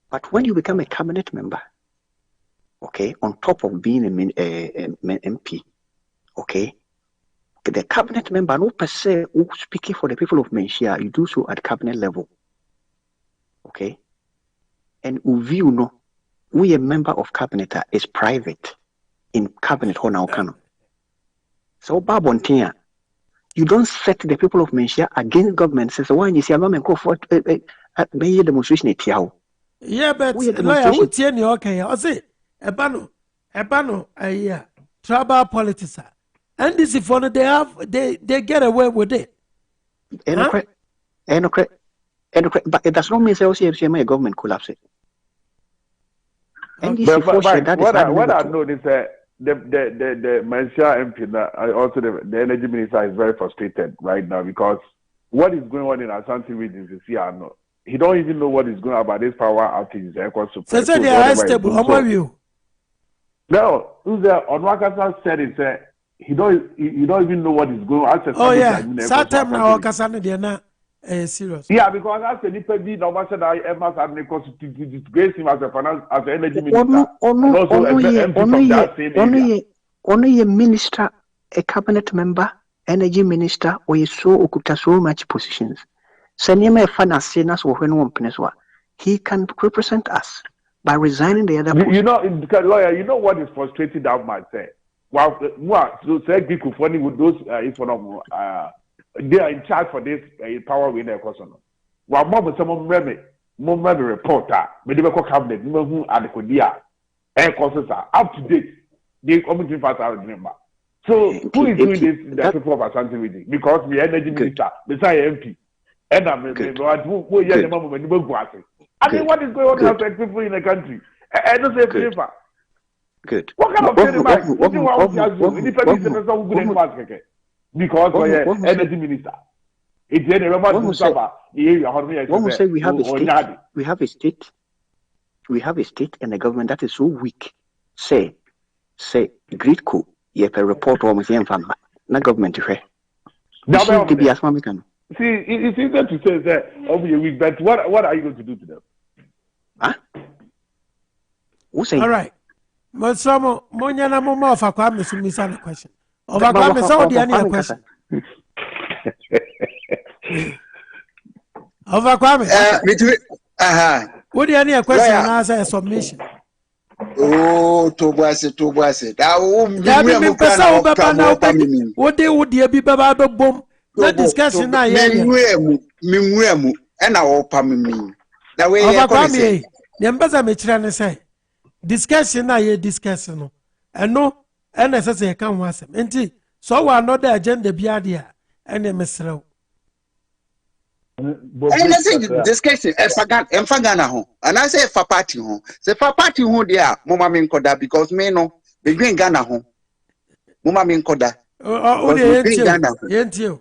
But when you become a cabinet member, okay, on top of being an MP, okay, the cabinet member, no per se, speaking for the people of Manshia, you do so at cabinet level, okay? And view no, we a member of cabinet is private in cabinet Honaukano. So Babontia, you don't set the people of Manshia against government. Says why you see a man go for a demonstration at Yao. Yeah, but lawyer, who tell you okay? I say, Ebano, tribal politics. And this is funny. They get away with it. But it does not mean say my government collapse. What I know is that the Manshia MP, also the energy minister is very frustrated right now because what is going on in Ashanti region is here. He don't even know what is going on about this power outage. So they are stable. How about you? No, Onwakasa said it. He don't even know what is going on. Oh yeah, Saturday now Onwakasa they are not serious. Yeah, because as a Nipa B, no matter that Emma had to disgrace him as a finance as an energy minister. Only a minister, a cabinet member, energy minister, or you so occupy so much positions. He can represent us by resigning the other position. You know, lawyer, you know what is frustrating that might say. Well, so say with those they are in charge for this power with their person. While more someone remember reporter, medical cabinet, who are the Kodia, air courses are up to date. They coming fast out remember. So who is doing this? The people of Ashanti region because the energy minister, besides MP. And I mean, what is going on outside people in the country? I don't say favor. Good. What kind of because energy minister. One say we have a state, and a government that is so weak. Say, great coup. You have a report almost in family. Not government. See, it's easy to say that over a week, but what are you going to do to them? Huh? All right. Mosramo, Monyana Moma of Aquam is missing a question. Of Aquam is all the any question. Of Aquam. Would you any question and answer a submission? Oh, Tobase. What they would be Baba Bomb? Not discussion. Mimwemu, and our pammy. That way, the ambassador may say. Discussion na ye discussion no eno ena sese kan ho asem enti so wa no da agenda bia dia ene mesrew discussion emfa na ho ana say fa party ho se fa party ho dia mama me nkoda because me no be green Ghana ho mama me nkoda o de yenti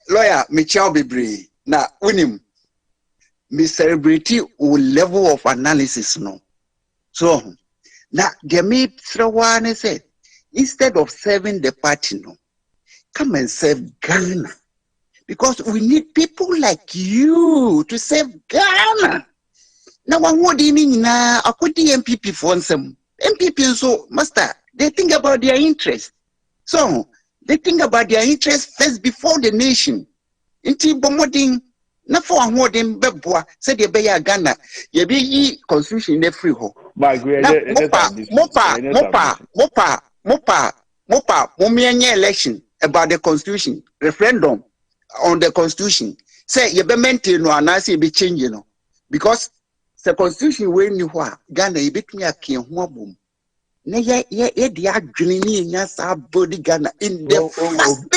lawyer me chao bebre na unim me celebrity o level of analysis no. So now the me throw one say instead of serving the party no, come and serve Ghana. Because we need people like you to serve Ghana. Now what do you mean now? I could the MPP for some MPP so master they think about their interest. So they think about their interest first before the nation. Inti bomoding na for ahoden beboa said ye be ya Ghana ye be yi constitution na free ho mopa momienye election about the constitution referendum on the constitution say ye be maintain no ana say ye be change no because the constitution we ni ho a Ghana ye betumi akie ho abom na ye de adwene ni nya sa body Ghana in the first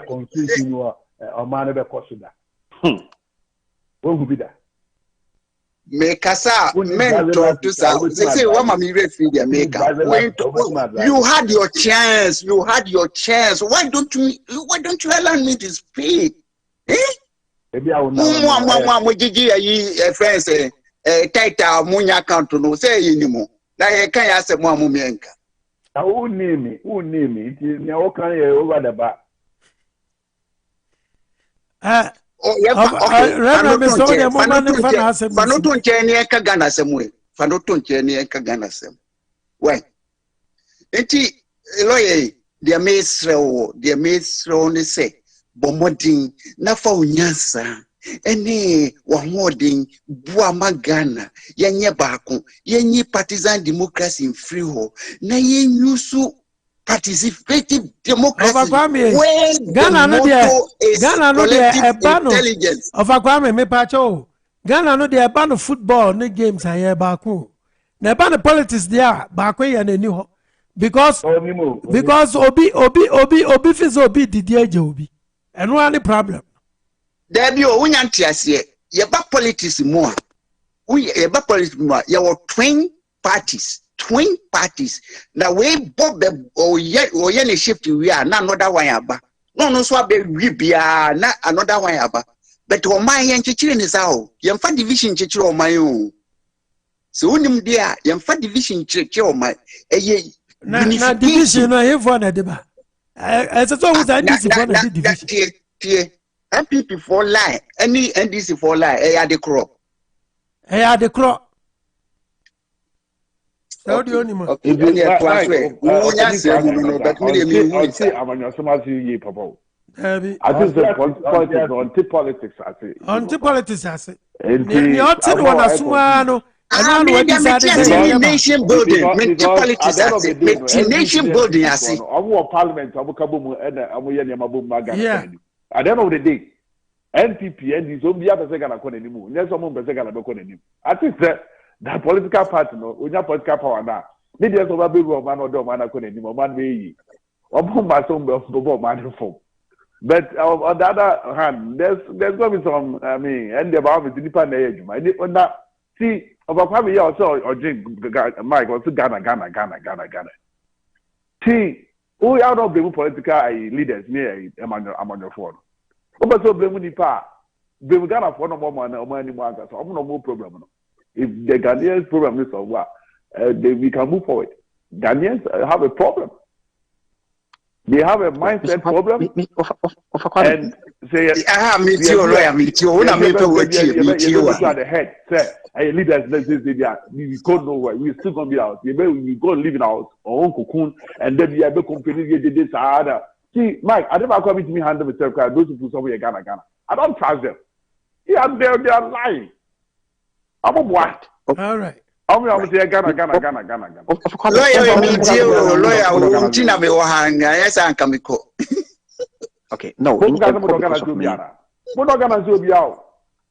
constitution wa amane be kosuda Make us mentor to say, what am I ready to make? You had your chance. Why don't you allow me to speak? Friends, title Munya account to no say anymore. Now I can't ask a more mumienka. Who name me? It is now can over the back. Fanoton cheni eka Ghana semwe. Fanoton cheni eka Ghana sem. When enti loye dia mesro ne se bomodin na fa unyansa ene wahodin bua magana yenye baako yenye partisan democracy in free ho na yenyusu participative democracy where Ghana no de ebano of Akwame me pacho Ghana no de ebano football ne games aye baako na ebano politics there baako ye na ni ho because obi fizo obi didi eje obi eno any problem there be o wunya ntiase ye ba politics mo a ye ba politics mo a ye were twin parties na we bob o ye ne shift we are na another one aba no so abe wi bia na another one aba but o man ye nchichire ni sa o ye mfa division nchichire o man o so unim dia ye mfa division nchichire o man eye na division no he for na deba so we say this for na division tie MPP for lie any NDC for lie e the crop How do you know? I think anti-politics. Anti-politics. Nation building. Nation building. Parliament. At the end of the day, NPP and these only other second anymore. There's someone second. I think that political party, no, we have political power now. Maybe there's a baby man or dog man anymore. Man, we man form. But on the other hand, there's going to be some. I mean, and the about the depend age. See, about 5 years or so, or drink Mike or to Ghana. See, who out of the political leaders near Emmanuel Ford. But so blame the power. Blame Ghana for no more money or money more. So I'm no more problem. If the Ghanaians problem is over, we can move forward. Ghanaians have a problem. They have a mindset problem. And say, meet you, lawyer, meet you. When I meet you, at the head, say, hey, leaders, let's say, we go nowhere. We're still going to be out. We go live in our own cocoon, and then we have a company, this, other. See, Mike, I never come to me handle myself, those people somewhere, Ghana. I don't trust them. Yeah, they are lying. I'm a what? All right. I'm going to say Ghana. Okay, no.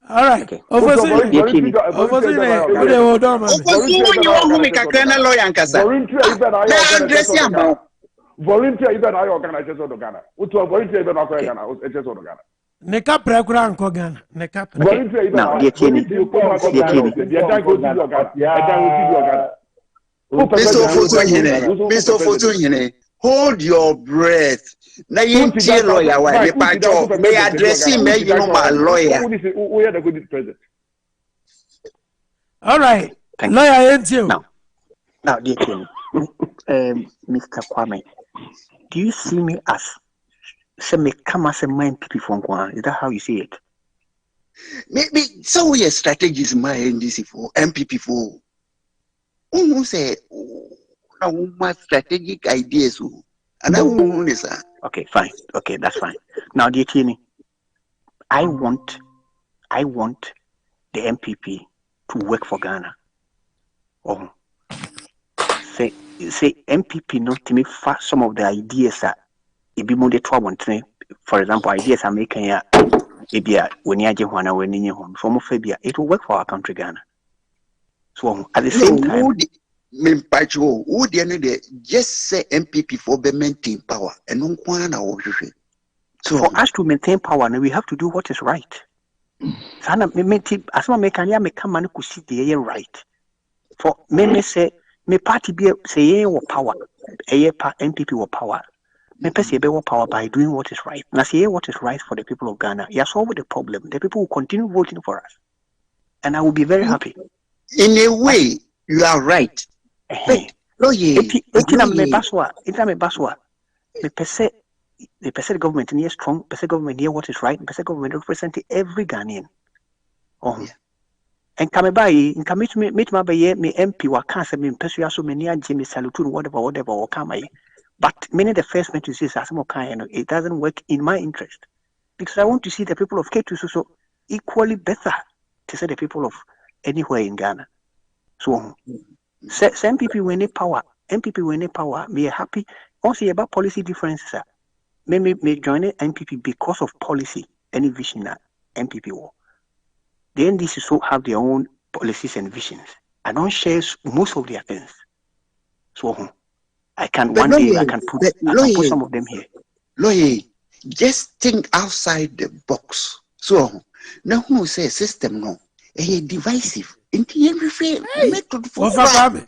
All right. Volunteer even I organize on Ghana. Volunteer even I Ghana. Neka prekura nko Ghana. Neka volunteer even Mr. Fotunyene, hold your breath. Now you tell lawyer why the may address him, may you know my lawyer. We are the good president. All right. Lawyer, ain't you? Now, dear King, Mr. Kwame, do you see me as some come as a mind people from Kwan? Is that how you see it? Maybe so we strategies in my NDC for MPP for who say my strategic ideas and I won't listen. Okay, fine. Okay, that's fine. Now, dear King, I want the MPP to work for Ghana. Oh, say MPP not to make some of the ideas that it be more the trouble. For example, ideas are making here. When you are when you home, so it will work for our country, Ghana. So at the same time, just say MPP for maintain power and no one. So for us to maintain power, we have to do what is right. Sana as my mechanic make man could see the right. For me say me party be say power, MPP or power. Me say be power by doing what is right. Now say what is right for the people of Ghana. You solve the problem. The people will continue voting for us, and I will be very happy. In a way, you are right. The government is strong. The government here what is right. The government represent every Ghanaian. And come by in commit me MP wa cancer me person so many Jimmy Salutun whatever or come. But many the first men to say it doesn't work in my interest because I want to see the people of K2 so equally better to say the people of anywhere in Ghana. So some people when they power, MPP when they power, me happy. Also about policy differences. May join the MPP because of policy any vision that MPP war. The NDC so have their own policies and visions. I don't share most of their things. So I can but one day I can put some of them here. Lawyer, just think outside the box. So now who say system no? Divisive. Overcome.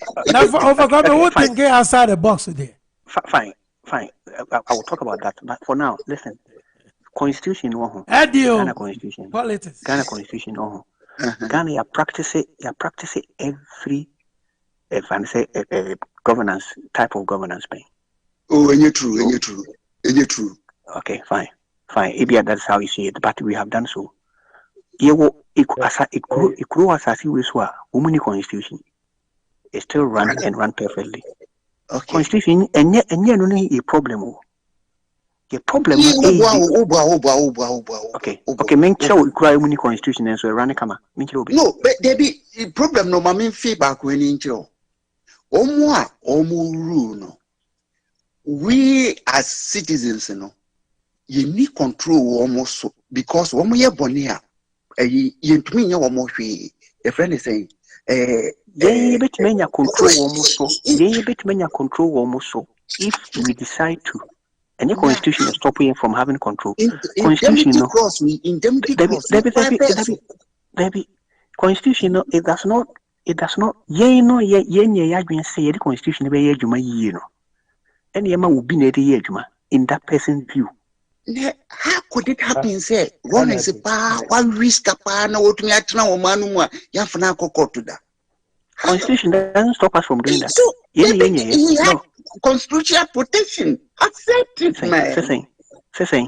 What can get outside the box today? Fine. I will talk about that. But for now, listen. Constitution, Ghana Constitution, politics. Ghana Constitution, Ghana, you practice it every, if I say, governance type of governance. Oh, and you're true. Okay, fine. Maybe that's how you see it, but we have done so. It grew as I see we saw women constitution. It still run perfectly. Okay. Constitution and yet no a problem. The problem okay, men show cry muni constitution and so run kama. No, but there be problem no mamin feedback when in show. Rule. We as citizens, you need control almost so because one year bonia you to me almost a friend is saying they bit mania control almost so if we decide to. And the constitution is stopping from having control. Constitution, constitution, it does not. Ye say the constitution be juma and yema will be in that person's view. How could it happen? Say one is a one risk a no what me atna o manuma ya fana kokko to that. Constitution doesn't stop us from doing that. He had constitutional protection. Accept it, man. Say.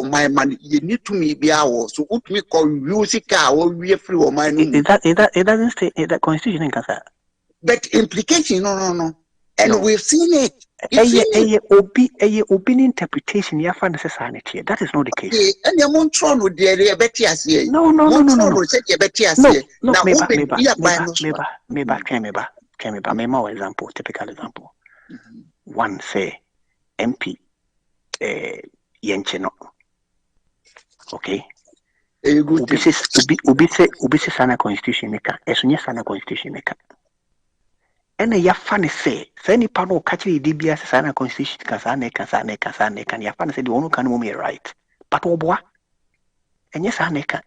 My man, you need to me be ours. So what me call music or we free or my it doesn't say that constitution in Kasa. But implication, no. And we've seen it. Open interpretation, you find necessity. That is not the case. And your Montron would be a better as ye. No. Meba example, typical example. One say MP Yencheno. Okay. Ubisi sana constitution maker. Esunya sana constitution maker. And ya fan say ni pano catchy DBS sana constitution kasane can ya fan say the one can move me right. But obwa. And yes aneka.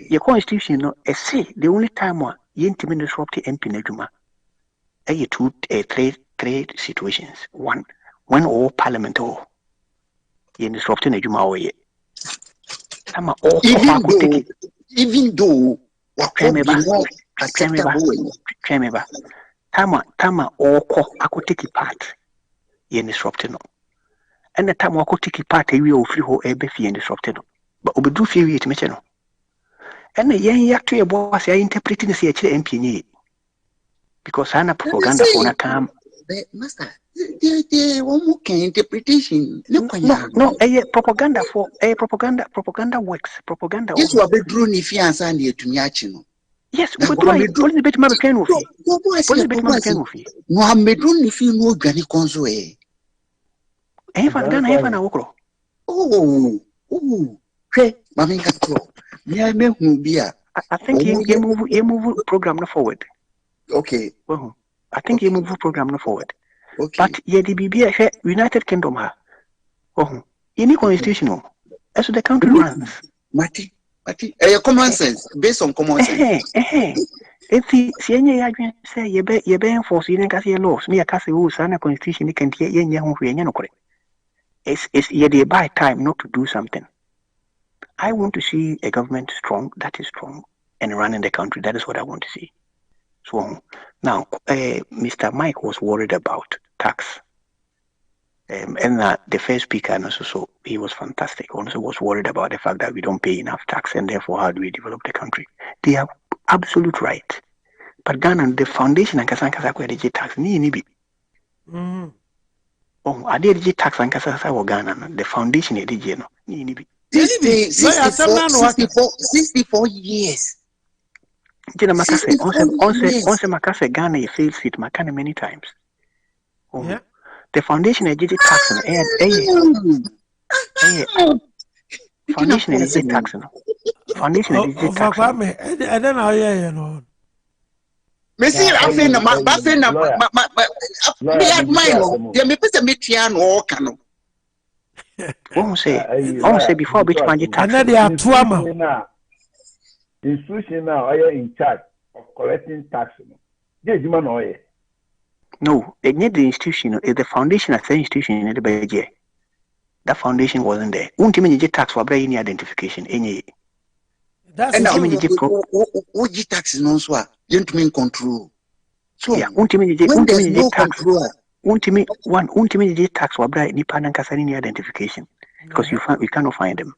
Your constitution no say the only time one yintimi disrupt MP Nejuma. Three situations. One, when all parliament you disrupting a Juma way. Even though Tama or I could take part you disrupting. And the time I could take part we will free whole ABF and disrupted. But we do feel it, Michel. And the young actor was interpreting the MP. Because I'm a propaganda for a time. Master, they won't interpretation. No, propaganda for a propaganda works. Propaganda. Yes, you are bedroom if you answer to Nyachino. Yes, but why? What is the bit my pen with you? What is the bit my pen with you? No, I'm bedroom if you know Granny Consoe. Evan Ghana, Evan Okro. Oh, hey, Mammy Catro. Yeah, me who be a. I think you move program forward. Okay. Well, I think you move the program forward. Okay. But yeah, the BB United Kingdom ha. Oh, any constitutional. As the country runs. Mati. Common sense. Based on common sense. If the senior say you be enforce in a laws, near Cassie who sign a constitution, you can hear young it's the by time not to do something. I want to see a government that is strong and running the country. That is what I want to see. So now, Mr. Mike was worried about tax, and the first speaker, and also he was fantastic. Also was worried about the fact that we don't pay enough tax, and therefore how do we develop the country? They are absolute right. But Ghana, the foundation and Kasanka Kwediji tax ni bi. Oh, I did tax and Kasasa or Ghana. The foundation ediji no ni bi. 64 years. Jina Makase, onse Makase Ghana you failed it Makane many times. Oh, yeah. The foundation is tax foundation is tax. Foundation is tax. I don't know, you know. Messi, I think say before which man you tax. And they are two amount. Institution now are in charge of collecting tax. No, it's not the institution. It's the foundation of the institution in the budget. That foundation wasn't there. Ultimately, you tax for any identification. That's what tax is non so. You mean control. So yeah, ultimately, no tax. Ultimately, tax for any panel any identification because we cannot find them.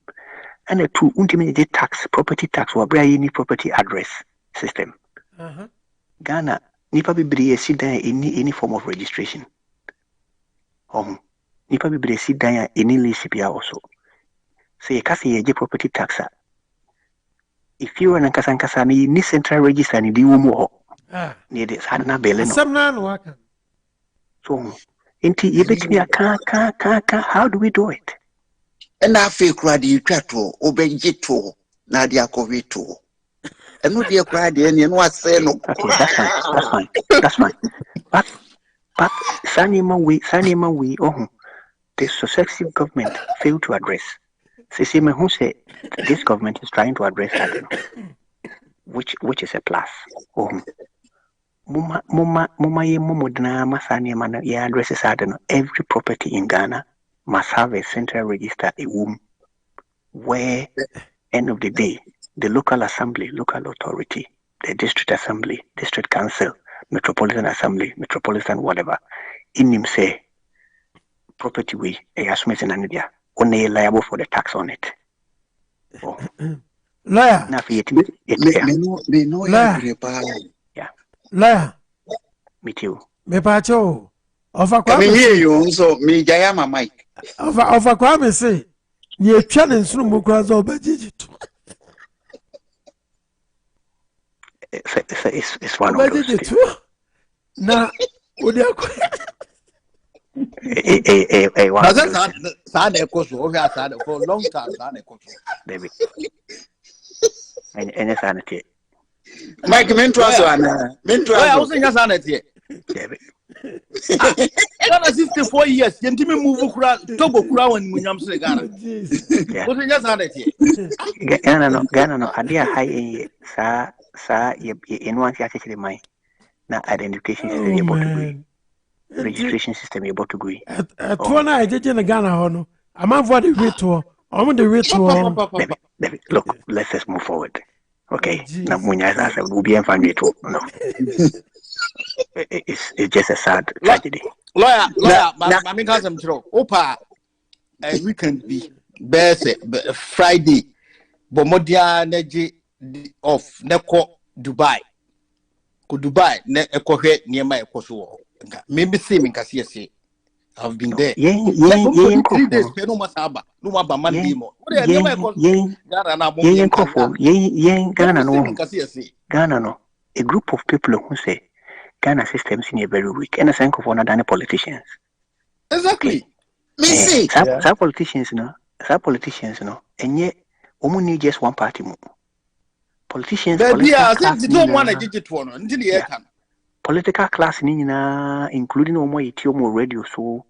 And the two ultimately tax, property tax or any property address system. Ghana, nipa be sit down in any form of registration. Nipa be sit down any lease also. Say you can see a property tax. If you are an Kasankasa, you need central register and the umo. Near this Hana Belen. Some non worker. So, into you bet me a car, how do we do it? And I feel crowdy cattle, obey jito, Nadia Covito. And no dear cried and what say no. Okay, that's fine. But Sanima we, the successive government failed to address. Sisima who say this government is trying to address that, which is a plus. Addresses every property in Ghana must have a central register, a womb, where end of the day the local assembly, local authority, the district assembly, district council, metropolitan assembly, metropolitan whatever, in him say property we assumes in India, only liable for the tax on it. Oh. Lawyer. Now for it, yeah. Lawyer. Me too. Me pacho. Can hear you so me jayama Mike. Of a kwame say, ye challenge no mukwazo obejiji. It's one of those. Na odi for a long time. Baby. And sanity. Mike, I was in your sanity. 64 years, Gentimi move Togo Crown when I'm saying Ghana. What's in your sanity? Ghana, no, idea high, sir, in one actually mine. Now, identification system able to agree. Registration system able to agree. At one I did in the Ghana Hono. I'm out for the ritual. I'm the ritual. Look, let's just move forward. Okay. Now, when I will be in family too. No. It's just a sad tragedy. Lawyer, I mean, I'm true. Opa, weekend be best Friday, Bomodia Neji of Neko Dubai. Could Dubai ne ekohe near my Kosovo. Maybe seeming as yes, I've been there. 3 days, no Masaba, no Maba Mandimo. Ghana, no. A group of people who say Ghana systems in a very weak and a sank of one than politicians. Exactly. Some politicians, no, and yet only need just one party more. Politicians, political class, including Omo radio, so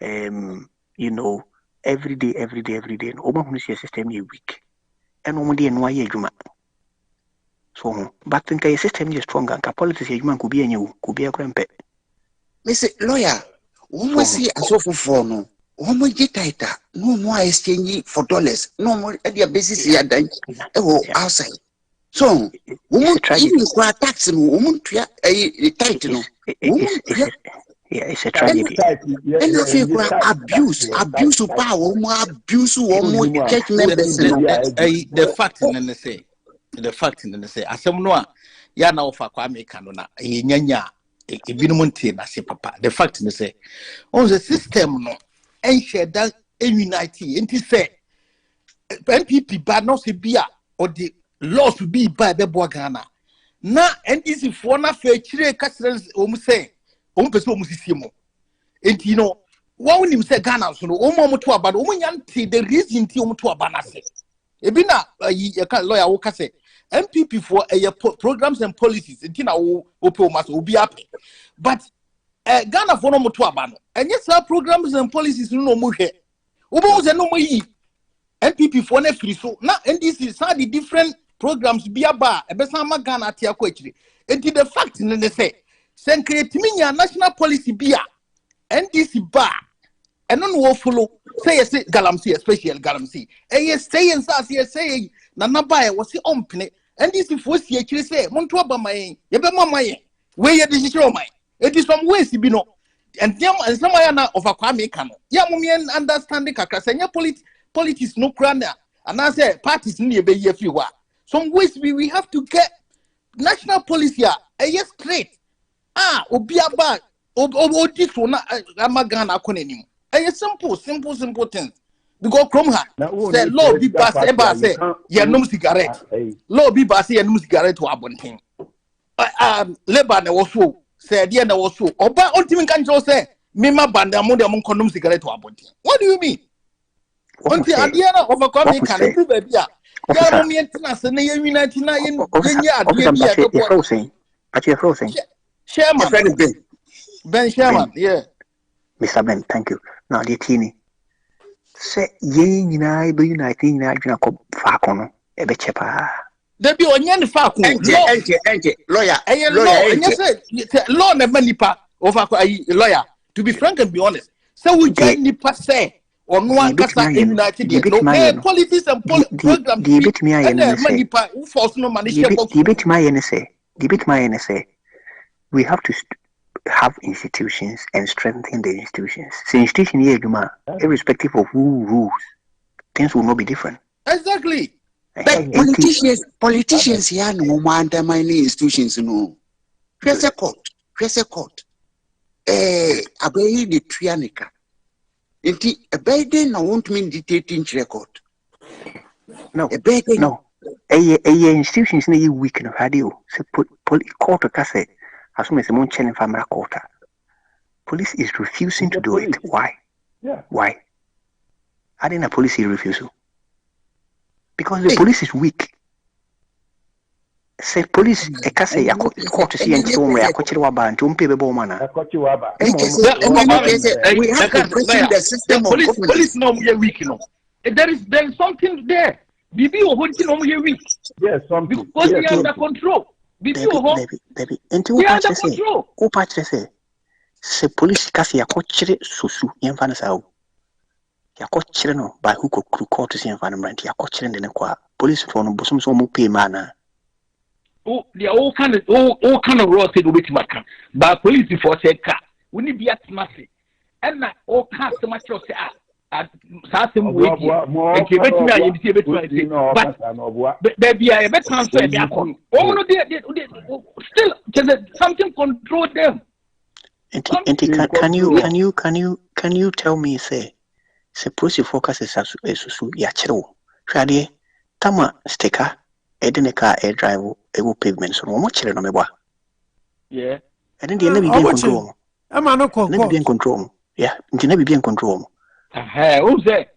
you know, every day, and Omo system is weak, and only and why Juma. So, but think a system is stronger, and politics human could be a new, could be a grandpa. Mr. Lawyer, we see a sofa for no. One get tighter, no more exchange for dollars, no more at your basis here than outside. So, woman even require tax and woman a title. It's a tragedy. And if you abuse of power, more abuse or more church members. The fact in the say, as some no, ya na ofa kwa me kanona, nyanya, ebinumunti na se papa. The fact in the say, on the system no, and share that unity, and say, NPP bad no se bia or the laws to be by the Ghana. Na NDC for na fe chire kasres say, person musisimo. And you know, one him say Ghana so no to about yanti the reason ti to abanase. Ebina a lawyer will say MPP for programs and policies and tina open must be happy. But Ghana for no to abano. And yes, our programs and policies no more here. Obo no more MPP for ne free so now NDC is the different programs be aba ebesama Ghana tia kwechiri. And the fact in the say create national policy bia NDC bar and no follow say galamsey special galamsey say and say na nabaye was the ompne NDC for see actually say monto aba my ye be mama ye we ye decision my it is some ways be no and them and some na of Kwame Kano ya mummy understanding kakra say politics no crana and I say parties ni be ye fi wa some ways we have to get national policy yes straight obiaba this one Ghana konenim simple things because from her say law be pass say ye no cigarette law be pass ye no cigarette to abonten labor na wo say there na wo so oba ontimi kan jo say me ma banda mo de mo konom cigarette to abonten. What do you mean? Onti adie na overcome me can do baby ya mo me ntina se na ye unite na ye adie bi e to frozen. Chairman Ben Chairman, yeah. Mr. Ben, thank you. Now, the teeny say, ye, be uniting, I do not go far on a bit cheaper. There be on yan far, lawyer, and you said, law never nipa over a lawyer, to be frank and be honest. So we get nipa say, or no one can united no policies and programs and money force no money debate my NSA. We have to have institutions and strengthen the institutions. So institution here, irrespective of who rules, things will not be different. Exactly. But politicians here no more undermining institutions no. Where's a court? Abayi the trianica. Inti a Biden no won't mean dictating record. No. Institutions na weak no radio. So court kase as much as mon chen family court. Police is refusing to do it. Why? Yeah. Why? I think the police is refusing. Because the police is weak. Say police kase ya court see and so ya kochiri wa ba nti umpe bebo mana. We have to question the system of government. Police no weak no. There is something there. Bibi o honti no weak. Yes, something. Because we are under control. Baby. Enti o patche say police kase ya kochiri susu yemfa na sawo. Ya kochiri no ba huko court see yemfa na mranti ya kochiri ndene kwa police for no bosom so mo pay mana. Oh, they all kind of raw said with Maka. But police for said car. We need be at Massy. And not all customers say at Sassam way. And give it to me, I give it to me. But there be a better transfer. Oh, no, still, something control them. Can you tell me, say police focus is so yachero. Shadi, Tama sticker. Car air drive pavement so much no meba. Yeah. And then never be in control. Never be in control. Yeah, never be in control. Who's there?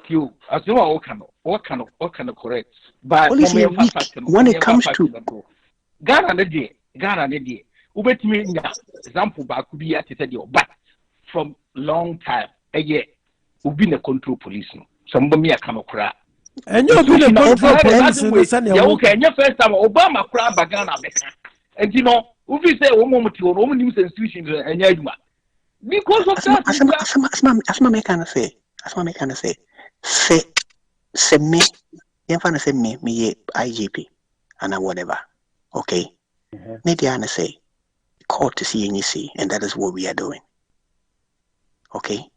You as you are what kind of correct. But when it comes to Ghana the day. Ubet me example back could be at but from long time a year we've been a control police. Somebody come across. And you've been a control police in the Sunday. Okay, and your first time Obama crab Ghana. And you know, if you say one moment to woman institutions and Yaduma. Because of that, as my can say, say me, you're gonna say me IGP and whatever. Okay. Maybe say court to see and see, and that is what we are doing. Okay.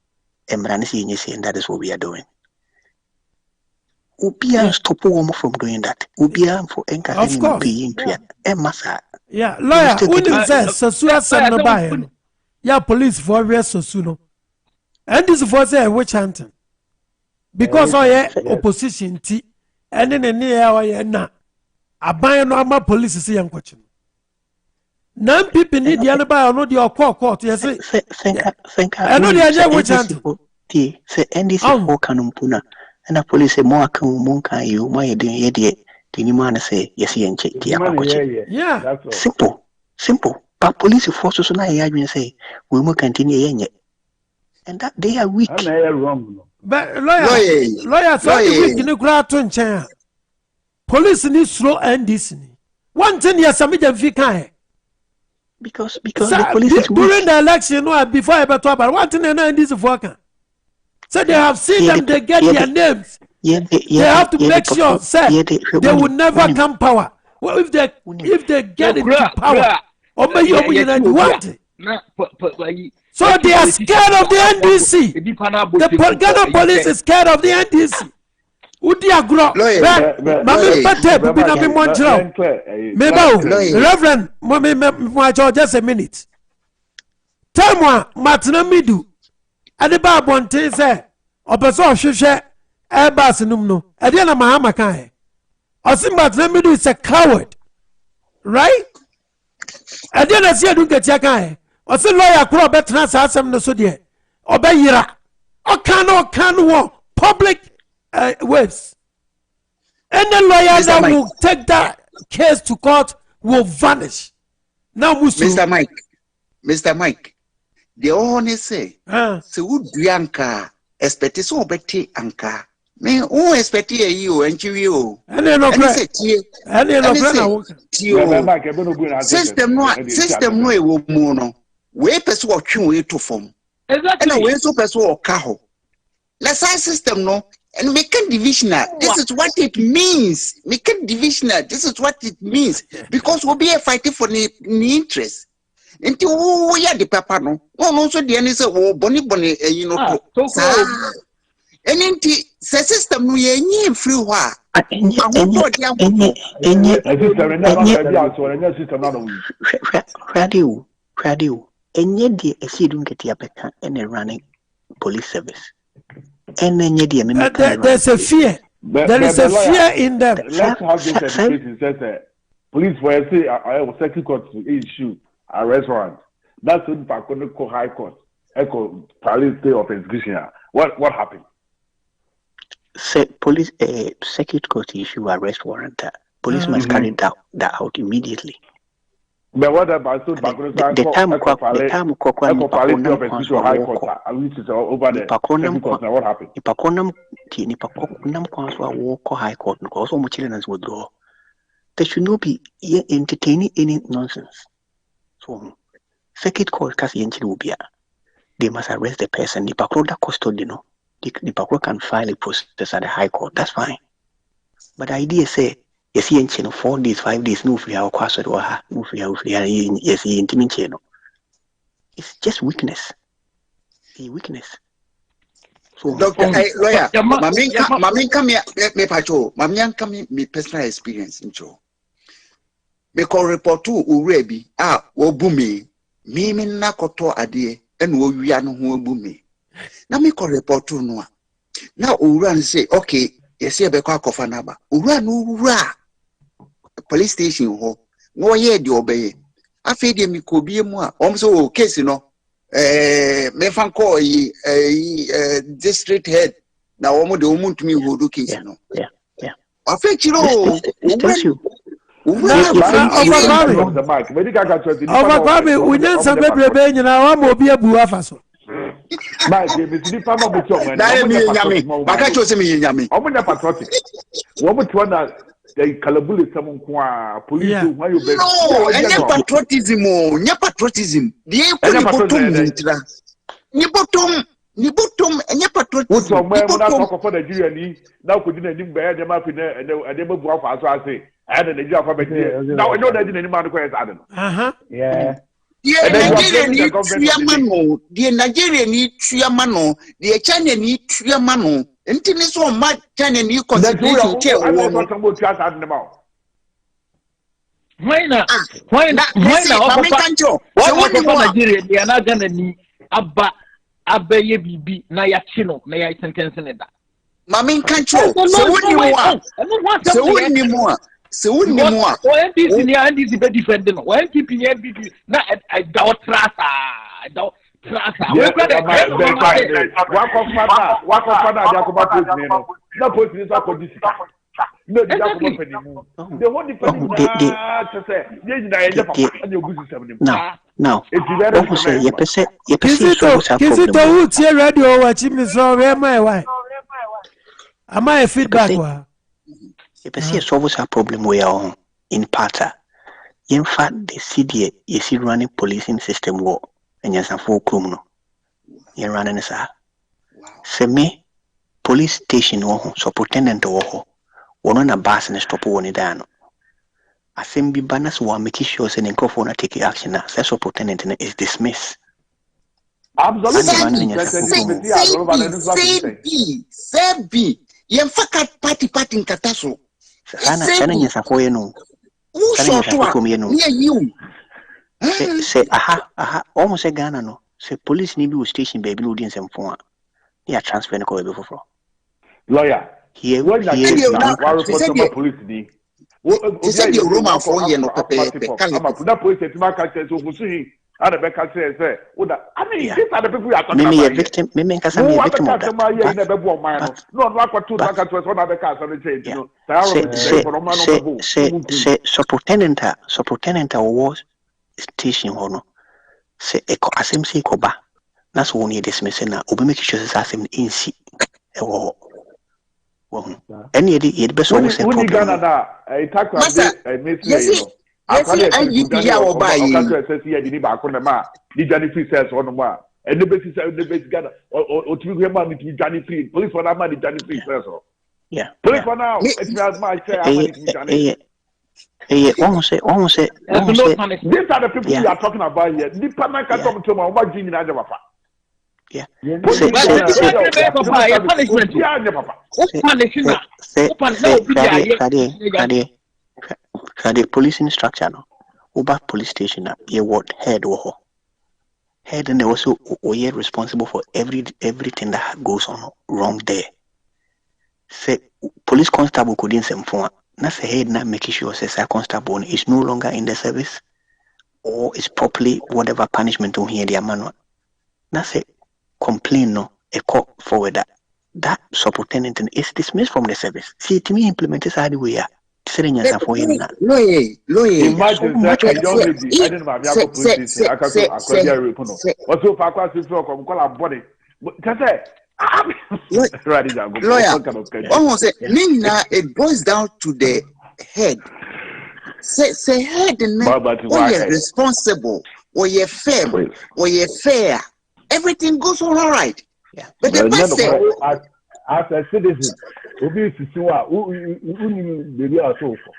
And that is what we are doing. Ubia stop woman from doing that. Ubia for encouraging paying massa. Yeah, lawyer, when it says Sasua Sanabai, yeah, police for rest Sosuno. And this for say witch hunting. Because I opposition tea, and then a near na a buy normal police see and question. None people need the other buy or not your court. Yes, think I know the idea witch hunting. Say, and this is for Kanumpuna. And the police say, more can you, my dear, the man say, yes, yeah, simple. But police forces on I say, we will continue, and that they are weak. But lawyer, so weak in the crowd to police need slow and this. One thing, yes, some of them because the police is during the election, before I talk about one thing, and this is working. So they have seen them, they get their names. They have to make sure, sir, they will never come power. Well, if they get into power, so they are scared of the NDC. The Ghana police is scared of the NDC. Reverend, just a minute. Tell me, Martina Midu. Adeba bonte say opeso hwehwe Airbus num no ade na mahama kan Osimbat na midu is a coward, right? Ade na see adu nketia kan Osi lawyer kro betra sa asem no so de obeyira okan wo public waves. Any lawyer that will take that case to court will vanish. Now Mr. Mike, the only say, so would Bianca expect so better anka. Me who expect you and you. And then system no mono. We person what you to form. And we so person or caho. Let's say system no and make a divisional. This is what it means. Make a divisional. This is what it means because we'll be fighting for the interest. Until we are the papa no. Also the answer oh bonny you know. And the system we are free wa. Radio. And yet the don't get your better and a running police service. And then there's a fear. There is a fear in them. Let's have this education. Says police were say I was second court to issue a restaurant. That's when Pacono High Court echo police day of execution. What happened? Say police circuit court issue arrest warrant. Police must carry that out immediately. But what about the time what happened? High court because almost children would draw. There should not be entertaining any nonsense. So circuit court they must arrest the person. The Pakroda custody no. The Pakro can file a process at the High Court. That's fine. But the idea say yes, he in 4 days, 5 days, no free our question or no free yes, he intimate. It's just weakness. The weakness. So Doctor, lawyer, Mammy come here, me pacho, Mammy come me personal experience in Joe. Me call report to Urebi, wo bumi, me na koto adie, and wo wiano who bumi. Now me call report to no. Now Uran say, okay, yes, here be kwa kofanaba. Uran police station ho no ye di obey afi de mi ko bie mu a so case no me fan call district head na omo de omo ntumi hold case no afi chiro Overcome we need some bebrebe nyina wa mo bi abu afa so Mike, me see the farmer with you. That me nyame. Baka chose me nyame. Omo na patriotic. Wo mo to na the Kalabuli some police who you be. No, any patriotism, nya patriotism. The bottom, any patriotism. What's your man when I talk for Nigeria ni? Now could you name bear them up in there and they move off as I say. And the job of now I know that any man requires Adam. Yeah. The Nigerian need Triamano, the Nigerian need Triamano, the China need Triamano, and Tinis so much China need consideration. Why not? Why not? Nigeria, they are not gonna need Abba Bibi, Nayachino, Naya sentence in that. Mammy can't show. So wouldn't more. So wouldn't more. When this in the end is the defendant, when people not I doubt trust. I doubt trust. Walk off father, no police are for this. No, the whole defendant now, am I a feedback? If I see a solve a problem we are on in Pata, in fact, the city is running policing system war and yes, a full criminal. You're running as a semi police station or so pretendant or one on a bus and stop one down. I think be banners one make sure and microphone take action now. So pretendant is dismissed. Absolutely. Yemfaka party in Kataso. Sana nyesa ko yenu. Say aha almost a Ghana no. Say police ni bi station baby no din semfo a. Ya transfer no ko be foforo. Lawyer. Here police ni. They said the Roman for here no pepe. That police team can say so fusuhi. And the back say, I mean, these are the people you are talking about. Maybe a victim, maybe victim of that. Say, supportendent was station hono. Say, echo assembly koba. That's one year dismissing now. Obi make sure that assembly in see. Any the best one say I see IGP or buy. The Jennifer says on the and the basic Ghana or to be man to Johnny free. Police for that money Johnny free first. Yeah. Police for now. It's as much say I'm money to Johnny. Almost say. These are the people we are talking about here. The partner can talk to my what Jimmy and Java. Yeah. The policing structure no. Uba police station na ye what head wo. Head and also we are responsible for everything that goes on wrong there. Say police constable couldn't say for na say head na making sure say constable is no longer in the service or is properly whatever punishment on here the man. Na say complain no a call forward that superintendent is dismissed from the service. See to me implement this the way Imagine that a young lady, I didn't have your police station. I can't what's so far across the floor from call a body. Almost Nina, it boils down to the head. Say head and you're responsible, or you're fair, everything goes all right. Yeah. But the person as a citizen, obi sisiwa uni baby aso for.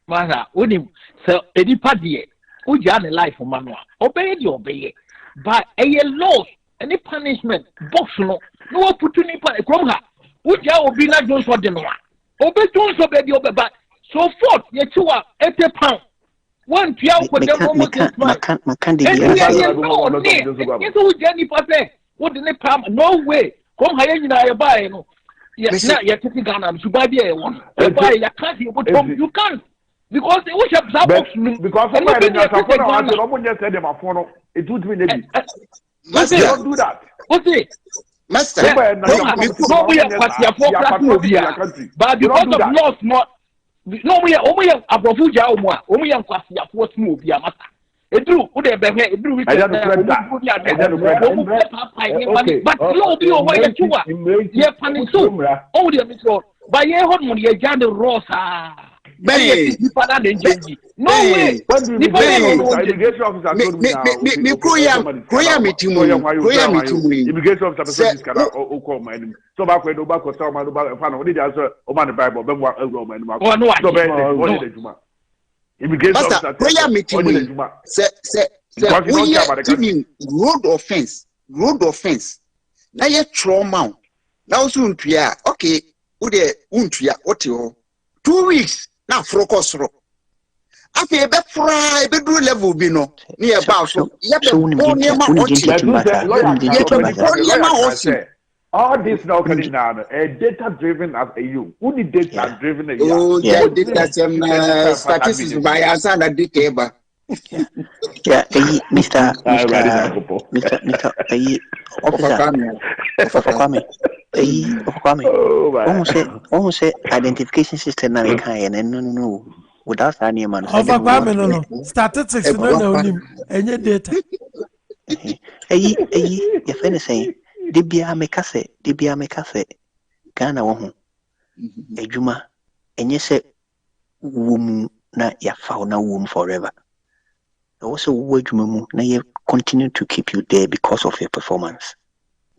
Masa, uni so edipa die, uji ane life manwa. Obey. But a loss, any punishment, box no opportunity pa kromha. Uji obi na Jones for denwa. Obe Jones obe but so forth ye chiwa 80 pound. One pia for them almost no way. Come higher in a buy no. Yes, not yet taking Ghana to buy the one. You can't because they wish have because somebody in the said them a phone. It would be maybe. Master, don't do that. What's it? Master, no we are but because of loss not no we are only a profuja only a quasia for smooth ya master. Edru ude behwe edru we but no be over ya chuwa ye paniso o de mitro ba ye hot mo ye jande rosa ba ye pada de njenji no way immigration officer told me koya metimu immigration officer person is kana o call my name so back when back ko ma do ba fa no dey answer o man the bible be mo agro my name so be the juma immigration officer koya metimu say we road offense na ye trauma na also untua okay wo de untua ote 2 weeks na focus ro afi be fry be do level bi no ni e ba so ye be all this now coming down data driven as a you who the data driven a data statistics by answer na dikeba yeah Mr. Officer almost say identification system na we can no without any man no statistics no any data you feel saying debia mekase Ghana wo ho adwuma enye se wom na ya fa na wom forever also wo adwuma mu na you continue to keep you there because of your performance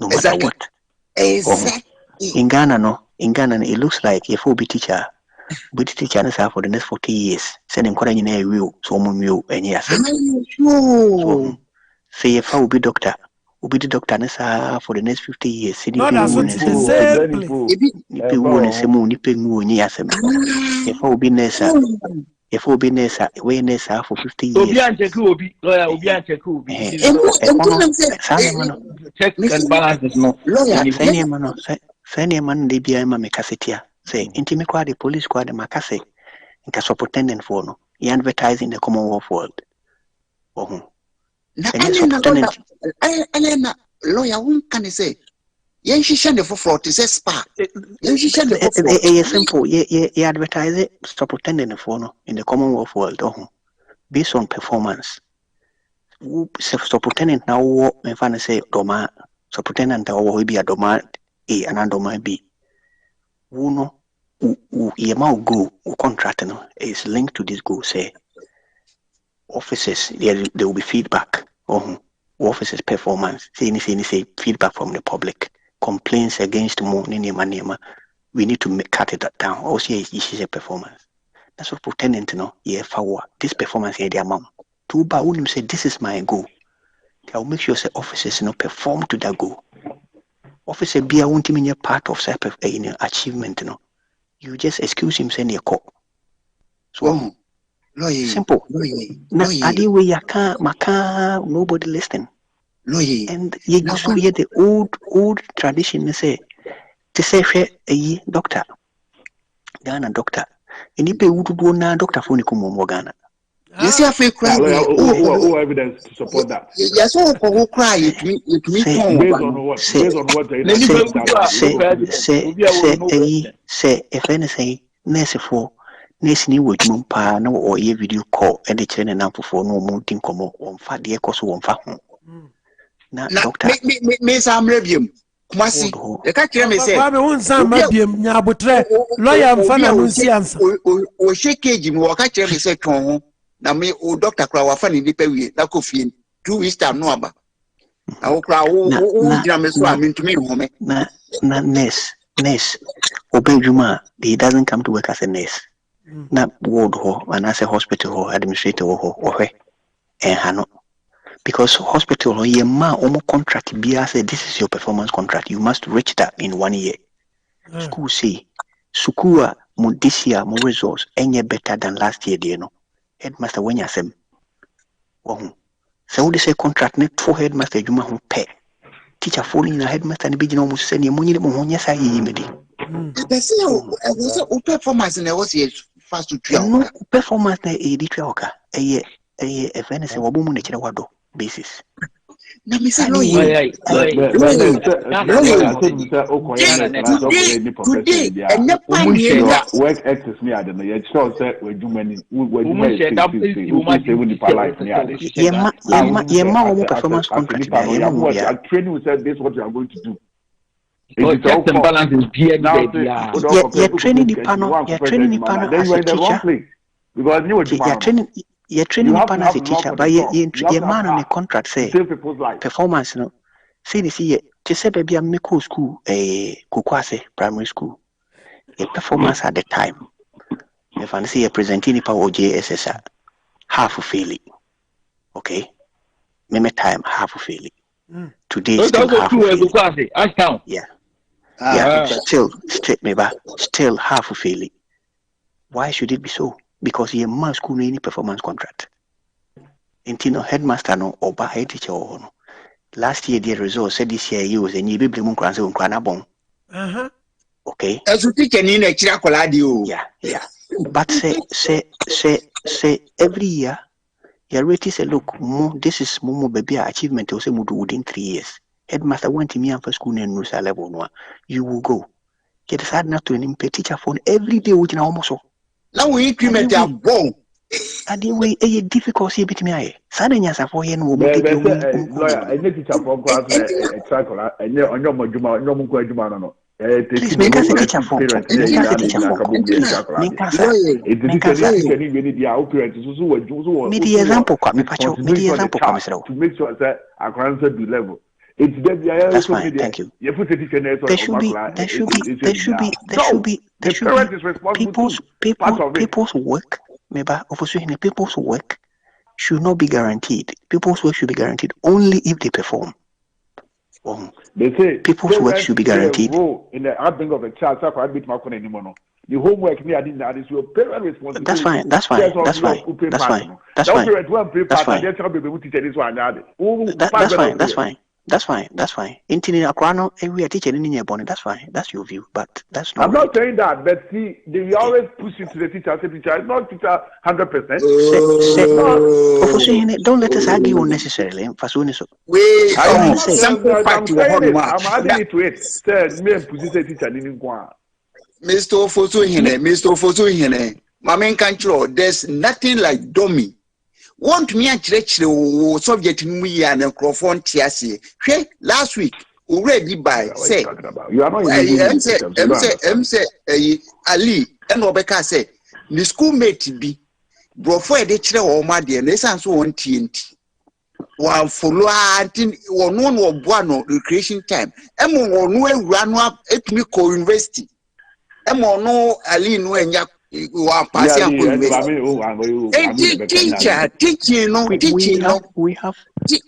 no matter what exactly in Ghana it looks like if you be teacher is for the next 40 years sending kwara nyina ewiu so mo miu enye ase so say if you be doctor will be the doctor for the next 50 years. No, that's what If will be nurse, if will be nurse, way nurse for 50 years. Senior man, they be a mamma say, intimate quad, the police squad, the Macase, and Casopotendent for no, he advertising the Commonwealth world. Oh, Elena, lawyer, who can say? Yen she send for fraud is a spa. Yen she send for simple. Ye advertise it, stop pretending for no in the Commonwealth world. Based on performance. Stop pretending now what me fan say doma. So pretending that will be a doma A and a doma B. Who no ye mau go contract no is linked to this go say officers there will be feedback. officers' performance, say feedback from the public, complaints against more Nima. We need to cut it down. Also, it's a performance. That's what pretending to know. Yeah, forward. This performance here, their mom. Two ba unim say this is my goal. I'll make sure say officers perform to that goal. Officer be a won't mean part of achievement, You just excuse him saying your call. So simple. Now way you can't nobody listening. And you so hear the old tradition say to say a doctor. Ghana doctor. And if you would go now doctor for Nikumo Ghana. Yes, you have to cry. Oh, evidence to support that. Yes, who cry it me based on what? Say if anything, nurse for nurse ni would mumpa no or ye video call and the chain and for no mounting come on fat the echoes on fat. Now, doctor, Miss Amrebium. Kumasi, the catcher may say, lawyer and fan or shake him or catcher may say, now me, oh, Doctor Crow, funny dipper, that could feel 2 weeks time no about. I will cry, I mean to me, woman. Nurse, obey Juma, he doesn't come to work as a nurse. Not ward ho, and as a hospital or administrator or and Hano. Because hospital or your ma almost contract be say this is your performance contract. You must reach that in 1 year. School say Sukua this year more results any better than last year, you know. Headmaster when you say so they say contract net for headmaster Juma who pay. Teacher falling in headmaster and be almost send you money on yes I they say oh performance in the fast to try. No performance na editor a if anything wabumu nechira wado basis. Na me say work ethics me I don't know. You sure say we do many performance contract. Training will say this what you are going to do. Checks and balances you're training the panel. You're training the panel as a teacher. Because you're training the panel as a teacher, but your man on the contract say performance. No, see this year. To say baby, I'm Miko school, Kukwase primary school. A performance at the time. If I see a presenting power JSS, half of failing. Okay, meme time half of failing. Today still half of failing. Yeah. Still half of failing. Why should it be so? Because your man school no any performance contract. Intino headmaster no or head teacher or no. Last year the results said this year you was a new baby moon crown bon. Okay. As you teach an in a chiracoladi. Yeah. But say every year your rate say look this is Momo baby achievement also within 3 years. Headmaster went to me and for school and Nusa level no. You will go. Get sad not to an teacher phone every day with an almost so. Now we increment our bone. And the way a difficulty between me. Suddenly, as a 4 year old, lawyer, I need to from class a cycle, and you're no more Juma, no more Juma. Please make us a teacher for it. Media example, to make sure that I can answer the level. That's fine, thank you. There should be people's work. Maybe people's work should not be guaranteed. People's work should be guaranteed only if they perform. They say people's work should be guaranteed. In the upbringing of a child, so I beat my phone anymore. The homework me I didn't that is your parent responsibility. That's fine. That's fine. Internet Akrano, we are teaching in your bonnet. That's fine. That's your view, but that's not. I'm not saying that, but see, they always push it to the teacher. The teacher is not teacher 100%. Don't let us argue unnecessarily. I'm adding it to it. Said me and push the teacher didn't go. Mr. Fosuhine, my main control. There's nothing like dummy. Want me actually subject me and a microphone TSC. Last week, already by say, you are not Ali and Rebecca say, the schoolmate be brought for a ditcher or my dear, and so on TNT. While follow until one or one recreation time. Emo no run up at me co-university. Emo no Aline when ya pass teaching.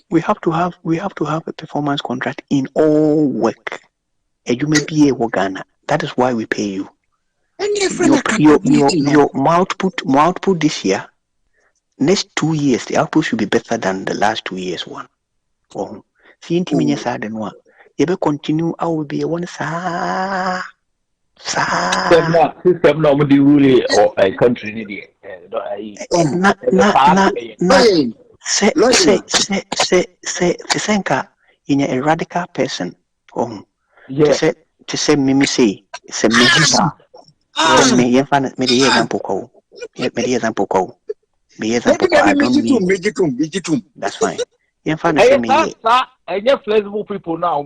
We have to have a performance contract in all work. And you may be a Wagana. That is why we pay you. Your output this year, next 2 years, the output should be better than the last 2 years one. Oh, see, intimate sad and one. You will continue. I will be a one System no the rule or a country say in a radical person. Oh, to say Mimi say me example. That's fine. Flexible people now,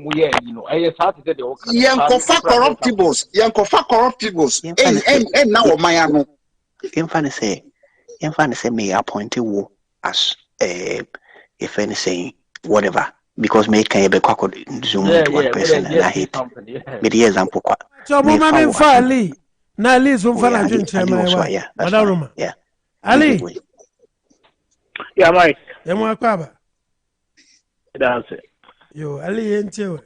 corruptibles. And now my Infan say me appointed wo as if anything whatever because me can be quite zoom into one person and I hate me the example kwa so mama me fa Ali na Ali zoom fa na dwen chema ya Madaruma Ali yeah mai emu akwaba that's it yo Ali ente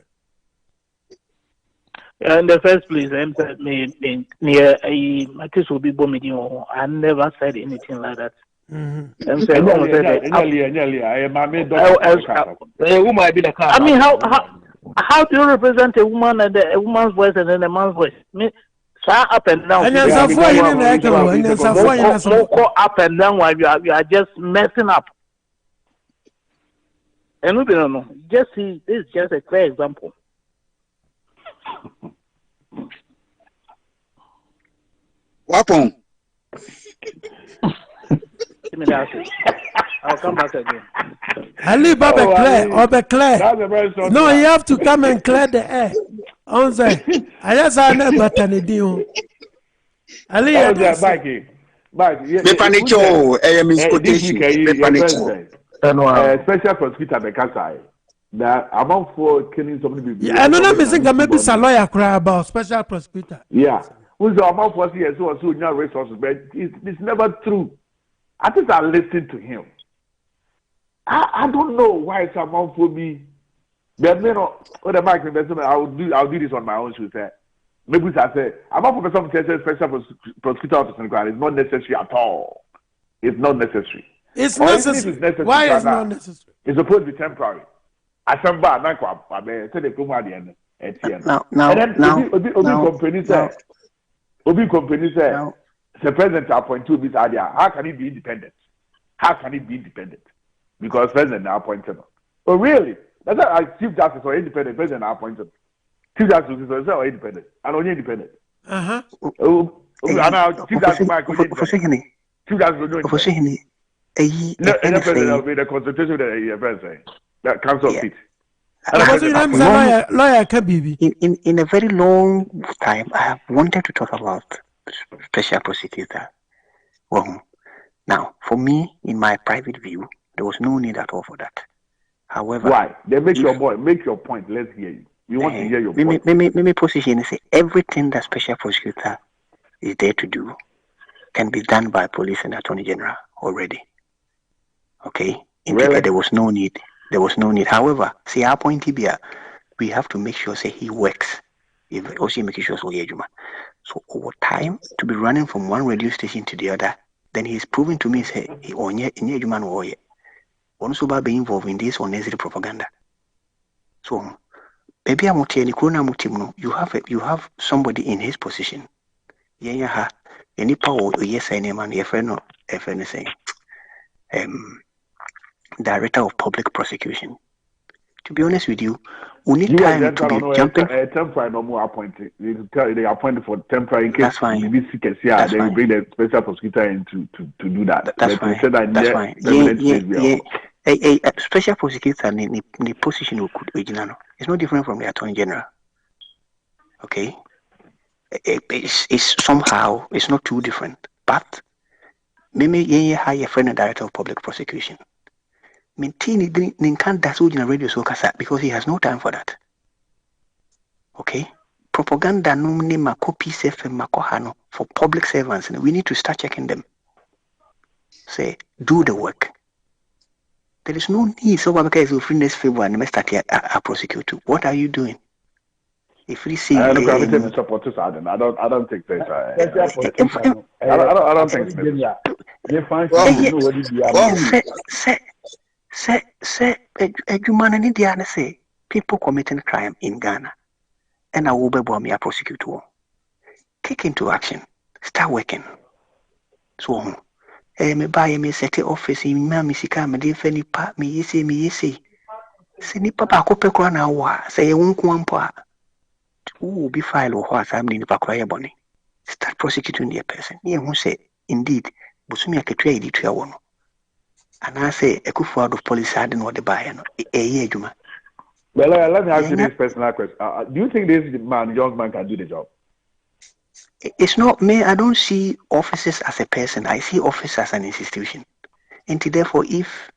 in the first place, I'm near a Matis will be bombing. I never said anything like that. I mean, how do you represent a woman and a woman's voice and then a man's voice? Up and down. Up and down while you are just messing up. And we don't know. Just see, this is just a clear example. Wapon. I'll come back again. Ali Baba clear. No, you have to come and clear the air. On the I just never tanidio. Ali special prosecutor Bekasai. That among for killing so many people. I don't know, maybe a lawyer cry about special prosecutor. Yeah. Who's the amount for years so no resources, but it's never true. I think I listened to him. I don't know why it's amount for me. But you know, what am I I'll do this on my own shoe. Maybe I say amount for some special prosecutor office it's not necessary at all. It's not necessary. It's necessary. Why is it not necessary? It's supposed to be temporary. Asamba na kwa abe say the kuma the end Obi company say the president appoint two bit idea. How can he be independent? Because president now appointed. Oh really? That's why Chief Justice or independent president now appointed. Chief Justice is also independent and only independent. Chief Justice Chief Justice the consultation of the that council seat. Lawyer Kabibi. In a very long time, I have wanted to talk about special prosecutor. Well, now, for me, in my private view, there was no need at all for that. However, why? They make your point. Let's hear you. We want to hear your point. Let me position and say everything that special prosecutor is there to do can be done by police and attorney general already. Okay, really? There was no need. However, see our point here, we have to make sure say he works. If also making sure so over time to be running from one radio station to the other, then he's proven to me say he onye human warrior. Also by being involved in this unnecessary propaganda. So maybe you have somebody in his position. Yeah, any power yes I name and your friend saying Director of Public Prosecution. To be honest with you, we need time to be jumping. Temporary no more appointed. They appointed for temporary in case. That's fine. They will bring the special prosecutor in to do that. That's fine. Special prosecutor in the position it's no different from the Attorney General. Okay, it's somehow it's not too different, but maybe hire a friend and Director of Public Prosecution. Mintini Ninkan Dasuj in a radio so kasa because he has no time for that. Okay? Propaganda numni makopi sefe makohano for public servants. And we need to start checking them. Say, do the work. There is no need. So Babaka is offering this favor and may start here a prosecute. What are you doing? If we see, I don't think this. I don't think this. I don't think say people committing crime in Ghana, and I will be a prosecutor. Kick into action. Start working. So, me buy me set office in Mammy Sika, me dear Fanny Pat, me yesi. Send it papa cope corner wa say a won't who be file or what I'm in the Pakwaya Bonnie. Start prosecuting the person. Yeah, who say, indeed, Busumi a trade to one. And I say, a good for of police hadn't what the buyer, a year, Juma. Well, let me ask you this personal question. Do you think this young man can do the job? It's not me. I don't see officers as a person. I see officers as an institution. And therefore, if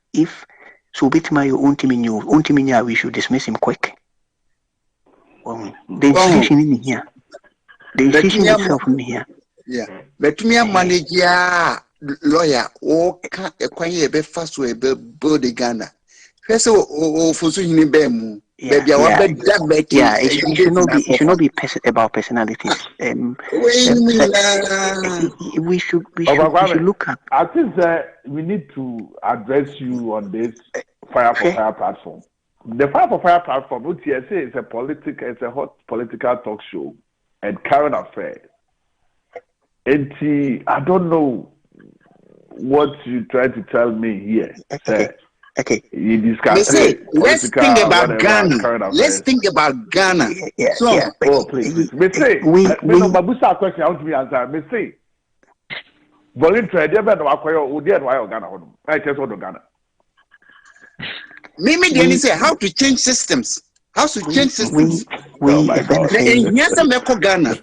so bit my own team, we should dismiss him quick. The institution in here. The institution itself in here. Yeah. But me a manager, lawyer, or a quiet be fast way be Ghana. First of all, for so you bemu. It should not be about personalities. We should look at. I think we need to address you on this Fire for Fire platform. The Fire for Fire platform, UTSA, it's a hot political talk show and current affairs. And I don't know what you try to tell me here. Okay. You discuss let's think about Ghana. Let's think about Ghana. Please. Babusa question I want to be answered. Me say, voluntary, they better acquire Ghana. I tell you Ghana. Maybe they say how to change systems. How to change systems. Yes, Ghana.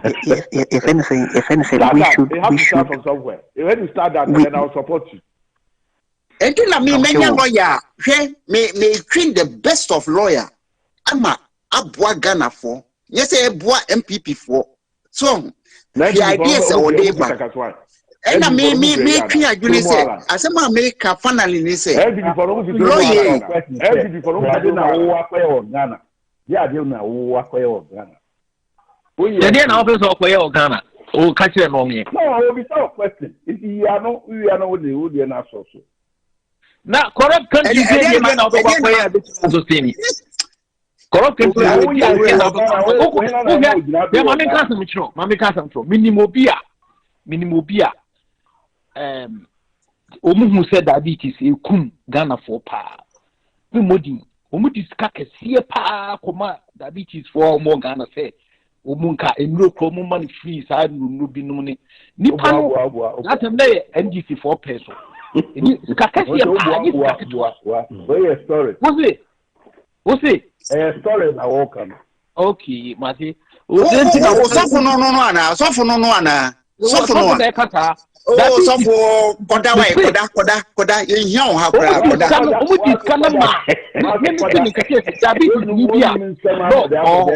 If anything, we should start from somewhere. When you start that, then I'll support you. And then me lawyer, me train the best of lawyer. I'm a Ghana for. Yes, a MPP for. So the idea is our labor. And I me clear you say as a America finally say lawyer Ghana. Yeah, they na wo akwaye Ghana. Yeah, they na office akwaye Ghana. O catch them on me. No, we be question. If you are no we na so. Now corrupt country say the man of akwaye be so say corrupt country yeah, mami kasam tro. Minimobia omuhu said diabetes ekum Ghana for pa. We modin omudi skake sie pa koma diabetes for more Ghana say omunka enro kromo man free side no bi no ni nipa no that time dey NGC for person ni skake sie pa ni skake where story what's it story na welcome okay mate so ana so for koda in here ha koda omuti kana ma me kake dabi ni bia no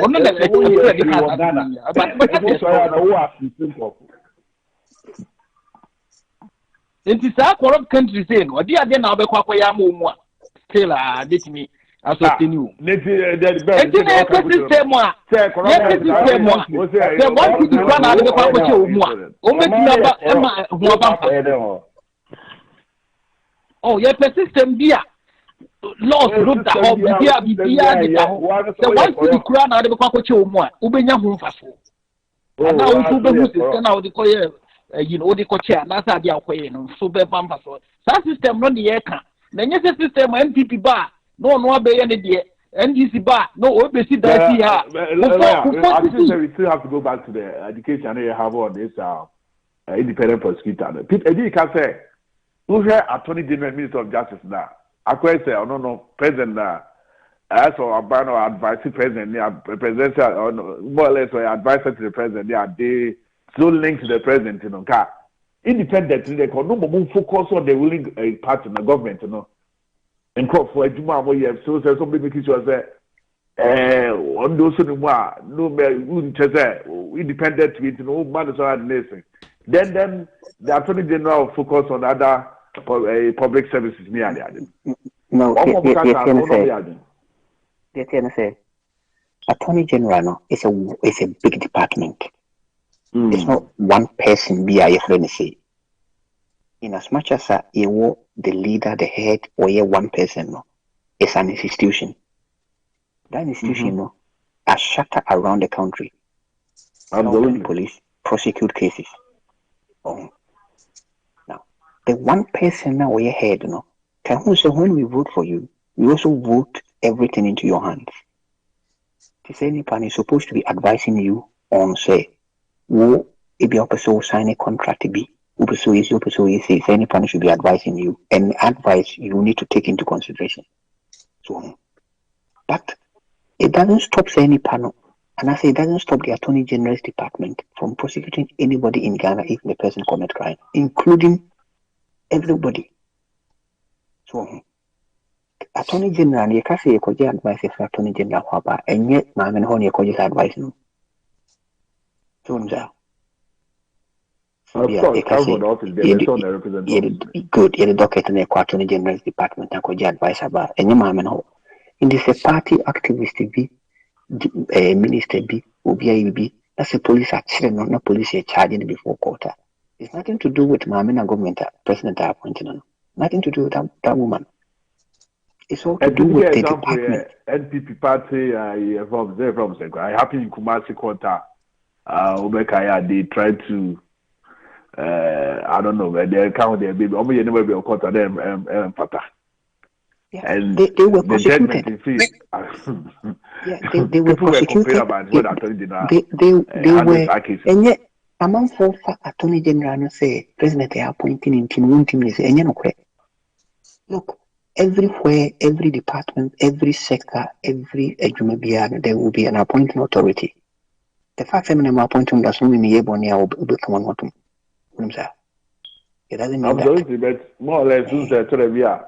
ono na enti sa corrupt country say no odi ade na obekwa akoya ma omu a still let me asosteniu enti na system a the one to the na ade kwa akoche omu a o metina ba ema ho ba oh yeah system bia laws look that up bia the one to the na ade kwa akoche omu a obenya ho mfaso ana o tu be hu system na odi koye odi koche na sa dia koye no so be mfaso sa system no de ye ka na nye system MPP ba no abeye ne de NDC ba no obesi that here. I think we still have to go back to the education you have on this independent prosecutor. People can say, who here Attorney General Minister of Justice now? I quite say, no, President as for Abano advising President, presidential more or less or advisor to the President, they so linked to the President, independently they can no more focus on the ruling part in the government, and crop for a Juma, so somebody making sure that on those no wouldn't independent with no matters are nation. Then the Attorney General focus on other public services. No, say Attorney General is a big department. It's not one person be a friend say. In as much as you the leader, the head, or you one person, no, it's an institution. That institution, no, are shattered around the country. The police prosecute cases. Now, the one person now we head, no, so when we vote for you, we also vote everything into your hands. To say anyone is supposed to be advising you on, say, who if you sign a contract to be, say anyone should be advising you, and advice you need to take into consideration. So, but it doesn't stop any panel, and I say it doesn't stop the Attorney General's department from prosecuting anybody in Ghana if the person commits crime, including everybody. So, Attorney General, you can say you could advise if Attorney General, and yet, ma'am, and honey, you could advise you. So, good, the docket in the Attorney General's department, and could advise about any ma'am and ho. In this a party activist be a minister be be that's a police action, not police charging before court. It's nothing to do with ma'am and government president appointing. Nothing to do with that woman. It's all to do with the department. NPP party from I happen in Kumasi Quarter. They try to I don't know where they count their baby. Only never be a quarter them Pata. And they were prosecuted. They were prosecuted. They were, and yet among four Attorney General say President they are appointing in team say and you look, everywhere, every department, every sector, every there will be an appointing authority. The fact that I'm appointing doesn't mean you're born here or become one of them. It doesn't mean absolutely, but more or less, who's the Torabia?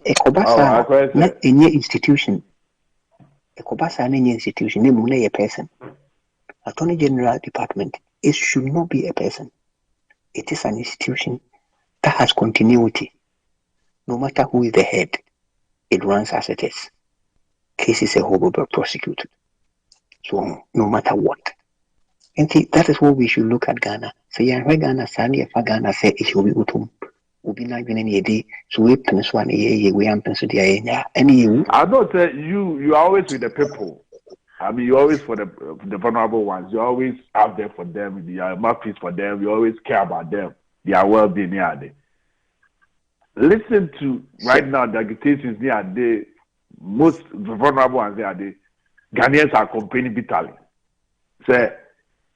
Ekobasa not any institution. Ekobasa any institution, name a person. Attorney General Department, it should not be a person. It is an institution that has continuity. No matter who is the head, it runs as it is. Cases are whole prosecuted. So no matter what. And see, that is what we should look at Ghana. So yeah, Ghana, Sandy, if Ghana say it should be utum. Ubi not been any day. So we pens one a we am pens the any. I don't say you are always with the people. I mean, you're always for the vulnerable ones. You always out there for them. You are mouthpiece for them. You always care about them. Their well-being near day. Listen to right now the agitations near day. Most vulnerable ones near day. Ghanaians are complaining bitterly. Say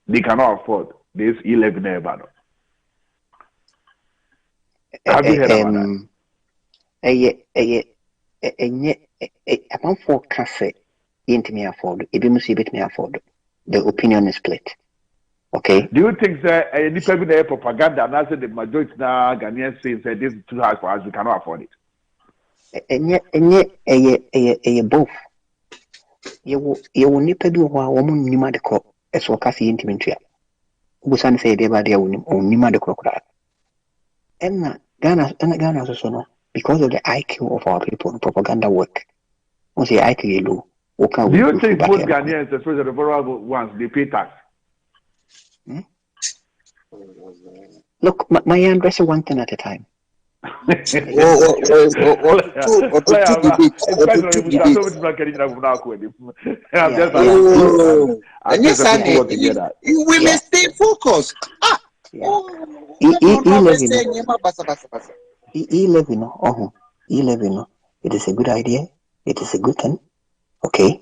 they cannot afford this 11 Ebano. Have you heard about that? Among four cafe into me afford. If you must see me afford. The opinion is split. Okay. Do you think that any people propaganda and I said the majority now Ghanaians say this is too high for us, we cannot afford it? And yet, both. You will nip do a woman Nima the crop as well as the intimacy. Busan say they were there on Nima the crocodile. And Ghana also know because of the IQ of our people, propaganda work. Once the IQ low. Do you think most Ghanaians, especially the vulnerable ones, they pay tax? Look, my address is one thing at a time. We may stay focused. E11, it is a good idea. It is a good thing. Okay.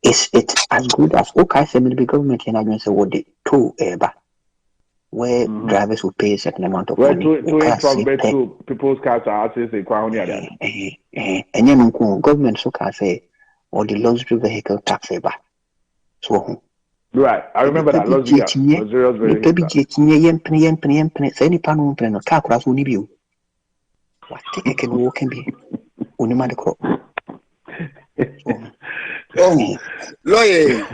It's as good as okay, the government and I say what they to where drivers will pay a certain amount of money. People's cars are and then government so can say or the luxury vehicle tax ever. So right, I remember that luxury yen penny, any panel penny, car cross will you. What take a walk and be Unimadico. Oh, lawyer,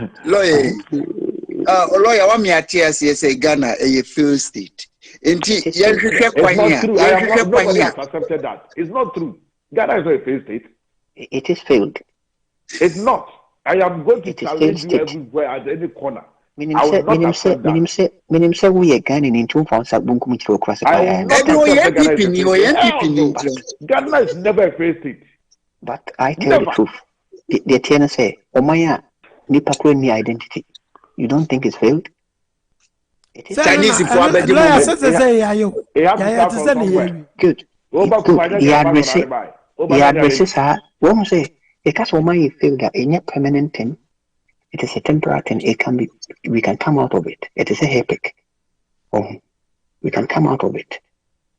what me at TSA Ghana a failed state. It's not true. I am not, nobody has accepted that. It's not true. Ghana is not a failed state. It is failed. It's not. I am going to challenge you everywhere at any corner. I will not accept that. Minim say we are Ghanaian in 2 pounds at Bunkum to cross. Ghana is never a failed state. But I tell the truth. The tenor say, Omaya, Nipa Kweni identity. You don't think it's failed? It is Chinese good. He addresses her. One say, because Omaya failed that in a permanent thing, it is a temporary thing. It can be, we can come out of it. It is a epic. We can come out of it.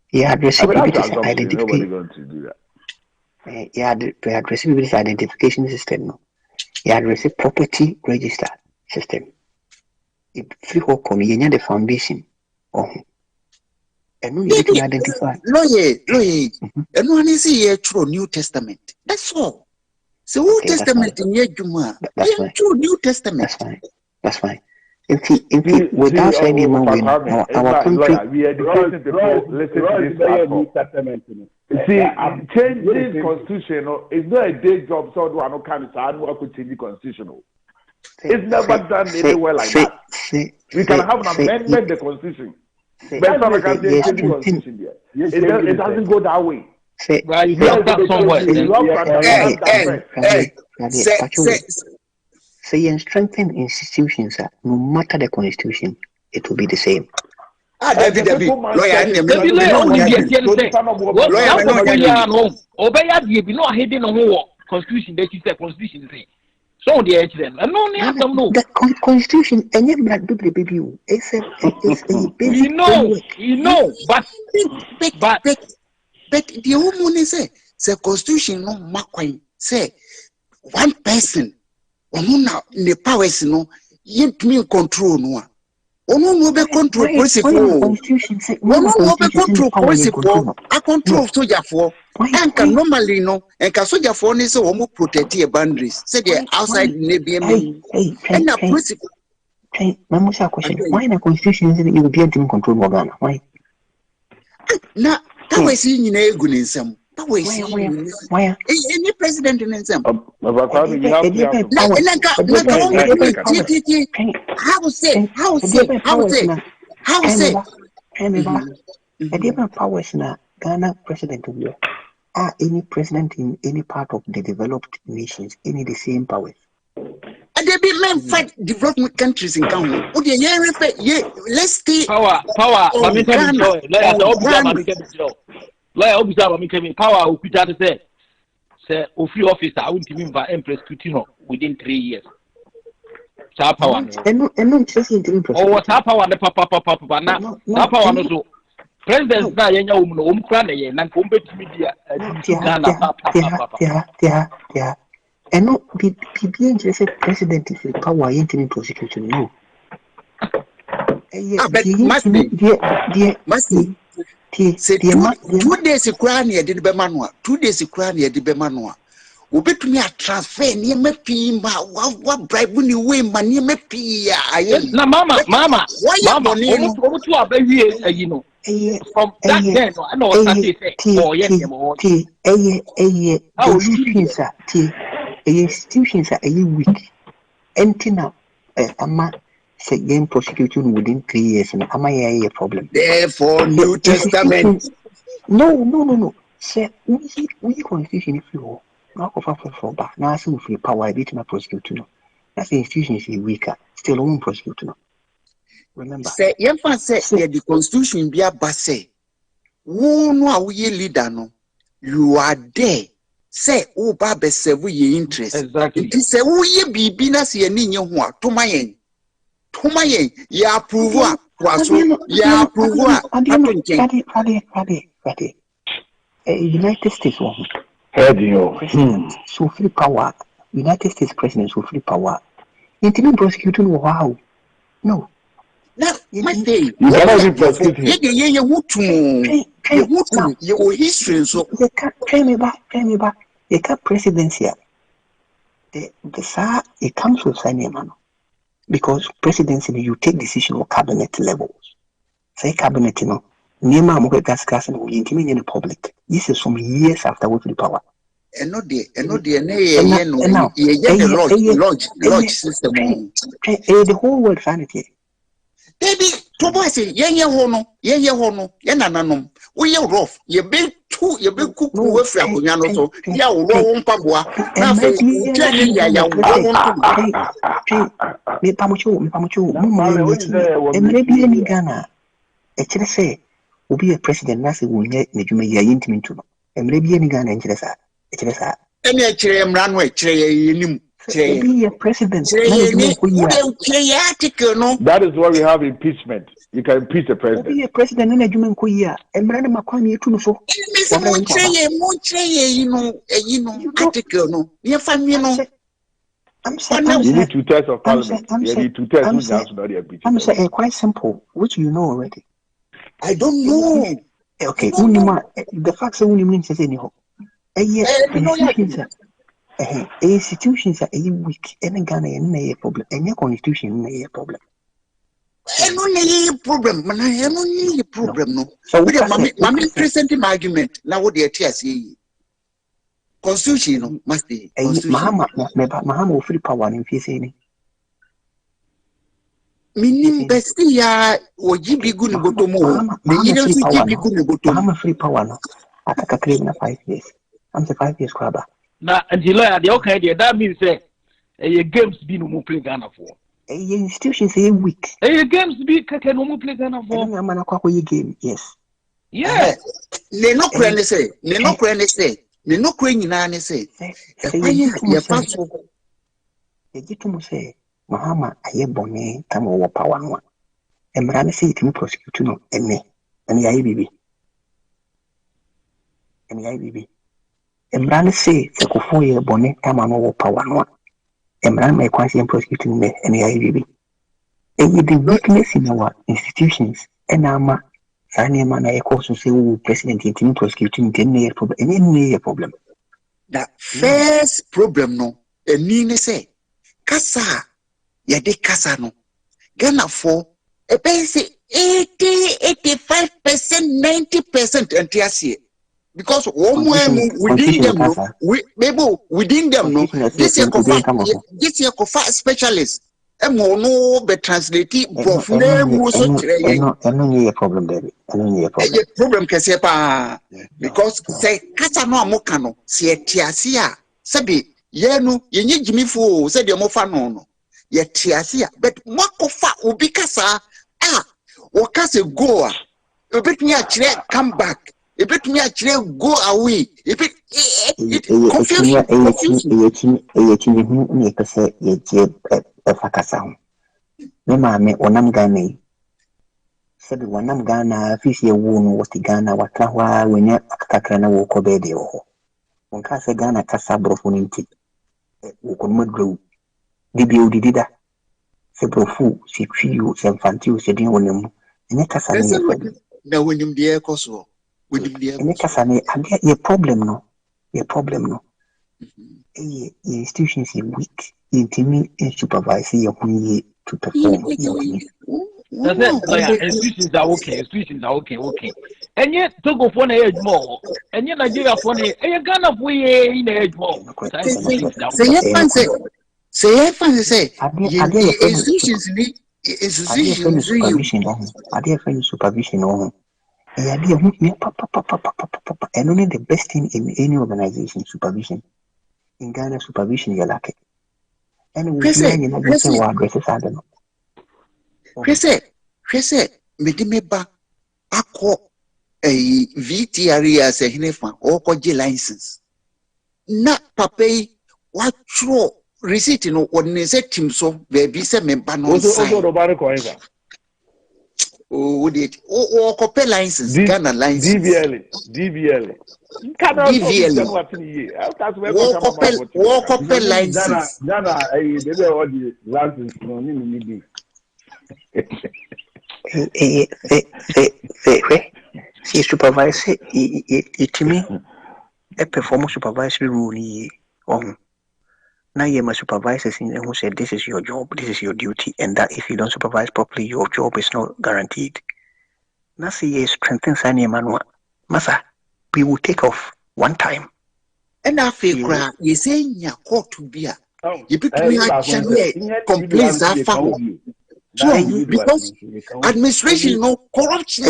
He addresses identification. Nobody going to do that. He addresses this identification system. No, he addresses property register system. If free work on the foundation. And no, you can identify. Lawyer. And one is here through New Testament. That's all. So Old Testament in your Juma. True New Testament. That's fine. If without any more our country, we educating people listen to this New Testament. See, changing constitution is not a day job. So do I not kind of could change the constitution. It's never done anywhere like that. We can have an amendment to the constitution, but some can change the constitution there. It doesn't go that way. Say and strengthen institutions. No matter the constitution, it will be the same. David. Constitution that you say constitution say. So the then and no the constitution and you black baby it's a you know but the woman say constitution no makwan say one person na the powers no yet me control no no be control principle constitution say no be control principle a control soldier for and can normally no and can soldier for ni say we mo protect your boundaries say the outside navy and na principle. Hey, mama say question why na constitution say you be able to control Ghana why na powers yi nyina egu ni nsam powers why any president in nsam how say a different powers na Ghana president any president in any part of the developed nations any the same powers. And they be men fight development countries in Ghana. Let's stay power. Power. Say, free officer, I wouldn't even Empress Tutino within 3 years. Power. And no, just what's power? The papa. Now, power also. President na yenya umkra na yen na nkombet media Ghana yeah and no be interested president is the power in prosecution no but must be 2 days kra na yede be manoa 2 days kra na yede be manoa obetumi a transfer ni mepi ma wa bribe ni we ma ni mepi ya na mama omutu abawie you know from that then I know what they say institutions are weak entina ama say game prosecution within 3 years and ama a problem therefore New Testament no say we constitution if you now for back now see free power bit na prosecute no that's the institution is weaker still won't prosecute no. Remember, say the constitution be a basse. Who know we leader no? You are there. Say, oh, Baba, say we interest. Exactly. It is say, oh, ye be binas ye ninyo hua. To my ya approve. Ya approve. Ready. United States one. So free power. United States president so free power. Intimate prosecuting wow. No. Now, my day. You cannot be prosecuting. your history so tell me back. You can't presidency. The it comes with signing man. Because presidency you take decision on cabinet levels. Say cabinet, Nema mo gas and we intimate in the public. This is from years after we the power. And not the lodge system. The whole world sanity. Baby, Tobo say, ye hono, yananum. We are rough, ye big two, ye big cook away from Yano, so ya will pabua. Now, Me pamuchu, and maybe any Ghana. Actually, say, will be a president, Nasi will get Nejuma intimate to know. And maybe any Ghana and Chesa. Any Chem runway, be a president. That is why we have impeachment. You can impeach the president. Be a president in a human queer and Brandon McCoy to so. Article, no, I'm saying you need 2 thirds of parliament. You need 2 thirds. I'm saying quite simple, which you know already. I don't know. Okay, the facts are only means anyhow. Institutions are weak. Any Ghana a problem. Any constitution a problem. I don't need a problem. I don't need a problem. No. So we are presenting argument. Now what the TSC constitution must be. Mahama free power in Fiesini. Meaning bestia or GB good botomo. Mahama free power no. I can claim 5 years. I'm the 5 years crabber. Now, and you the okay idea. That means a games be no more play Ghana for. Institutions are weak. A games be no more play Ghana for. I'm a quack game, yes. Yeah. They no cranny say. They no cranny say. They no cranny nane say. You get to say, Mahama, I am bonnet, come over power one. And Brana say to me, prosecute no, and me, and the IBB. And the IBB. And Brana say, for 4 years, bonnet, come over power one. And Brana may quite prosecuting me, and the IBB. And with the weakness in our institutions, and Ama, Sanya man, I also say, President, in prosecuting, any problem. The first problem, no, and Nina say, Kasa, Yade Kasa no, Ghana for a basic 80-85%, 90% and TSC. Because within them, within them, no, this year, specialists, and no be translated. No problem, David. Problem because say Kasa no Amokano, see Tiasia, Sabi, Yenu, Yenny Jimmy Fo, said the Mofano, yet Tiasia, but Makofa Ubikasa, Wakase Goa, a bit me a chair come back. A bit me a chair go away. A bit confusion. No, mammy, or Nam Ghana. Said one Nam Ghana, fish your wound was the Ghana, what Kawa, when you're a Kakana walk obey the oho. One Casa Ghana Casabro Funinti. Would grow. Dibio dida. Sebrofu, she trew, some fantiu, said you on them. And a Casana. Now, when you dear Koso. Your problem no. Institutions are weak. Intimate and supervise your to perform. Institutions are okay. And yet, to go for an age more. And yet, Nigeria for a Ghana for in age more. Say, supervision. And only the best thing in any organization, supervision. In Ghana, supervision, you're lucky. And we say, Medimeba, Ako, a VTR as a Hinefan, or Koji license. Not Pape, what true receipt in organization, so baby, some member no sign. Oh, did or copy license, Ghana license, DVL. Walk up license. Ghana, they all the license, no need. See, supervisor, it me a perform supervisory rule. Now you must supervisors in who said this is your job, this is your duty, and that if you don't supervise properly, your job is not guaranteed. Now see, strengthen Sani Manua. Masa, we will take off one time. And after you say you court to be a you pick me a complaints are found. So because administration no corruption.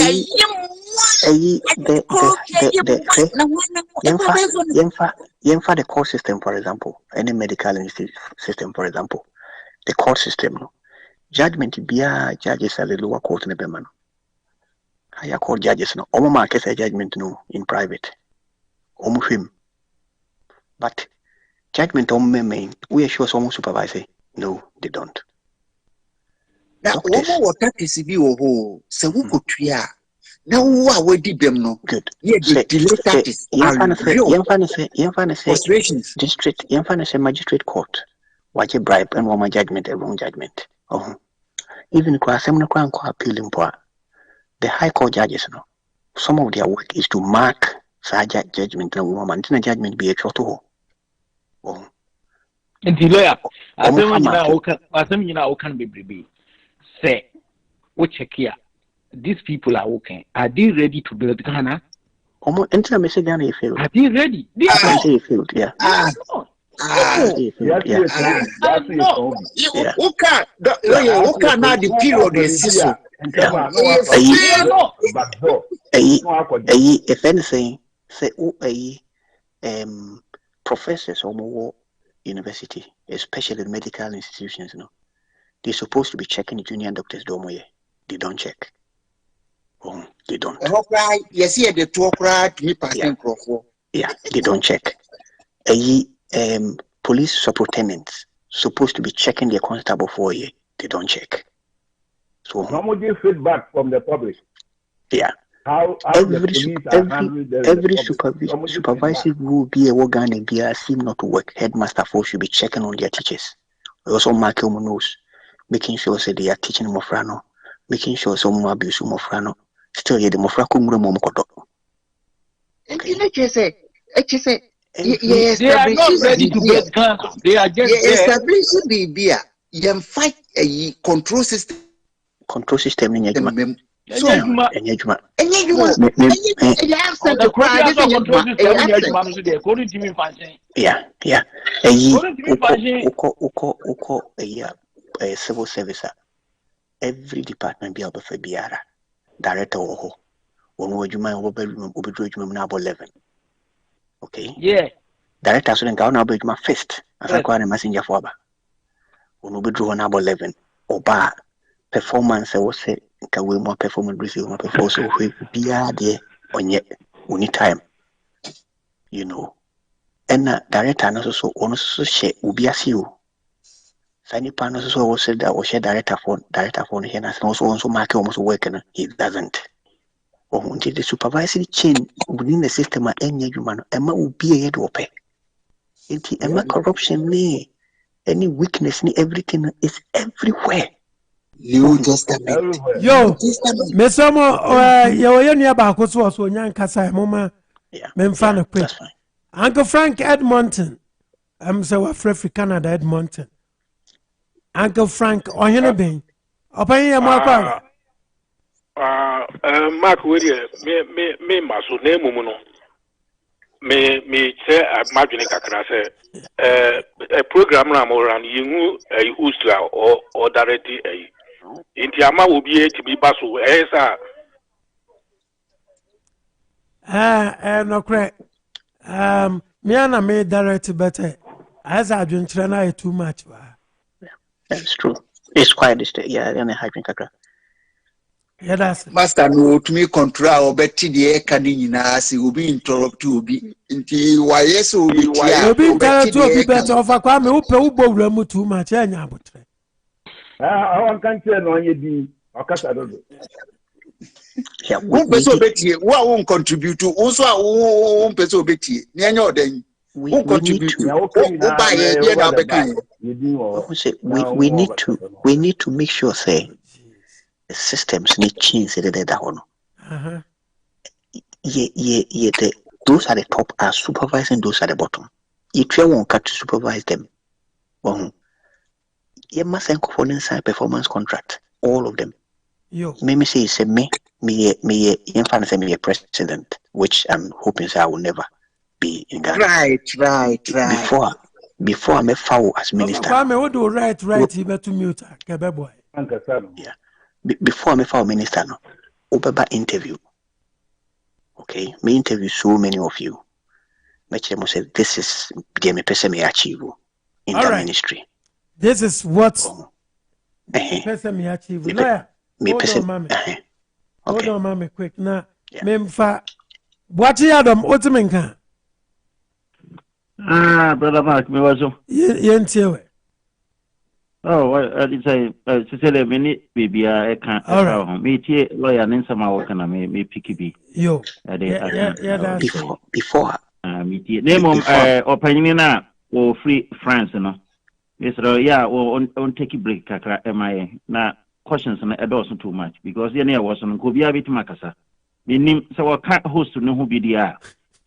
The court system, for example, any medical system, for example, the court system, no judgment be a judges at the lower court in the Beman. Higher court judges, no, Oma case a judgment no in private. Him. But judgment on main, we are sure someone supervisor. No, they don't. Now, what that is if you so who could tria. Now, what did them know? Good. Yeah, the delay is frustrations. District, magistrate court. Watch a bribe and one judgment, a wrong judgment. Even class, I'm not appealing for the high court judges. No, some of their work is to mark judgment and woman. Judgment be a trotto. And the lawyer, I think you know, can be say, what check here. These people are working. Are they ready to build Ghana? Until I say Ghana failed. Are they ready? They are failed. Yeah. Okay, now the period is if anything, say professors or more university, especially medical institutions, you know, they're supposed to be checking the junior doctors domoye. They don't check. They don't. Yes, yeah, the talk right me passing yeah, they don't check. Police superintendents supposed to be checking their constable for you. They don't check. So how give feedback from the public? Yeah. How every supervisor will be a organ and be a seem not to work. Headmaster force should be checking on their teachers. We also mark your nose, making sure that they are teaching Mofrano, making sure some more abuse Mofrano. Still, the Mofrako Muramokodo. And you know, just say, yes, they are not ready to build Ghana. They are just establishing the you fight a control system. Control system in your so, civil service. Every department be able to biara director or number 11. Okay. Yeah. Director so then now be my first. As I call a messenger for when we draw number 11 or bar performance. I was say can we more performance receive more performance so we be there on yet only time. You know. And director also also share will be as you. Sani Panos also said that was share director phone here and also mark almost working. He doesn't. Until the supervisory chain within the system are any human, Emma will be a head open. Emma corruption, any weakness, everything is everywhere. New Testament. Yo, Mesamo, you're near Bacos was when young Casa Moma, Memfana quick. Uncle Frank Edmonton. I'm so afraid for Canada, Edmonton. Uncle Frank, or Hennebin. Open your mouth. Mark William, me maso name muno. Me say imagine kakra say a program ram around you usla or directly inti ama will be to be baso esa no correct. Me and me direct better as I drink trana too much. That's true. It's quite distinct. Yeah, and a hyping kakra. Yeah, that's Master no to me control or betty the air canning as will be interrupted to be until why yes will be better of a crime who too much. I can't tell on you be or cut out of it. One person betty, who won't contribute to also one person betty, near your then. We need to make sure say the systems need change that one. those at the top are supervising those at the bottom. If you want to supervise them, you must sign performance contract. All of them. Maybe say me a president, which I'm hoping I will never be in Ghana. Right. Before I'm a foul as minister. Right. You better mute. Yeah. Before I'm a foul minister, no. Obaba interview. Okay, me interview so many of you. Make sure say this is the person me achieve in the ministry. This is what person me achieve. Lawyer, hold on, mommy, quick. Now, memfa. What you Adam? What's the brother Mark, me was so. Yentie. Oh, what did say? To say the minute, baby, I can't. All right. Me, lawyer, and some work and me picky be. Yo. Before. Name opinion now or free France, no. Yes, yeah, or on take a break, Kakra, MIA. Now, questions and a dozen too much because the near was on Kobia bit Macassa. Meaning, so I can't host to know who be the air.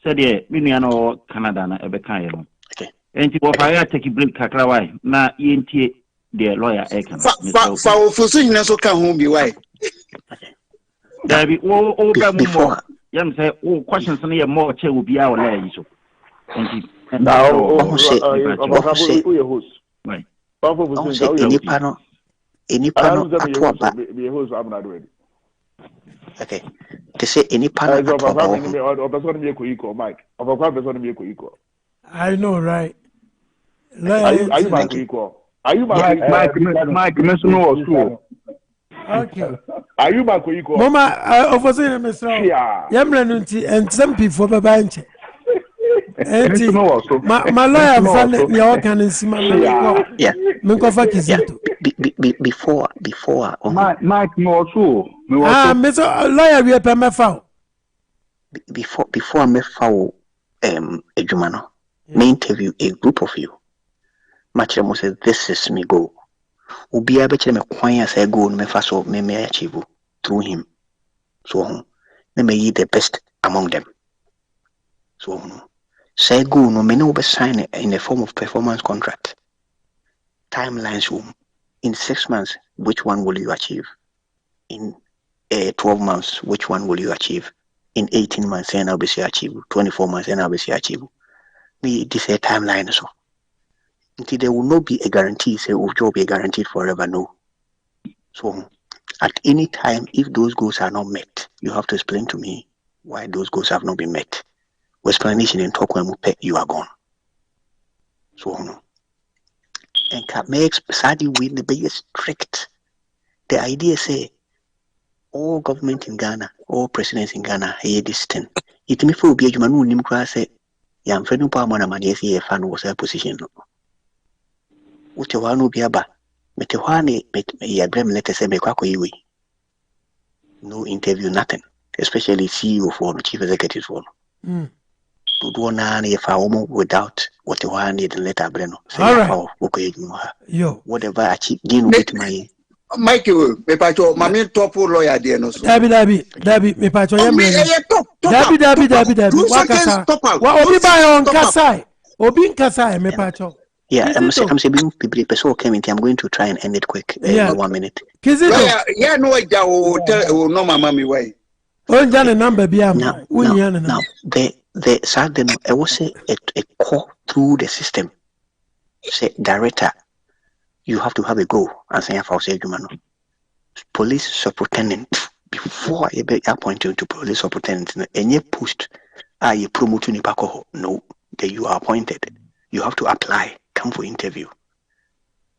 Said, yeah, Miniano, Canada, a Becayo. Okay. And you I take a break, Kakra, why? Now, ENT, the lawyer, I can. For soon, so come home, be why. There be all before. Young say, all questions on here more chair will be our lay. So, thank you. Now, any panel okay. To say any panel I know, right? Are you Mike equal? Are you Mike Mesno? Okay. Are you Mike equal? Mama, officer, Mr. Yamranunti, and some people by bench. My lawyer found your can see my Minkofa Kizito. Before Mike no so. Mr. Lawyer, we are Pemafow. Before I met foul a Jumano, may interview a group of you. Machamo said, this is me go. Ubi abeche me kwanya say go me faso me achieve through him. So me yi the best among them. So say go no me no be sign in the form of performance contract. Timelines in 6 months, which one will you achieve? In 12 months, which one will you achieve? In 18 months, and I'll be achieve. 24 months, and I'll be achieve. Me this a timeline so. Until there will not be a guarantee, say, will job be guaranteed forever, no. So, at any time, if those goals are not met, you have to explain to me why those goals have not been met. With explanation and talk when you are gone. So, no. And can make Sadi win the biggest strict. The idea say, all government in Ghana, all presidents in Ghana, hear this thing. It may for be a Jumanu Nimkra say, Yam Fenu Pamana Madiasi, a fan was a position. Utewanu biaba metewani ya brem lete sebe kwako iwi. No interview, nothing, especially CEO for chief executive for do na ye fa omo without what you want the letter breno say yo whatever achieve dinu with my Mike me pacho mami top lawyer there no so Dabi me pacho yemre Dabi wakasa wa obi ba on kasai obi nkasai me pacho. Yeah, I'm saying people came in. I'm going to try and end it quick. In 1 minute. Yeah, no, no, mama, me why? Oh, number now, the sadden I will say a call through the system. Say director, you have to have a go and say for say human. Police superintendent before I appoint you to police superintendent. Any post you promote you no, that you are appointed. You have to apply. Come for interview.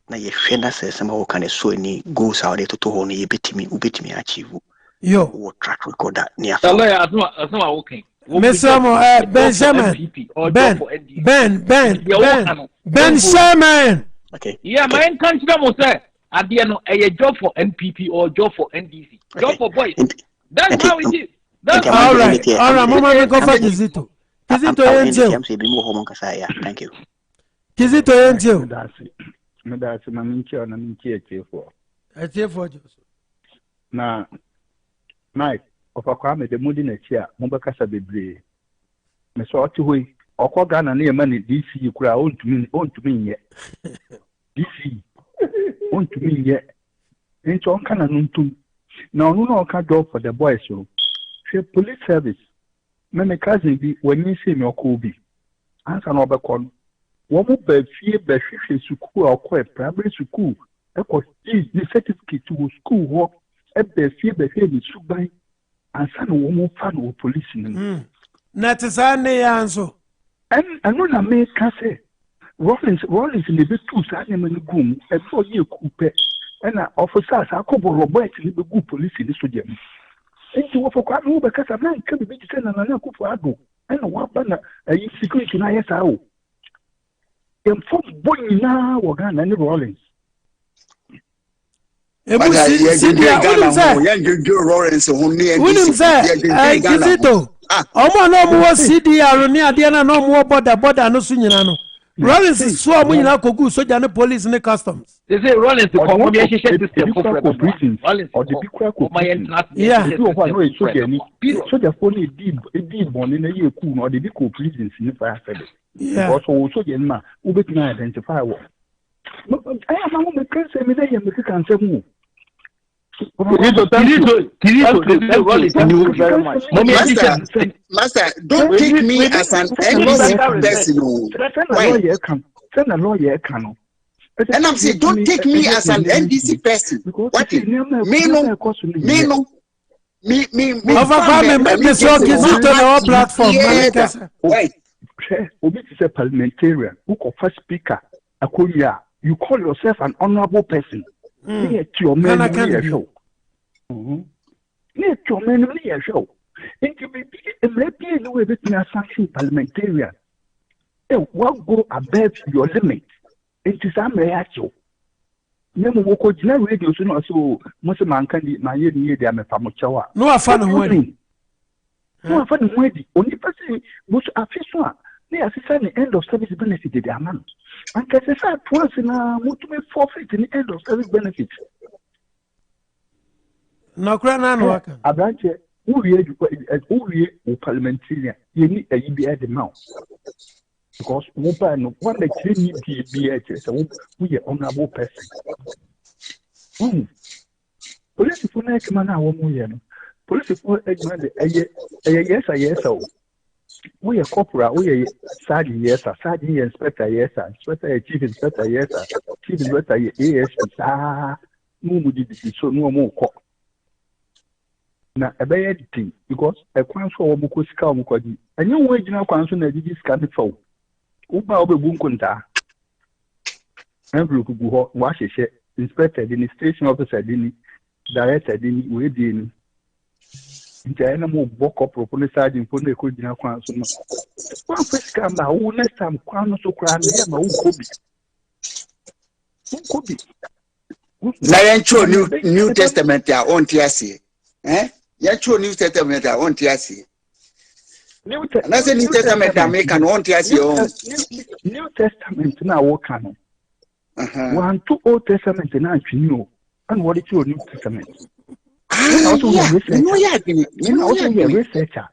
Now you share says somehow can so any goes out there to hold you ubetimi achieve. Yo, what track record that near. Okay. Mr. Ben Sherman. Okay. Yeah, my country must say at the end a job for NPP or job for NDC. Job for boys. That's how it is. That's all right. All right, Mama, go for Kizito. Thank you. Kizito Angel. Medasi maminchi na minchi echefo. Echefo Joseph. Na Mike, Kwame the moody next year, Mobakasa Bebre. Miss Ottiway, or Kogana near money, DC, you could own to me yet. DC, own to me yet. Into on Canon too. Now, no can't go for the boys, so. Police service. My cousin be when you see me or Kobe. Answer no back. Woman by fear by school or quite primary school. I could use the certificate to school work at the fear by fear with Subai and some woman fan or policeman. Not as I may answer. And another man can say, Rollins in the bit too sad in the room, and 4 year coupe, and officers are couple Robert in the good police in the studio. And you were for quite more because a man can be sent on a couple of and what banner a security in ISO. And folks boy now were gone and Rollins. William no more CD Aronia Diana no more border no Sunyanano. Rollins is so many Kogu, so Jana police and the customs. They say Rollins to come system for prisons or the big crack of yeah, so the phone did one in a year cool or the big prisons in the fire service. Yeah, also Yenma, who be can identify what. I am among the prince and the can say more. Master, don't take me as an NBC person. Send a lawyer, Cano. And I'm saying, don't take me as an NDC person. What is a parliamentarian who confers speaker. You call yourself an honorable person. Let your men show. Let your men show. It will be maybe a way between a sanction parliamentarian. What go above your limit? It is a reaction. Never walk out radio soon or so. Most of man can be my year near the Amafamochawa. No, I found a wedding. No, I found a wedding. Only person was a fish one. They are the end of service benefit to their man. And can say once in a multiple forfeit in the end of service benefit. No, Cranano. A branch who parliamentarian, you need a UBI the mouth. Because one they claim BHS, we are honorable person. Police for next man, I won't police for yes, we are corporal, we are sergeant, yes, sergeant, inspector, yes, inspector, chief inspector, yes, chief inspector, ASP, so no more. Now, a bad thing because a council of Mukoska Mukodi, and you wage now council that this can be for Uba Bunkunta. Envelope wash a share, inspector, administration officer, director, waiting. China mo boko propone sergeant for the Kujina council. One first come now, next time, Kwano so cram, ma Kobe. Now, New Testament, I won't see. Eh? Yacho New Testament, I won't see. And that's a New Testament, I make an won't see. New Testament now, what can 1, 2 Old Testament, and I know. And what is your New Testament? Also, researcher.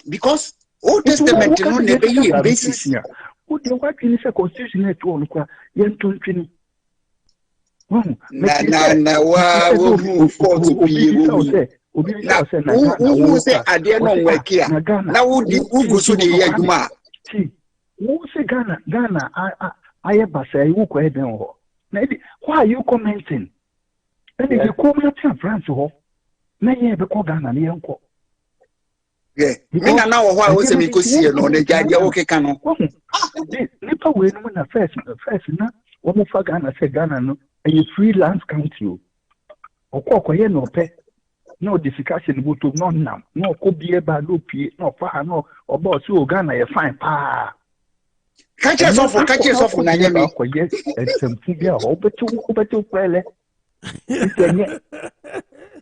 Because Old Testament no never hear basis. Who the what in a constitution to on yen to who say I dare not work here. Now who go so the Yaguma? Who say Ghana, I ever say who could why are you commenting? And if you come to France, may have a Ghana near uncle. Yeah, now why was a Nicosia on the Jadia okay canoe? Nipper win when a first, one of Ghana said Ghana, a freelance country. Or Cocoya no pay. No discussion would to none now. No could be a balupi, no far, no, or boss you Ghana a fine pa. Catch us off, Nayami. Yes, and some figure over to Pele.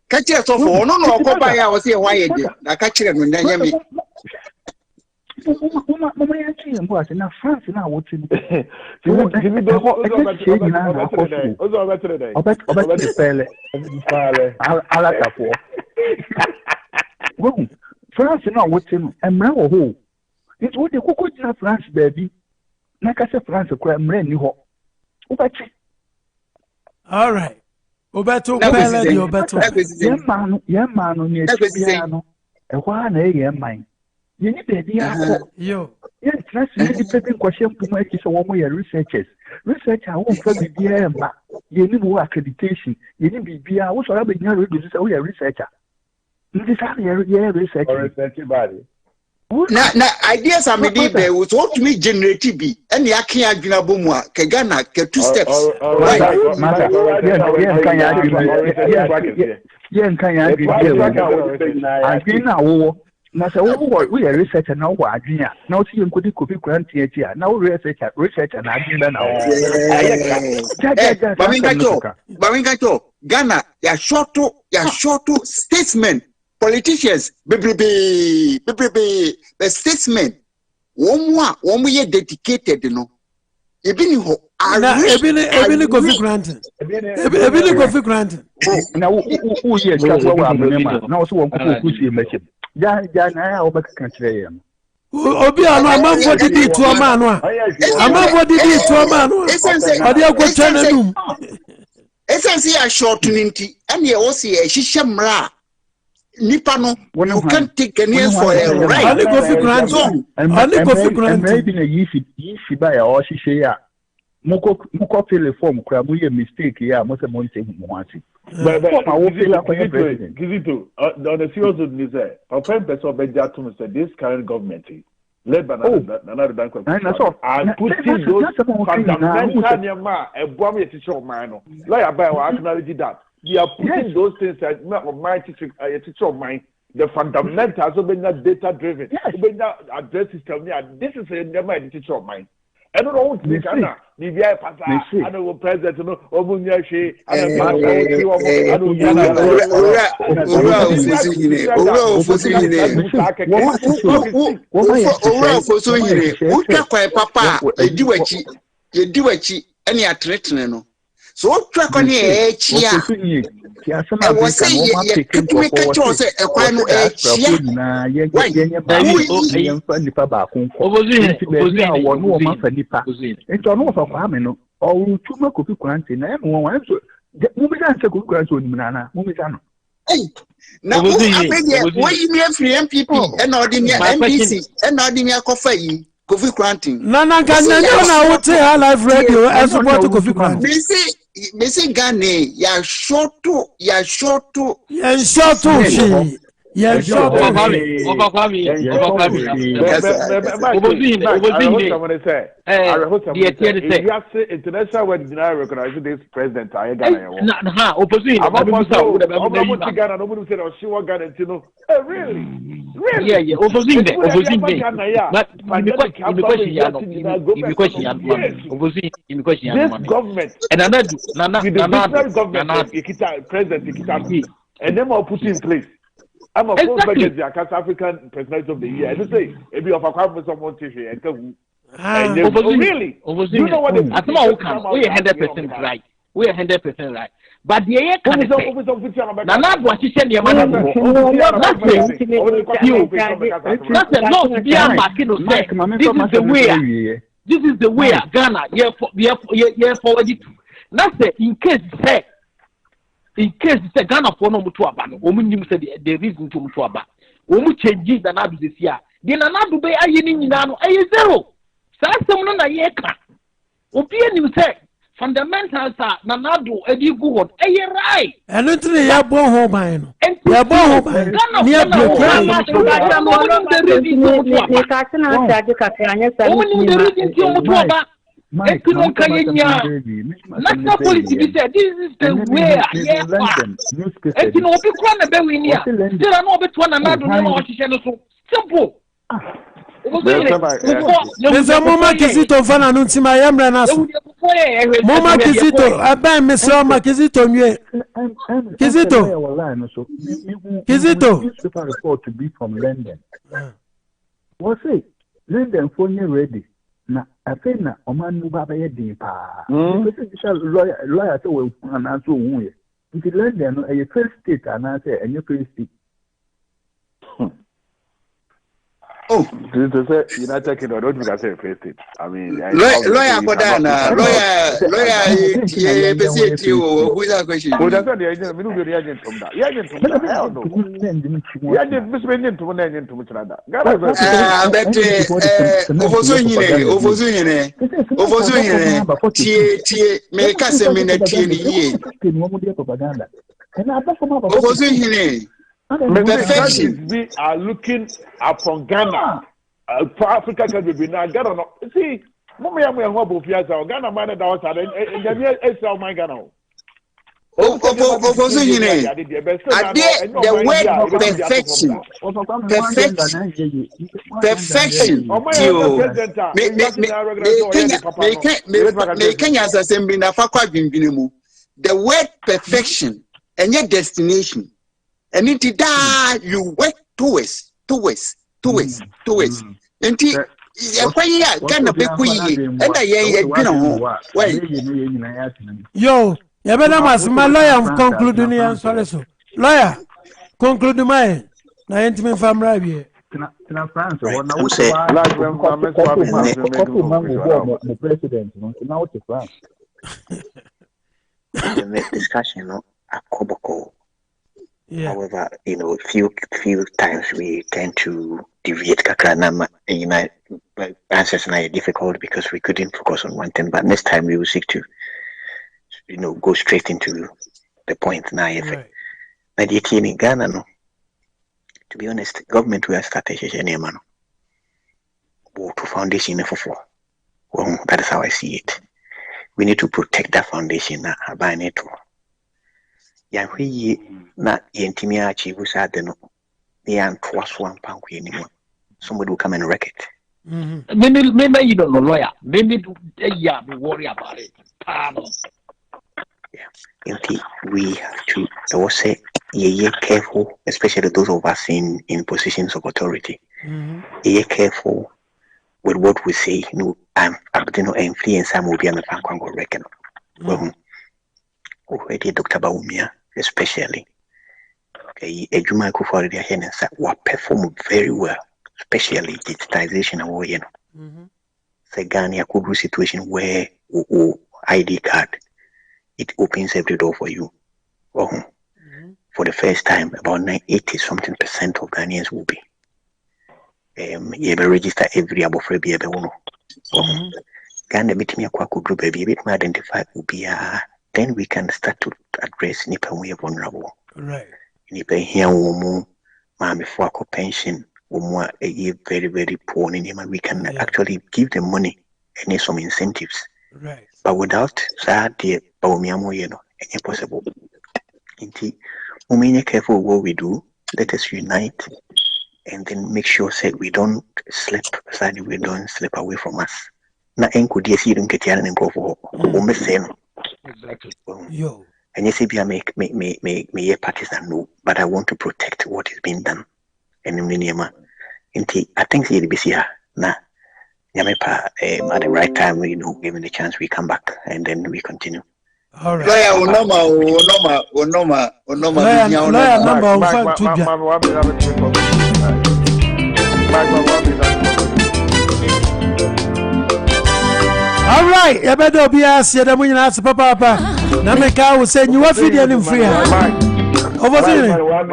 Catch us off, no, go by our say why I catch them in Nayami. Mama yanti mbo ase na France na woti no. Give do Obet pele. Ala tapo. Wo France na woti no. Emra wo ho. It wo de koko jina France baby. Na ka se France ko emra ni ho. Ubachi. All right. Obeto pele di obeto. Yemma no ni etibia no. Ehwa na eye man. Yeni baby akọ. Yo. Yes, that's really depending question to make so one more researchers. Researcher won't for the BM. You need more accreditation. You need BBA. What's all about your researcher? This is how you're research body. Na ideas are made there with what me generative be and ya can agina bomwa kegana ke 2 steps. Na say we are researcher now wa adwenya na o see enkodi kopi kranti echi a na o researcher na adwenya na Baminga cho Ghana ya short statesmen politicians the statesmen one ye dedicated no ebini ho ebini kofi granting na who ye chakwa wa amema na o so won ko kusi meche ja na o baka kan kire yam obi anu amamfo didi to ma no odi akotwa nanum essence ya short ninti ene e wo se e hihye mra nipa no you can take any for a right ani kofi grant maybe na yifi ba ya o hihye ya muko telephone kura mu ye mistake ya mo se mo nte mo ase But Kizito, on a serious note, our prime person Benjamin said this current government, led by another bank of are putting those fundamental a bomb teacher of mine. Like I acknowledge that. We are putting those things that my teacher of mine, the fundamentals of being data driven, being address system. This is a never teacher of mine. I don't know what to think. I know president, no, Omunyashi, so track on here, chia. I was saying, you catch us a quite now, why you near free MPP and ordinary NBC and ordinary coffee? Coffee granting. Nana Gana would say I live radio as support to coffee granting. Missing Gane, ya short to. International word denial recognizing this president. And then I'll put in place. I'm a full budget African President of the Year. And say, if you have a problem with someone to share, really? You know what? We are 100% right. We are 100% right. But the year comes. Nana was saying the man. That's a lot. We are marking. This is the way Ghana. Yeah, forward it. That's it. In case Ghana for no mutuaba, woman said the reason to mutuaba. Woman change the Nadu this year. Then another bay I in Nano, a zero. Sassamon a yeka. Opinion you say fundamentals are Nanadu, Eddie Good, a right. And until they are born home by no. And they are born home near the National policy said this is the way. And you know, be crying about we near. There are no between another simple. Mr. Moma Kizito Fana Nuntima Yamra Nasu. Moma Kizito, Abba Mr. Makizito Mue. Kizito. Newspaper report to be from London. What's it? London phone ready. Na afei na oman no ba ye din pa. Presidential lawyer say we na so hu ye. Nti London no a first state and say any first state. Oh, to say United Kingdom don't think I say first state. I mean, lawyer Kodana, lawyer ye besi ti o who is that question? Oh, that's not the agent. Me no be the agent from that. The agent from that. Hell no. The agent miss me into me agent to me chada. Ofosu yene tie me ka se me na tie ni ye. Ofosu yene perfection. We are looking upon Ghana. For Africa can be now. Ghana no. See, mama ya mo ho bo fiasa. Ghana man that was and the Ghana. Ofosu yene. The word perfection. Me Kenya's assembly na fakwa bimbini mu. The word perfection and your destination. And it you work towards. Enti yakwaya Ghana peku yi enda ye dwina ho. Yo, yabena mas my lawyer conclude ni answer so. Lawyer conclude my na entime famra bi. Na France right. na Say president no na what France. The discussion no akoboko. Yeah. However, few times we tend to deviate kakranama. Answers are difficult because we couldn't focus on one thing. But next time we will seek to, go straight into the point. Now, in Ghana, no. To be honest, government will start a man. To foundation for. Well, that is how I see it. We need to protect that foundation. By network. Na yentimi achieve sad no yan twas one pound anymore. Somebody will come and wreck it. Maybe you don't know lawyer. Maybe yeah, be worry about it. Yeah. We have to also be careful, especially those of us in positions of authority. Be careful with what we say. No, I'm influence I'm will be on the bank reckon. Already Dr. Baumia, especially. Ejuma Kufari Henesa were perform very well, especially digitization and Say Ghana could do situation where ID card it opens every door for you. For the first time, about 80-something% of Ghanaians will be. You will register every above baby. Ghana bit me a quack group baby, bit me identify will be then we can start to address Nipa we are vulnerable. Right. Nipa here womu before pension a very, very poor we can actually give them money and some incentives. Right. But without that the any possible. Indeed, we be careful what we do. Let us unite and then make sure we don't slip away from us. Na enko die si don't get yan enko Exactly. Yo. And yes, I make partisan no, but I want to protect what is being done. And I think the BC na Yamepa at the right time, given the chance, we come back and then we continue. All right. All right, you better be asked. You don't ask Papa. Now me can say you want video in free. Over there. One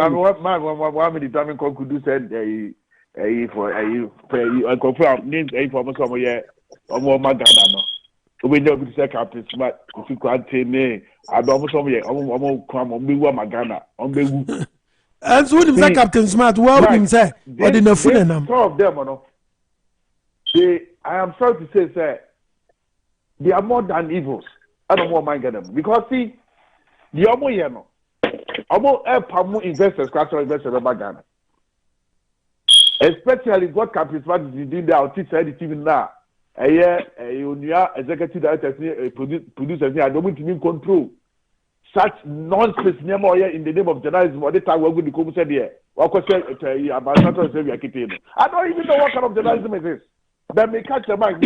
minute, I mean, could said for I confirm for me some year or more Magana. We know to say Captain Smart, if you can't tell me, I don't some year, almost come on me, Magana, on the and so him say Captain Smart, well, him say, what in the food and them. Some of them, no. I am sorry to say, sir. They are more than evils. I don't want mind them because see, the almost investors, classical investors about Ghana. Especially what Captain Smart is doing there, I'll teach even now. A year, executive director, producers, I don't want to control such nonsense in the name of journalism. What they talk about the come said here. What was said about I don't even know what kind of journalism it is. Then me catch a mic,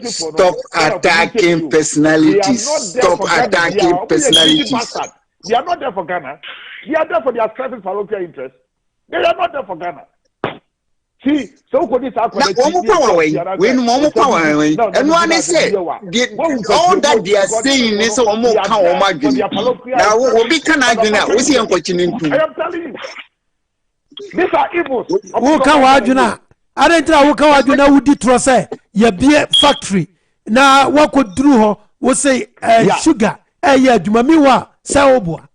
stop attacking personalities. Stop attacking personalities. They are not there for Ghana. They are there for their certain parochial interests. They are not there for Ghana. See, so could this happen? And one say all that they are saying is so more count. Now, we can argue now. We see I am telling you, these are evils. Who can wajuna? I don't know who can wajuna who did trust ye beer factory. Now, what could do we say sugar? Yeah, Jumamiwa, Saobua.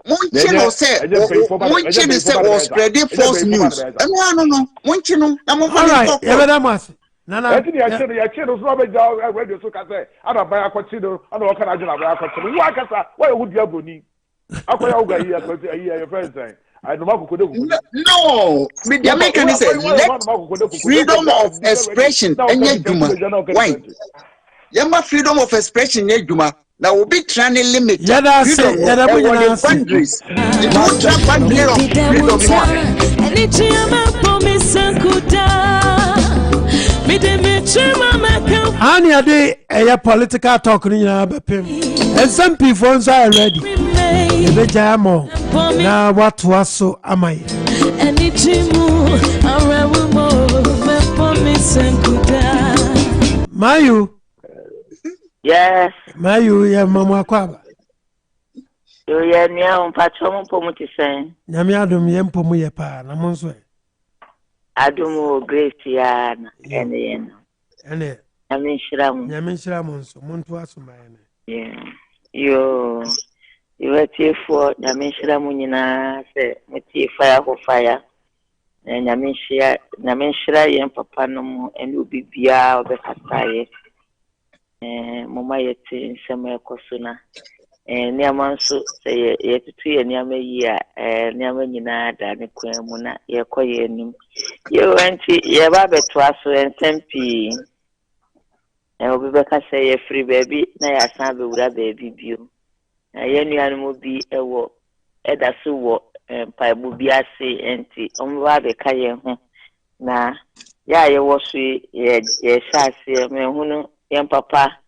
Munchino said was spreading false news. No. Munchino, I'm all right. Everdamas. Nana, I think I said, Robert Dow, I read the Suka. I don't buy a consider. I don't can I do a why would you have been? I call your friends saying. No, the American is freedom of expression. And yet, why? Yama freedom of expression, Yeduma. Now we'll be trying to limit freedom of boundaries. The don't try boundary of freedom. Honey, a day a political talk in and some people are ready. The jamo now what was so am I? Mayu. Yes. Mayu, ya mama kwaba. Yo ya nia mpacho mpo mutisen. Nyame adom ye mpo mu ye pa na monso. Adumu grace ya na ene yen. Ene. Nyame nshira mu nso muntu asoma ene. Yeah. Yo iwetifo nyame nshira mu nyina se muti fire ho fire. Nyame nshira ye papa no mu ene obibia obekataye. Mama yeti nsema ekosuna niama nso se yetutu ye niama yi a niama nyina da ne kwemu na yekoye enim ye wanti ye ba beto aso ensempi obi beka se ye free baby na ya san be wura baby bio ye nuanu mo bi ewo eda so wo paibu bi ase enti omba be ka ye ho na ya ye wo so ye shase me hunu Yen papa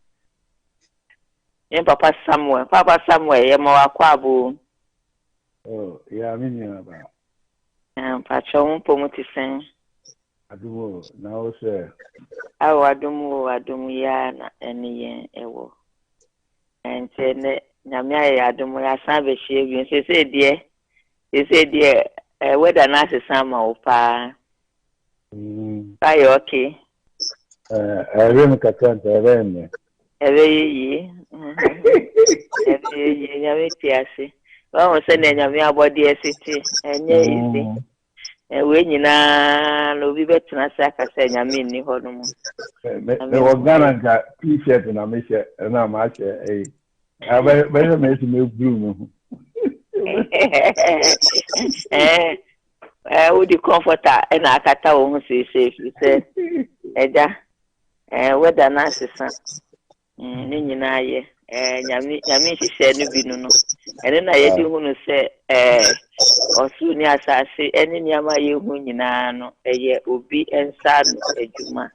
Samuel. Papa Samuel, ye mo akwabu. Oh, yeah, minya ba. Pacho mpo mutisen. Adumo, na o se. Awo adumu ya na eni yen ewo. Ente ne nyamia ya adumu ya san be hie bi. Se die weda na asesama opa. Ayi okay. Eren katanta eren. Ebeyi. Nyame tiase. Wa se na nyame abodi esiti enye isi. We nyina no bi betena se akase nyame ni ho no mu. Me wogana ga t-shirt na me she na ma she aba be me esi me blue no. Wo di comforter na akata wo hu se eja weda na asesa ni nyina ye nyame hihye no bi no ene na ye di hu no se osu ni asase ene niama ye hu nyina no eye obi ensa no adwuma